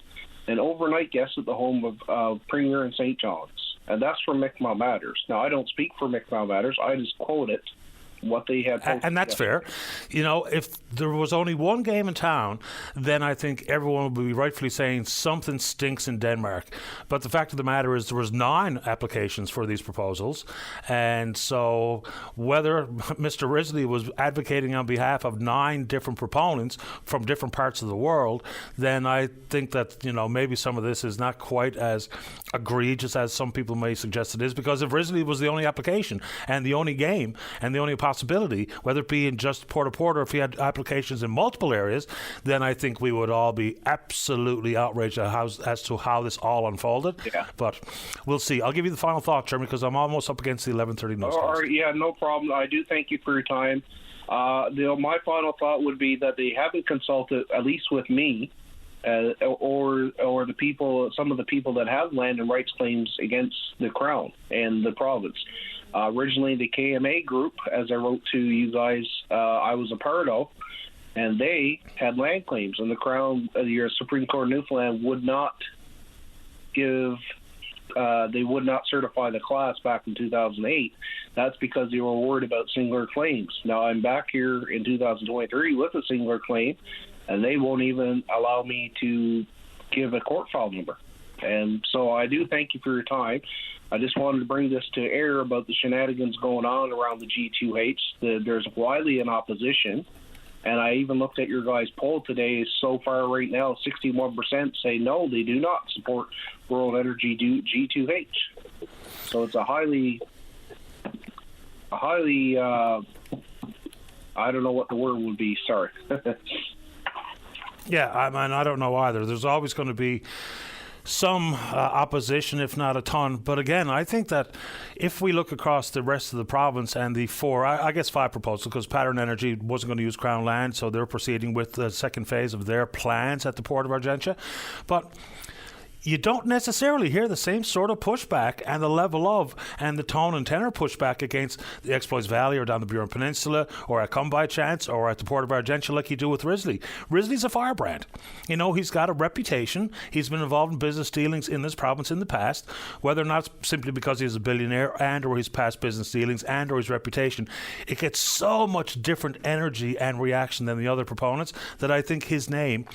an overnight guest at the home of Premier in St. John's. And that's from Mi'kmaq Matters. Now, I don't speak for Mi'kmaq Matters. I just quote it, what they had posted. And that's fair. You know, if there was only one game in town, then I think everyone would be rightfully saying something stinks in Denmark. But the fact of the matter is there was 9 applications for these proposals. And so whether Mr. Risley was advocating on behalf of 9 different proponents from different parts of the world, then I think that, you know, maybe some of this is not quite as egregious as some people may suggest it is, because if Risley was the only application and the only game and the only possibility, whether it be in just Porta, or if he had applications in multiple areas, then I think we would all be absolutely outraged as to how this all unfolded. Yeah. But we'll see. I'll give you the final thought, Chairman, because I'm almost up against the 11:30 news. All right, yeah, no problem. I do thank you for your time. My final thought would be that they haven't consulted, at least with me, or the people, some of the people that have land and rights claims against the Crown and the province. Originally, the KMA group, as I wrote to you guys, I was a part of, and they had land claims, and the Crown, your Supreme Court of Newfoundland, would not they would not certify the class back in 2008. That's because they were worried about singular claims. Now, I'm back here in 2023 with a singular claim, and they won't even allow me to give a court file number. And so I do thank you for your time. I just wanted to bring this to air about the shenanigans going on around the G2H. There's widely in opposition, and I even looked at your guys' poll today. So far right now, 61% say no, they do not support World Energy G2H. So it's a highly I don't know what the word would be, sorry. Yeah, I don't know either. There's always going to be some opposition, if not a ton. But again, I think that if we look across the rest of the province and the 5 proposals, because Pattern Energy wasn't going to use Crown land, so they're proceeding with the second phase of their plans at the Port of Argentia. But you don't necessarily hear the same sort of pushback and the level of and the tone and tenor pushback against the Exploits Valley or down the Burin Peninsula or at Come By Chance or at the Port of Argentia like you do with Risley. Risley's a firebrand. You know, he's got a reputation. He's been involved in business dealings in this province in the past, whether or not simply because he's a billionaire and or his past business dealings and or his reputation. It gets so much different energy and reaction than the other proponents that I think his name,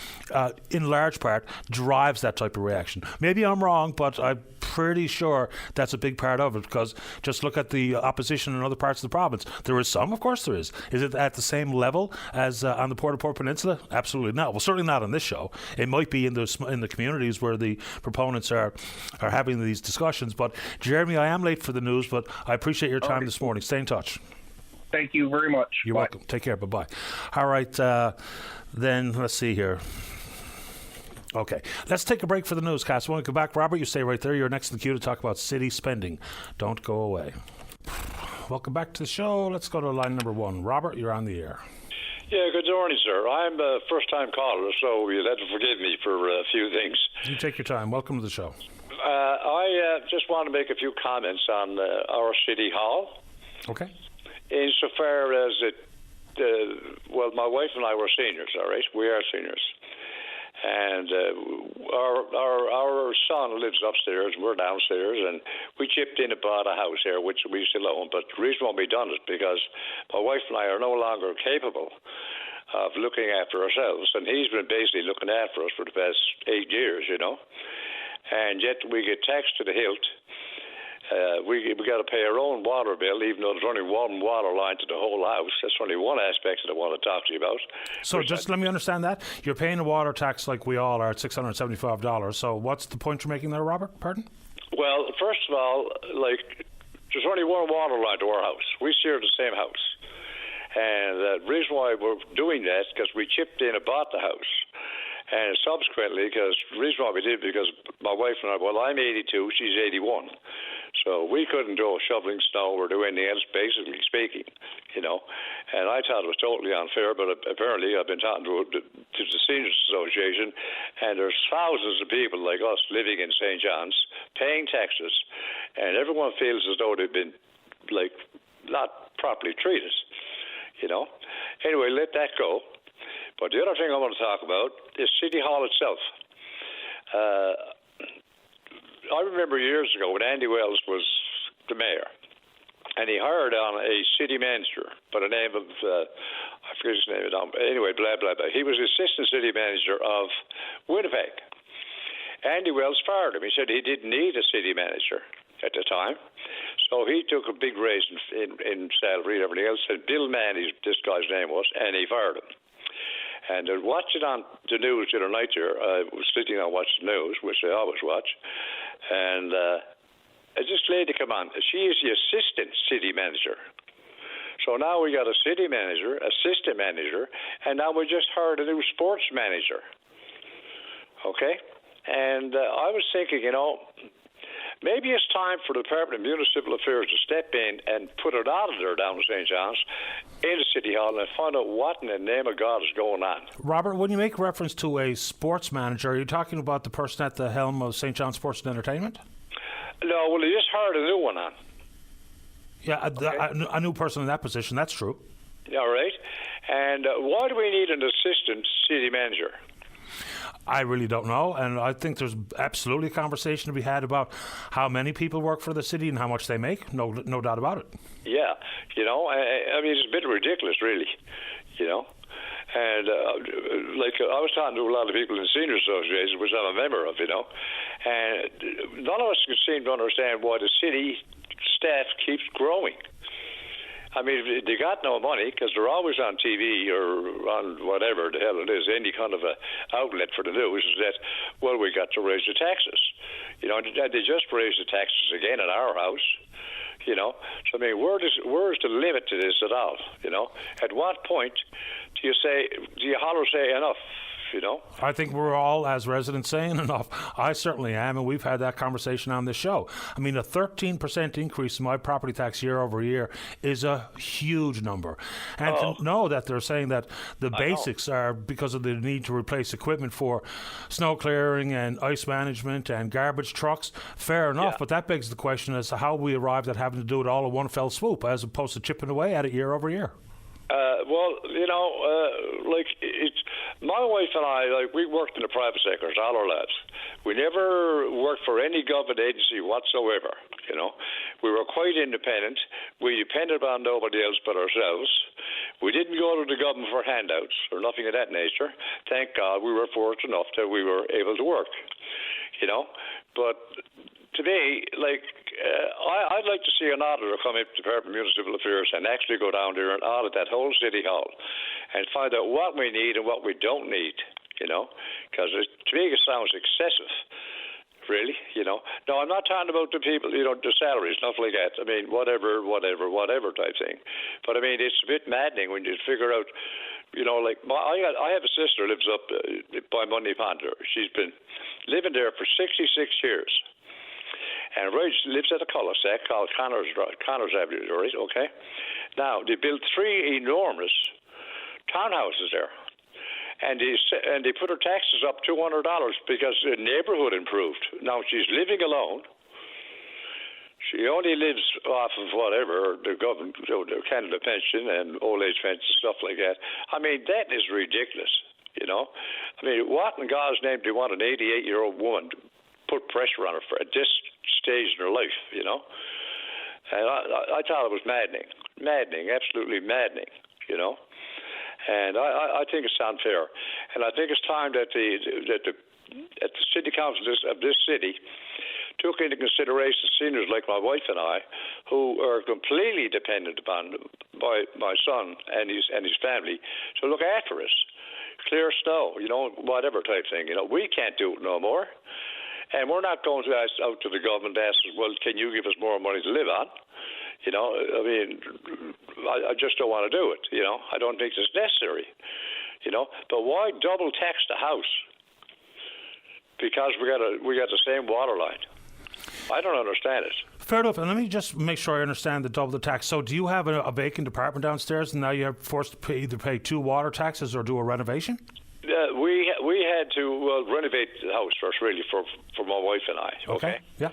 in large part, drives that type of reaction. Maybe I'm wrong, but I'm pretty sure that's a big part of it, because just look at the opposition in other parts of the province. There is some, of course there is. Is it at the same level as on the Port Peninsula? Absolutely not. Well, certainly not on this show. It might be in the communities where the proponents are having these discussions. But Jeremy, I am late for the news, but I appreciate your time this morning. Stay in touch. Thank you very much. You're welcome. Take care. Bye-bye. All right, then let's see here. Okay, let's take a break for the newscast. When we come back, Robert, you stay right there. You're next in the queue to talk about city spending. Don't go away. Welcome back to the show. Let's go to line number 1. Robert, you're on the air. Yeah, good morning, sir. I'm a first-time caller, so you'll have to forgive me for a few things. You take your time. Welcome to the show. I just want to make a few comments on our city hall. Okay. Insofar as my wife and I were seniors, all right? We are seniors. And our son lives upstairs, and we're downstairs, and we chipped in and bought a house here, which we still own. But the reason why we done it because my wife and I are no longer capable of looking after ourselves, and he's been basically looking after us for the past 8 years, and yet we get taxed to the hilt. We got to pay our own water bill, even though there's only one water line to the whole house. That's only one aspect that I want to talk to you about. So just let me understand that. You're paying a water tax like we all are at $675. So what's the point you're making there, Robert? Pardon? Well, first of all, there's only one water line to our house. We share the same house. And the reason why we're doing that is because we chipped in and bought the house. And subsequently, the reason why we did because my wife and I, I'm 82, she's 81. So we couldn't go shoveling snow or do anything else, basically speaking, And I thought it was totally unfair, but apparently I've been talking to the Seniors Association, and there's thousands of people like us living in St. John's paying taxes, and everyone feels as though they've been, not properly treated, Anyway, let that go. But the other thing I want to talk about is City Hall itself. I remember years ago when Andy Wells was the mayor, and he hired on a city manager by the name of, I forget his name, anyway, blah, blah, blah. He was the assistant city manager of Winnipeg. Andy Wells fired him. He said he didn't need a city manager at the time. So he took a big raise in salary and everything else, and Bill Mann, this guy's name was, and he fired him. And watching on the news the other night here, I was sitting and watching the news, which I always watch, and this lady come on. She is the assistant city manager. So now we got a city manager, assistant manager, and now we just hired a new sports manager. Okay? And I was thinking, maybe it's time for the Department of Municipal Affairs to step in and put an auditor down in St. John's in the City Hall and find out what in the name of God is going on. Robert, when you make reference to a sports manager, are you talking about the person at the helm of St. John's Sports and Entertainment? No, well, he just hired a new one on. Yeah, a new person in that position, that's true. All right. And why do we need an assistant city manager? I really don't know, and I think there's absolutely a conversation to be had about how many people work for the city and how much they make. No doubt about it. Yeah, I mean, it's a bit ridiculous, really, And I was talking to a lot of people in the Senior Association, which I'm a member of, and none of us can seem to understand why the city staff keeps growing. I mean, they got no money because they're always on TV or on whatever the hell it is, any kind of a outlet for the news, is that, well, we got to raise the taxes. They just raised the taxes again at our house. So, I mean, where's the limit to this at all? At what point do you holler say enough? I think we're all, as residents, saying enough. I certainly am, and we've had that conversation on this show. I mean, a 13% increase in my property tax year over year is a huge number. And to know that they're saying that the basics are because of the need to replace equipment for snow clearing and ice management and garbage trucks, fair enough, but that begs the question as to how we arrived at having to do it all in one fell swoop as opposed to chipping away at it year over year. My wife and I, we worked in the private sector all our lives. We never worked for any government agency whatsoever, We were quite independent. We depended on nobody else but ourselves. We didn't go to the government for handouts or nothing of that nature. Thank God we were fortunate enough that we were able to work, But today, I'd like to see an auditor come into the Department of Municipal Affairs and actually go down there and audit that whole City Hall and find out what we need and what we don't need, because to me it sounds excessive, really, No, I'm not talking about the people, the salaries, stuff like that. I mean, whatever type thing. But, I mean, it's a bit maddening when you figure out, I have a sister who lives up by Mundy Pond. She's been living there for 66 years. And she lives at a cul-de-sac called Connors Avenue, right? Okay. Now, they built 3 enormous townhouses there. And they put her taxes up $200 because the neighborhood improved. Now, she's living alone. She only lives off of whatever, the government, the Canada pension and old age pension, stuff like that. I mean, that is ridiculous. You know, I mean, what in God's name do you want an 88-year-old woman to put pressure on her for at this stage in her life? You know, and I thought it was maddening, absolutely maddening. You know, and I think it's unfair, and I think it's time that the city council of this city took into consideration seniors like my wife and I, who are completely dependent upon by my son and his family to look after us, clear snow, you know, whatever type thing. You know, we can't do it no more, and we're not going to ask out to the government to ask us, well, can you give us more money to live on? You know, I mean, I just don't want to do it. You know, I don't think it's necessary. You know, but why double tax the house? Because we got the same water line. I don't understand it. Fair enough. And let me just make sure I understand the double tax. So do you have a vacant apartment downstairs and now you're forced to either pay 2 water taxes or do a renovation? We had to renovate the house first, really, for my wife and I. Okay. Yeah.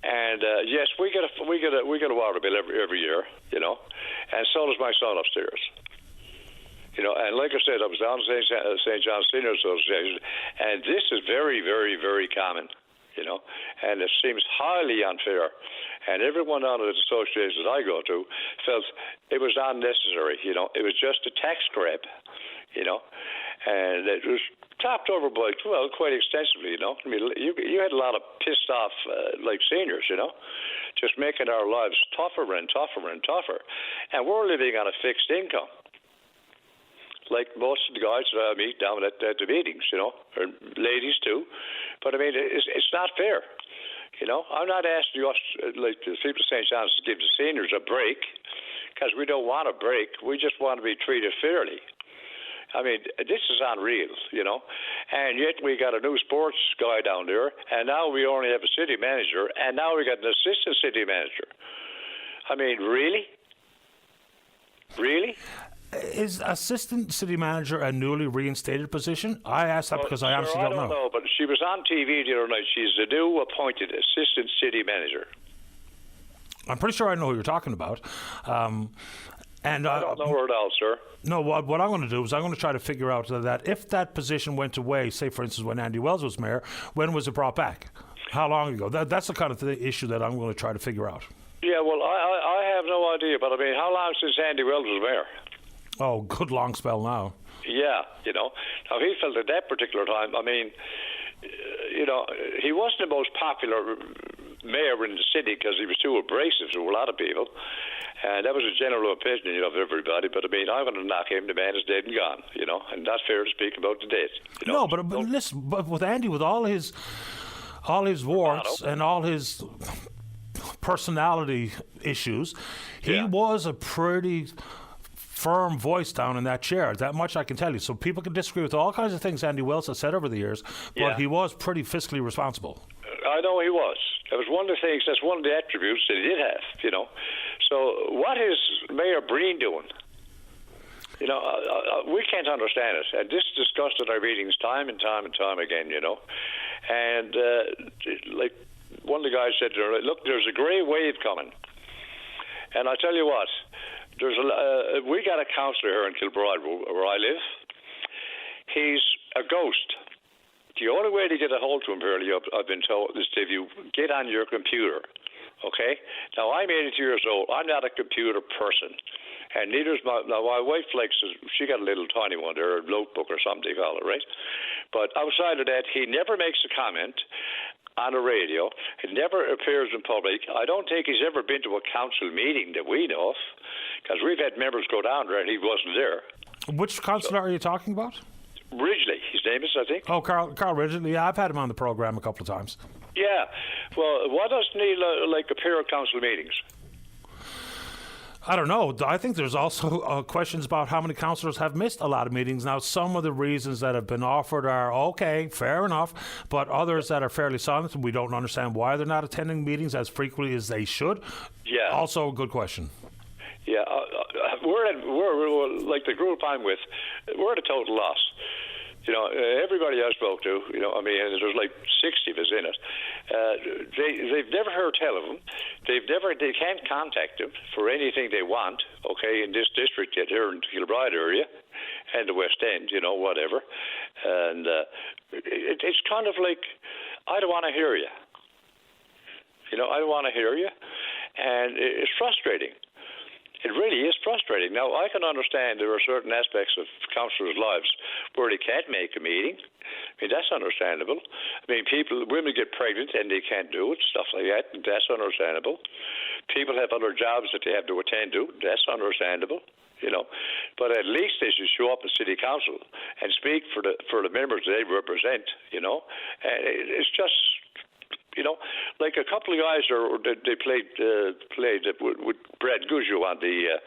And yes, we get a water bill every year, you know, and so does my son upstairs. You know, and like I said, I was down at St. John's Senior Association, and this is very, very, very common. You know, and it seems highly unfair. And everyone out of the associations that I go to felt it was unnecessary. You know, it was just a tax grab. You know, and it was topped over by quite extensively. You know, I mean, you had a lot of pissed off like seniors. You know, just making our lives tougher and tougher and tougher, and we're living on a fixed income. Like most of the guys that I meet down at the meetings, you know, or ladies too. But I mean, it's not fair. You know, I'm not asking us, like the people of St. John's, to give the seniors a break, because we don't want a break. We just want to be treated fairly. I mean, this is unreal, you know. And yet we got a new sports guy down there, and now we only have a city manager, and now we got an assistant city manager. I mean, really? Really? Is assistant city manager a newly reinstated position? I asked that because I honestly don't know. I don't know, but she was on TV the other night. She's the new appointed assistant city manager. I'm pretty sure I know who you're talking about. And I don't know her at all, sir. No, what I'm going to do is I'm going to try to figure out that if that position went away, say, for instance, when Andy Wells was mayor, when was it brought back? How long ago? That's the kind of issue that I'm going to try to figure out. Yeah, well, I have no idea, but I mean, how long since Andy Wells was mayor? Oh, good long spell now. Yeah, you know. Now, he felt at that particular time, I mean, you know, he wasn't the most popular mayor in the city because he was too abrasive to a lot of people. And that was a general opinion of everybody. But, I mean, I'm going to knock him. The man is dead and gone, you know. And that's fair to speak about the dead. You know? No, but listen, but with Andy, with all his warts and all his personality issues, he was a pretty firm voice down in that chair. That much I can tell you. So people can disagree with all kinds of things Andy Wells has said over the years, but he was pretty fiscally responsible. I know he was. That was one of the things, that's one of the attributes that he did have, you know. So what is Mayor Breen doing? You know, we can't understand it. And this is discussed at our meetings time and time and time again, you know. And like one of the guys said, look, there's a grey wave coming. And I tell you what, we got a councillor here in Kilbride where I live. He's a ghost. The only way to get a hold of him, really, I've been told, is if you get on your computer. Okay? Now, I'm 82 years old. I'm not a computer person. And neither is my wife likes, she got a little tiny one there, a notebook or something they call it, right? But outside of that, he never makes a comment on the radio. He never appears in public. I don't think he's ever been to a council meeting that we know of, because we've had members go down there and he wasn't there. Which councillor are you talking about? Ridgely, his name is, I think. Oh, Carl Ridgely. Yeah, I've had him on the program a couple of times. Yeah. Well, why doesn't he appear at council meetings? I don't know. I think there's also questions about how many councillors have missed a lot of meetings. Now, some of the reasons that have been offered are okay, fair enough, but others that are fairly silent, and we don't understand why they're not attending meetings as frequently as they should. Yeah. Also a good question. Yeah. We're like the group I'm with, we're at a total loss. You know, everybody I spoke to, you know, I mean, there's like 60 of us in it. They've never heard tell of them. They can't contact them for anything they want, okay, in this district here in the Kilbride area. and the West End, whatever. And it's kind of like, I don't want to hear you. I don't want to hear you. And it's frustrating. It really is frustrating. Now, I can understand there are certain aspects of councillors' lives where they can't make a meeting. I mean, that's understandable. I mean, women get pregnant and they can't do it, stuff like that. That's understandable. People have other jobs that they have to attend to. That's understandable. But at least they should show up in city council and speak for the members they represent. And it's just. Like a couple of guys they played with Brad Guzzo on the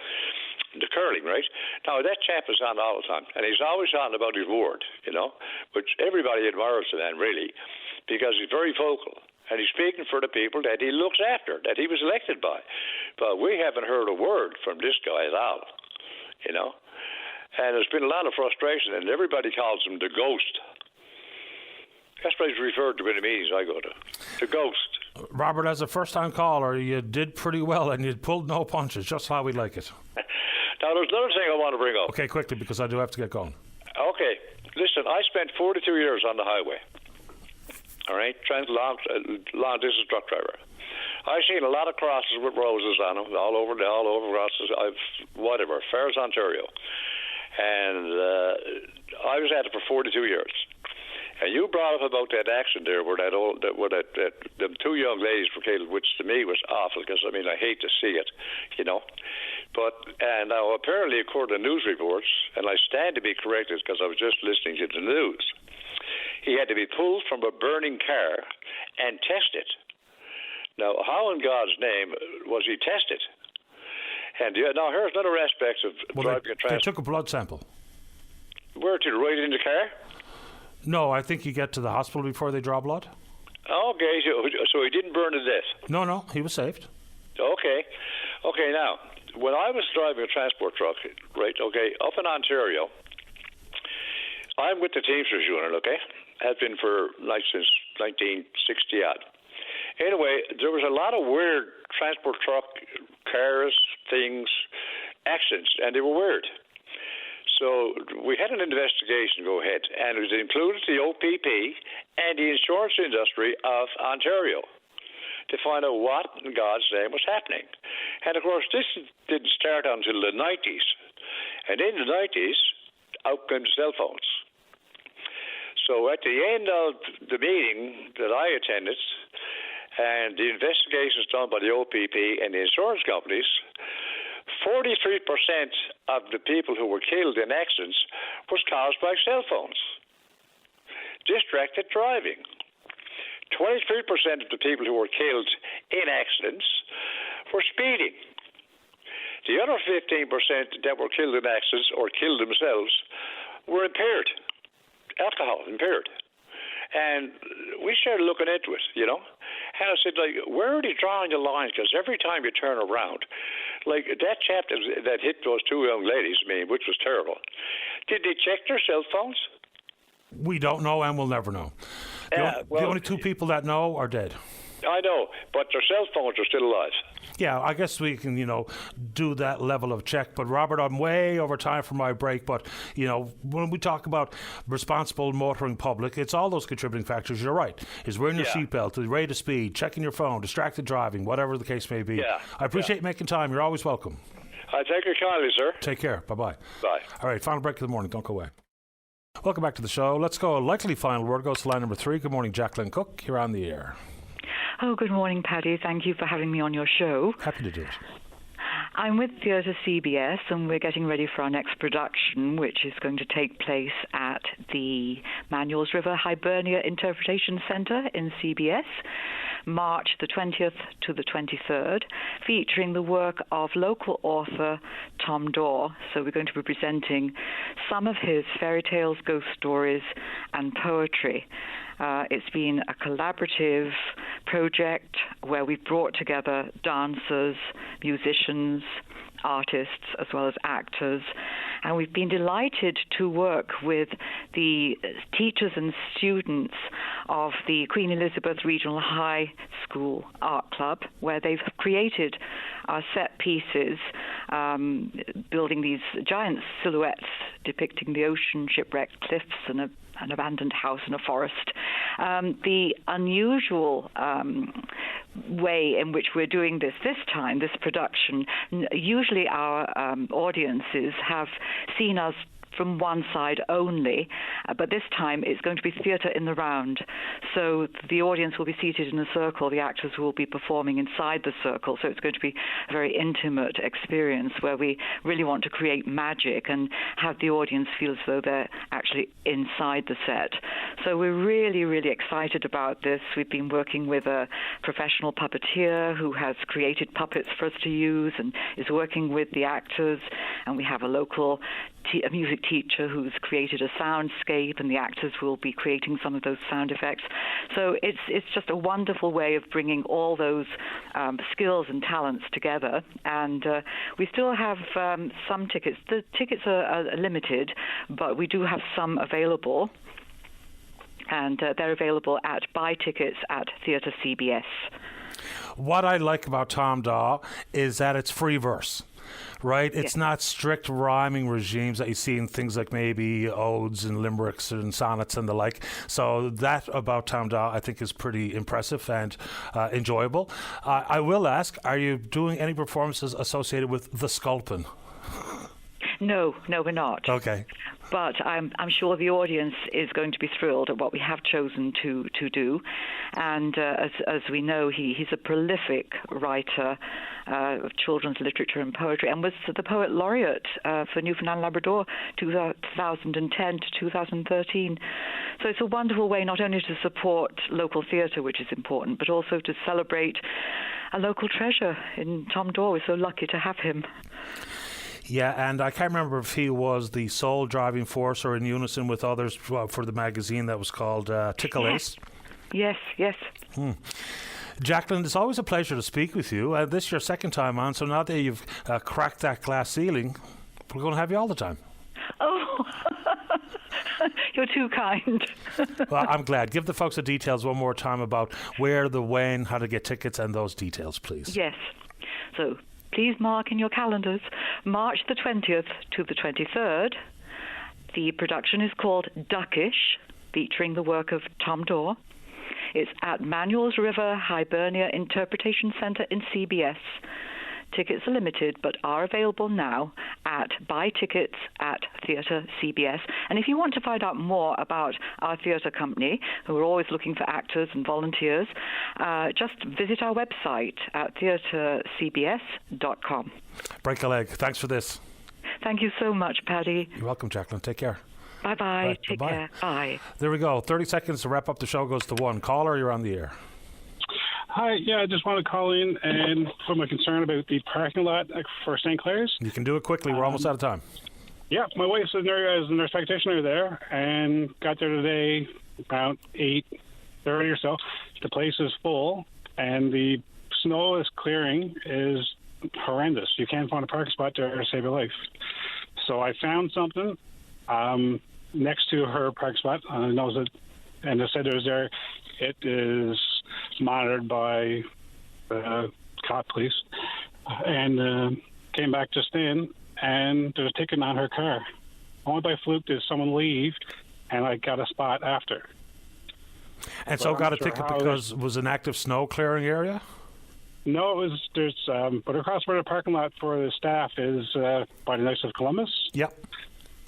curling, right? Now that chap is on all the time, and he's always on about his ward, which everybody admires the man really, because he's very vocal and he's speaking for the people that he looks after, that he was elected by. But we haven't heard a word from this guy at all, And there's been a lot of frustration, and everybody calls him the ghost. That's what he's referred to in the meetings I go to. The ghost. Robert, as a first-time caller, you did pretty well and you pulled no punches, just how we like it. Now, there's another thing I want to bring up. Okay, quickly, because I do have to get going. Okay. Listen, I spent 42 years on the highway. All right? Long-distance truck driver. I've seen a lot of crosses with roses on them, all over crosses, Ferris, Ontario. And I was at it for 42 years. And you brought up about that accident there where them two young ladies were killed, which to me was awful because, I hate to see it, And now apparently, according to news reports, and I stand to be corrected because I was just listening to the news, he had to be pulled from a burning car and tested. Now, how in God's name was he tested? And now here's another aspect of driving a transport. They took a blood sample. Where, to the right in the car? No, I think you get to the hospital before they draw blood. Okay, so he didn't burn to death? No, he was saved. Okay, now, when I was driving a transport truck, right, up in Ontario, I'm with the Teamsters unit, has been since 1960-odd. Anyway, there was a lot of weird transport truck, cars, things, accidents, and they were weird. So we had an investigation go ahead, and it included the OPP and the insurance industry of Ontario to find out what in God's name was happening. And, of course, this didn't start until the 90s. And in the 90s, out came cell phones. So at the end of the meeting that I attended, and the investigations done by the OPP and the insurance companies, 43% of the people who were killed in accidents was caused by cell phones. Distracted driving. 23% of the people who were killed in accidents were speeding. The other 15% that were killed in accidents or killed themselves were impaired. Alcohol impaired. And we started looking into it, And I said, where are they drawing the lines? Because every time you turn around, that chap that hit those two young ladies, which was terrible, did they check their cell phones? We don't know and we'll never know. The only two people that know are dead. I know, but their cell phones are still alive. Yeah, I guess we can, do that level of check. But, Robert, I'm way over time for my break. But, when we talk about responsible motoring public, it's all those contributing factors. You're right. Is wearing your seatbelt, the rate of speed, checking your phone, distracted driving, whatever the case may be. Yeah. I appreciate making time. You're always welcome. I take your kindly, sir. Take care. Bye-bye. Bye. All right, final break of the morning. Don't go away. Welcome back to the show. Let's go. Likely final word goes to line number 3. Good morning, Jacqueline Cook. You're on the air. Oh, good morning, Paddy. Thank you for having me on your show. Happy to do it. I'm with Theatre CBS, and we're getting ready for our next production, which is going to take place at the Manuels River Hibernia Interpretation Centre in CBS, March the 20th to the 23rd, featuring the work of local author Tom Dorr. So we're going to be presenting some of his fairy tales, ghost stories, and poetry. It's been a collaborative project where we've brought together dancers, musicians, artists, as well as actors. And we've been delighted to work with the teachers and students of the Queen Elizabeth Regional High School Art Club, where they've created our set pieces, building these giant silhouettes depicting the ocean, shipwrecked cliffs, and an abandoned house in a forest. The unusual way in which we're doing this time, this production, usually our audiences have seen us from one side only, but this time it's going to be theatre in the round. So the audience will be seated in a circle, the actors will be performing inside the circle, so it's going to be a very intimate experience where we really want to create magic and have the audience feel as though they're actually inside the set. So we're really, really excited about this. We've been working with a professional puppeteer who has created puppets for us to use and is working with the actors, and we have a local a music teacher who's created a soundscape, and the actors will be creating some of those sound effects. So it's just a wonderful way of bringing all those skills and talents together. And we still have some tickets. The tickets are limited, but we do have some available. And they're available at buy tickets at Theatre CBS. What I like about Tom Daw is that it's free verse. Right? It's yes. not strict rhyming regimes that you see in things like maybe odes and limericks and sonnets and the like. So that about Tom Daw, I think, is pretty impressive and enjoyable. I will ask, are you doing any performances associated with the Sculpin? No, we're not. Okay. But I'm sure the audience is going to be thrilled at what we have chosen to do. And as we know, he's a prolific writer of children's literature and poetry, and was the Poet Laureate for Newfoundland and Labrador 2010 to 2013. So it's a wonderful way not only to support local theatre, which is important, but also to celebrate a local treasure in Tom Daw. We're so lucky to have him. Yeah, and I can't remember if he was the sole driving force or in unison with others for the magazine that was called Tickle Ace. Yes. Jacqueline, it's always a pleasure to speak with you. This is your second time on, so now that you've cracked that glass ceiling, we're going to have you all the time. Oh, you're too kind. Well, I'm glad. Give the folks the details one more time about where, the when, how to get tickets, and those details, please. Yes. So please mark in your calendars March the 20th to the 23rd. The production is called Duckish, featuring the work of Tom Daw. It's at Manuals River Hibernia Interpretation Centre in CBS. Tickets are limited but are available now at buy tickets at Theatre CBS. And if you want to find out more about our theatre company, who are always looking for actors and volunteers, just visit our website at theatrecbs.com. Break a leg. Thanks for this. Thank you so much, Paddy. You're welcome, Jacqueline. Take care. Bye-bye. Right, Take bye-bye. care. Bye. There we go. 30 seconds to wrap up the show goes to one. Caller, you're on the air. Hi, yeah, I just want to call in and put my concern about the parking lot for St. Clair's. You can do it quickly. We're almost out of time. Yeah, my wife's a nurse practitioner there and got there today about 8:30 or so. The place is full and the snow is clearing is horrendous. You can't find a parking spot there to save your life. So I found something next to her parking spot. And it said it was there. It is monitored by the cop police, and came back just in, and there's a ticket on her car. Only by fluke did someone leave, and I got a spot after. And so got a ticket because it was an active snow clearing area? No, it was but across where the parking lot for the staff is by the Knights of Columbus. Yep.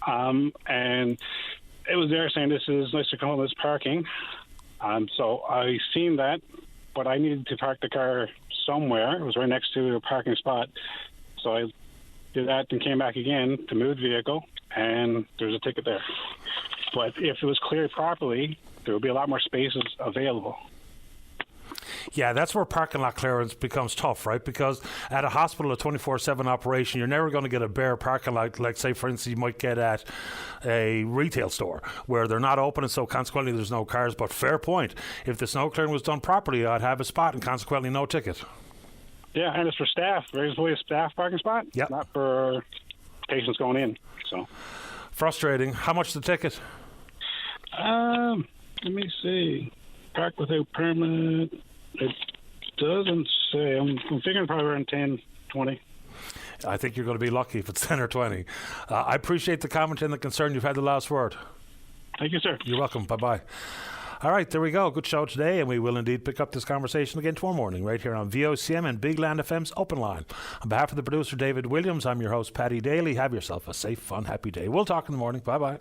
And it was there saying this is Knights of Columbus parking. So I seen that, but I needed to park the car somewhere. It was right next to a parking spot. So I did that and came back again to move the vehicle, and there's a ticket there. But if it was cleared properly, there would be a lot more spaces available. Yeah, that's where parking lot clearance becomes tough, right? Because at a hospital, a 24/7 operation, you're never going to get a bare parking lot, like, say, for instance, you might get at a retail store where they're not open, and so consequently there's no cars. But fair point. If the snow clearing was done properly, I'd have a spot and consequently no ticket. Yeah, and it's for staff. There's a staff parking spot, not for patients going in. So frustrating. How much the ticket? Let me see. Park without permit. It doesn't say. I'm figuring probably around 10, 20. I think you're going to be lucky if it's 10 or 20. I appreciate the comment and the concern. You've had the last word. Thank you, sir. You're welcome. Bye-bye. All right, there we go. Good show today, and we will indeed pick up this conversation again tomorrow morning right here on VOCM and Big Land FM's Open Line. On behalf of the producer, David Williams, I'm your host, Paddy Daly. Have yourself a safe, fun, happy day. We'll talk in the morning. Bye-bye.